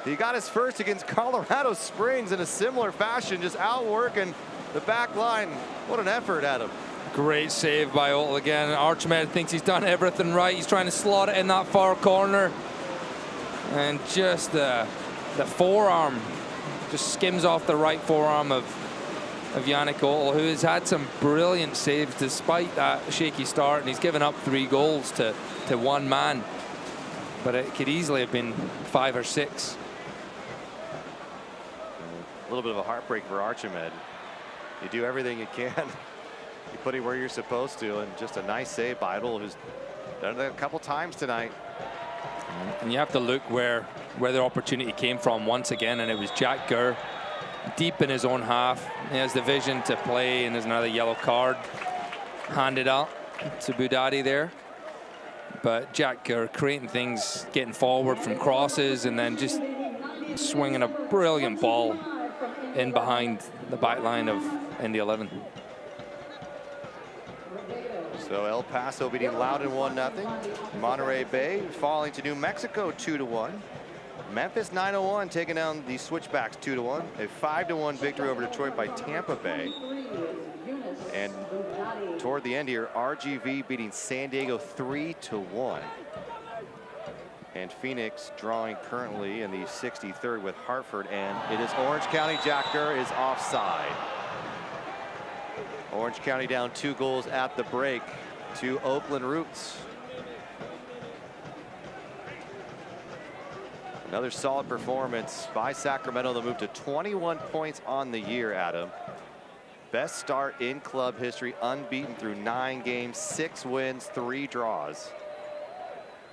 Speaker 1: He got his first against Colorado Springs in a similar fashion, just outworking the back line. What an effort, Adam.
Speaker 2: Great save by Odell again. Archimed thinks he's done everything right. He's trying to slot it in that far corner. And just the forearm just skims off the right forearm of Yannick Odell, who has had some brilliant saves despite that shaky start, and he's given up 3 goals to one man. But it could easily have been 5 or 6.
Speaker 1: A little bit of a heartbreak for Archimed. You do everything you can. You put him where you're supposed to, and just a nice save by Odell, who's done it a couple times tonight.
Speaker 2: And you have to look where the opportunity came from once again, and it was Jack Gurr deep in his own half. He has the vision to play, and there's another yellow card handed out to Budadi there. But Jack Gurr creating things, getting forward from crosses, and then just swinging a brilliant ball in behind the back line of Indy 11.
Speaker 1: So El Paso beating Loudoun 1-0. Monterey Bay falling to New Mexico 2-1. Memphis 901 taking down the Switchbacks 2-1. A 5-1 victory over Detroit by Tampa Bay. And toward the end here, RGV beating San Diego 3-1. And Phoenix drawing currently in the 63rd with Hartford, and it is Orange County. Jack Gurr is offside. Orange County down 2 goals at the break to Oakland Roots. Another solid performance by Sacramento. They'll move to 21 points on the year, Adam. Best start in club history, unbeaten through 9 games, 6 wins, 3 draws.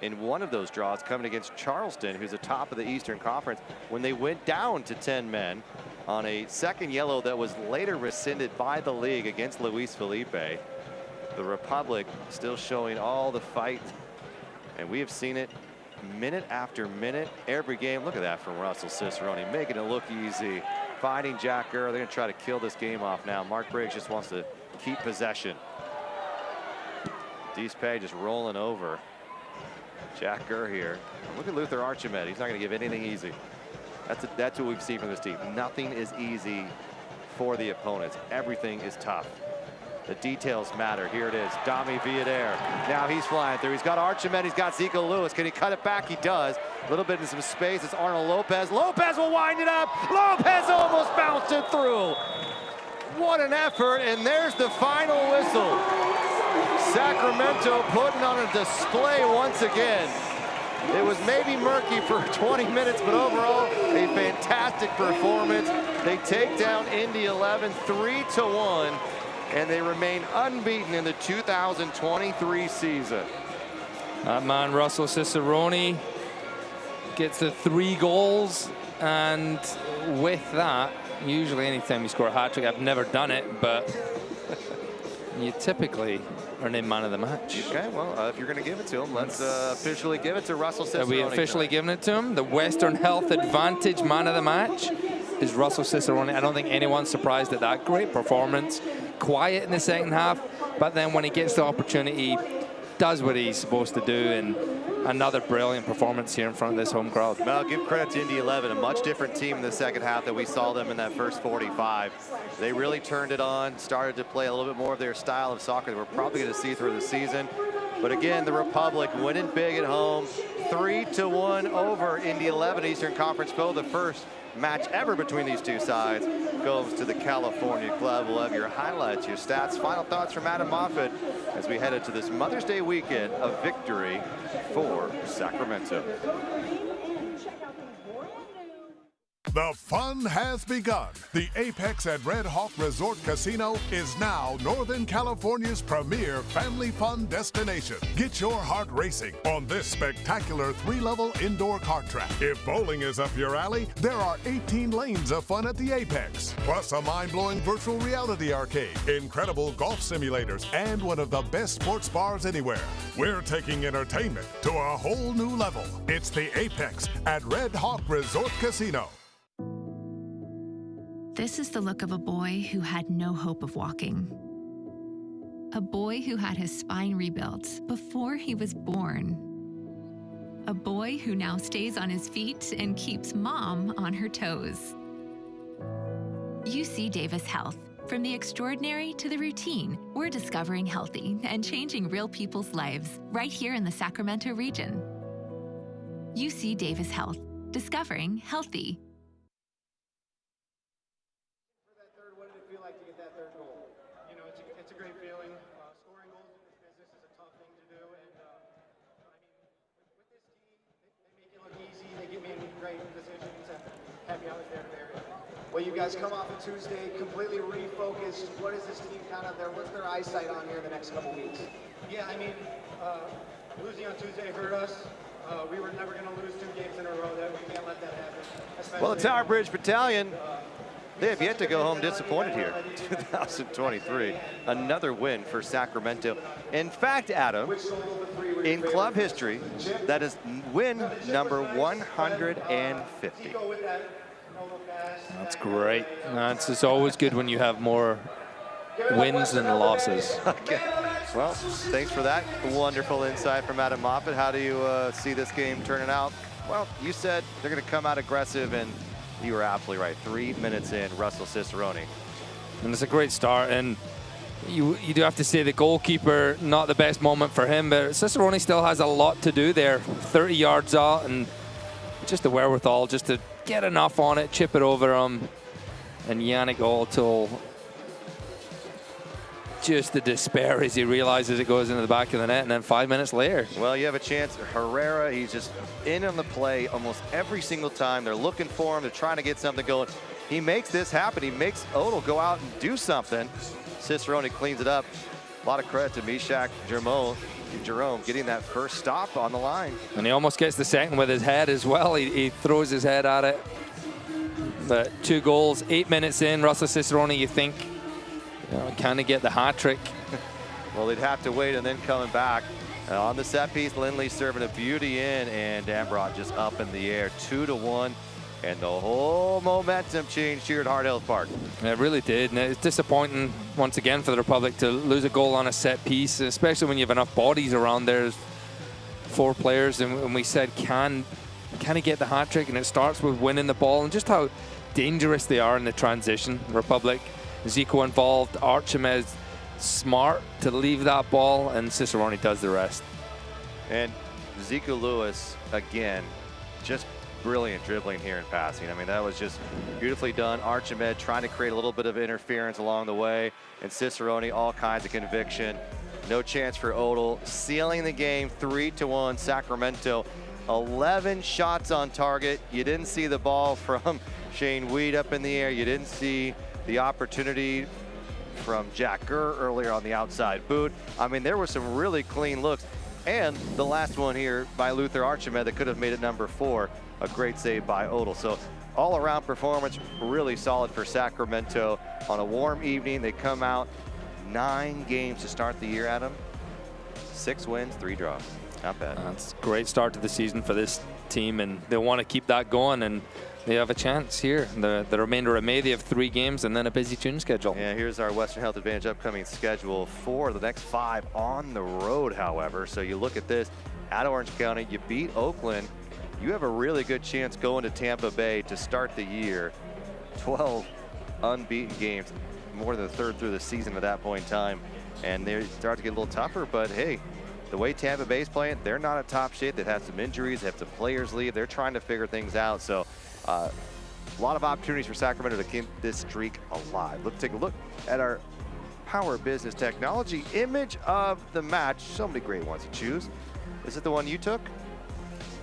Speaker 1: In one of those draws coming against Charleston, who's atop of the Eastern Conference, when they went down to 10 men on a second yellow that was later rescinded by the league against Luis Felipe. The Republic still showing all the fight, and we have seen it minute after minute, every game. Look at that from Russell Cicerone, making it look easy, finding Jack Gurr. They're going to try to kill this game off now. Mark Briggs just wants to keep possession. Deespe just rolling over Jack Gurr here. Look at Luther Archimed. He's not going to give anything easy. That's what we've seen from this team. Nothing is easy for the opponents. Everything is tough. The details matter. Here it is. Dami Villader. Now he's flying through. He's got Archimed. He's got Zico Lewis. Can he cut it back? He does. A little bit in some space. It's Arnold Lopez. Lopez will wind it up. Lopez almost bounced it through. What an effort. And there's the final whistle. Sacramento putting on a display once again. It was maybe murky for 20 minutes, but overall, a fantastic performance. They take down Indy 11 3-1, and they remain unbeaten in the 2023 season.
Speaker 2: That man, Russell Cicerone, gets the 3 goals, and with that, usually anytime you score a hat-trick, I've never done it, but you typically are named man of the match.
Speaker 1: Okay, well, if you're going to give it to him, let's officially give it to Russell Cicerone.
Speaker 2: Are we officially giving it to him? The Western Health Advantage man of the match is Russell Cicerone. I don't think anyone's surprised at that. Great performance, quiet in the second half, but then when he gets the opportunity, does what he's supposed to do, and another brilliant performance here in front of this home crowd.
Speaker 1: Well, give credit to Indy 11, a much different team in the second half than we saw them in that first 45. They really turned it on, started to play a little bit more of their style of soccer that we're probably going to see through the season. But again, the Republic winning big at home, 3-1 over Indy 11 Eastern Conference foe. The first match ever between these two sides goes to the California club. We'll have your highlights, your stats, final thoughts from Adam Moffat as we head into this Mother's Day weekend of victory for Sacramento.
Speaker 3: The fun has begun. The Apex at Red Hawk Resort Casino is now Northern California's premier family fun destination. Get your heart racing on this spectacular 3-level indoor kart track. If bowling is up your alley, there are 18 lanes of fun at the Apex, plus a mind-blowing virtual reality arcade, incredible golf simulators, and one of the best sports bars anywhere. We're taking entertainment to a whole new level. It's the Apex at Red Hawk Resort Casino.
Speaker 5: This is the look of a boy who had no hope of walking. A boy who had his spine rebuilt before he was born. A boy who now stays on his feet and keeps mom on her toes. UC Davis Health. From the extraordinary to the routine, we're discovering healthy and changing real people's lives right here in the Sacramento region. UC Davis Health. Discovering healthy.
Speaker 10: Well, you guys come off a Tuesday completely refocused. What is this team kind of what's their eyesight on here in the next couple weeks?
Speaker 15: Yeah, I mean, losing on Tuesday hurt us. We were never going to lose 2 games in a row. We can't let that happen.
Speaker 1: Well, the Tower Bridge Battalion, they have yet to go home disappointed here. 2023, another win for Sacramento. In fact, Adam, in club history, that is win number 150.
Speaker 2: That's great. It's always good when you have more wins than losses.
Speaker 1: Okay. Well, thanks for that wonderful insight from Adam Moffat. How do you see this game turning out? Well, you said they're going to come out aggressive, and you were absolutely right. 3 minutes in, Russell Cicerone.
Speaker 2: And it's a great start, and you do have to say the goalkeeper, not the best moment for him, but Cicerone still has a lot to do there. 30 yards out, and just the wherewithal just to get enough on it, chip it over him, and Yannick Altul, just the despair as he realizes it goes into the back of the net, and then 5 minutes later.
Speaker 1: Well, you have a chance. Herrera, he's just in on the play almost every single time. They're looking for him. They're trying to get something going. He makes this happen. He makes Odell go out and do something. Cicerone cleans it up. A lot of credit to Mishak Jerome getting that first stop on the line.
Speaker 2: And he almost gets the second with his head as well. He throws his head at it. But 2 goals, 8 minutes in. Russell Cicerone, you think, kind of get the hat trick.
Speaker 1: Well, they'd have to wait, and then coming back. On the set piece, Lindley serving a beauty in, and Dambrot just up in the air, 2-1. And the whole momentum changed here at Hard Health Park.
Speaker 2: It really did, and it's disappointing once again for the Republic to lose a goal on a set piece, especially when you have enough bodies around there. 4 players, and we said, can he get the hat trick? And it starts with winning the ball, and just how dangerous they are in the transition. Republic, Zico involved, Archimez smart to leave that ball, and Cicerone does the rest.
Speaker 1: And Zico Lewis, again, just brilliant dribbling here and passing. I mean, that was just beautifully done. Archimed trying to create a little bit of interference along the way, and Cicerone, all kinds of conviction. No chance for Odell, sealing the game, 3-1 Sacramento. 11 shots on target. You didn't see the ball from Shane Weed up in the air. You didn't see the opportunity from Jack Gurr earlier on the outside boot. I mean, there were some really clean looks. And the last one here by Luther Archimed that could have made it number 4. A great save by Odell. So all-around performance, really solid for Sacramento. On a warm evening, they come out 9 games to start the year, Adam. 6 wins, 3 draws. Not bad.
Speaker 2: That's a great start to the season for this team, and they want to keep that going, and they have a chance here. The remainder of May, they have 3 games and then a busy June schedule.
Speaker 1: Yeah, here's our Western Health Advantage upcoming schedule for the next 5 on the road, however. So you look at this, at Orange County, you beat Oakland. You have a really good chance going to Tampa Bay to start the year. 12 unbeaten games, more than a third through the season at that point in time. And they start to get a little tougher, but hey, the way Tampa Bay's playing, they're not at top shape. They've had some injuries, they have some players leave. They're trying to figure things out. So a lot of opportunities for Sacramento to keep this streak alive. Let's take a look at our Power Business Technology image of the match. So many great ones to choose. Is it the one you took?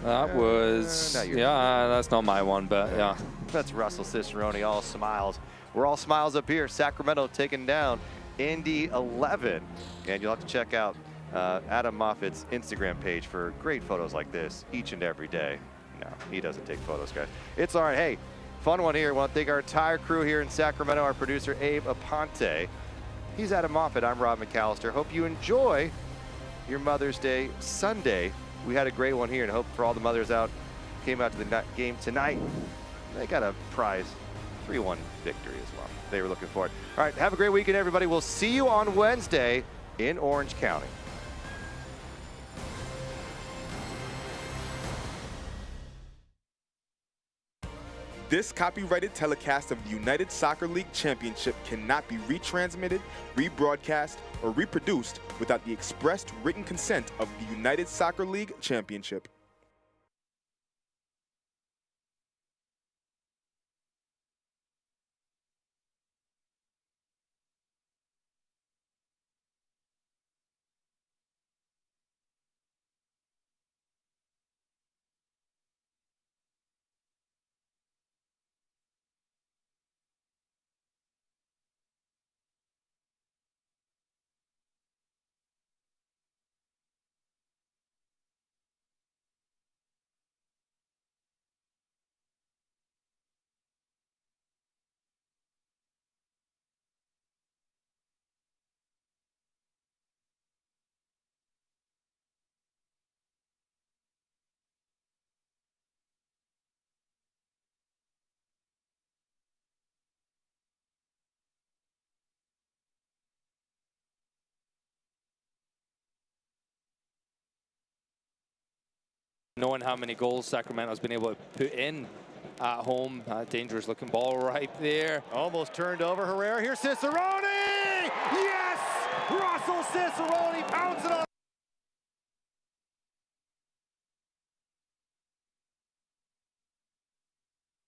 Speaker 2: That was, yeah, that's not my one, but yeah.
Speaker 1: That's Russell Cicerone, all smiles. We're all smiles up here. Sacramento taking down Indy 11. And you'll have to check out Adam Moffitt's Instagram page for great photos like this each and every day. No, he doesn't take photos, guys. It's all right. Hey, fun one here. I want to thank our entire crew here in Sacramento, our producer, Abe Aponte. He's Adam Moffitt. I'm Rob McAllister. Hope you enjoy your Mother's Day Sunday. We had a great one here, and hope for all the mothers out came out to the game tonight. They got a prize, 3-1 victory as well. They were looking for it. All right, have a great weekend, everybody. We'll see you on Wednesday in Orange County.
Speaker 16: This copyrighted telecast of the United Soccer League Championship cannot be retransmitted, rebroadcast, or reproduced without the expressed written consent of the United Soccer League Championship.
Speaker 2: Knowing how many goals Sacramento's been able to put in at home, dangerous looking ball right there.
Speaker 1: Almost turned over. Herrera, here's Cicerone! Yes! Russell Cicerone pouncing on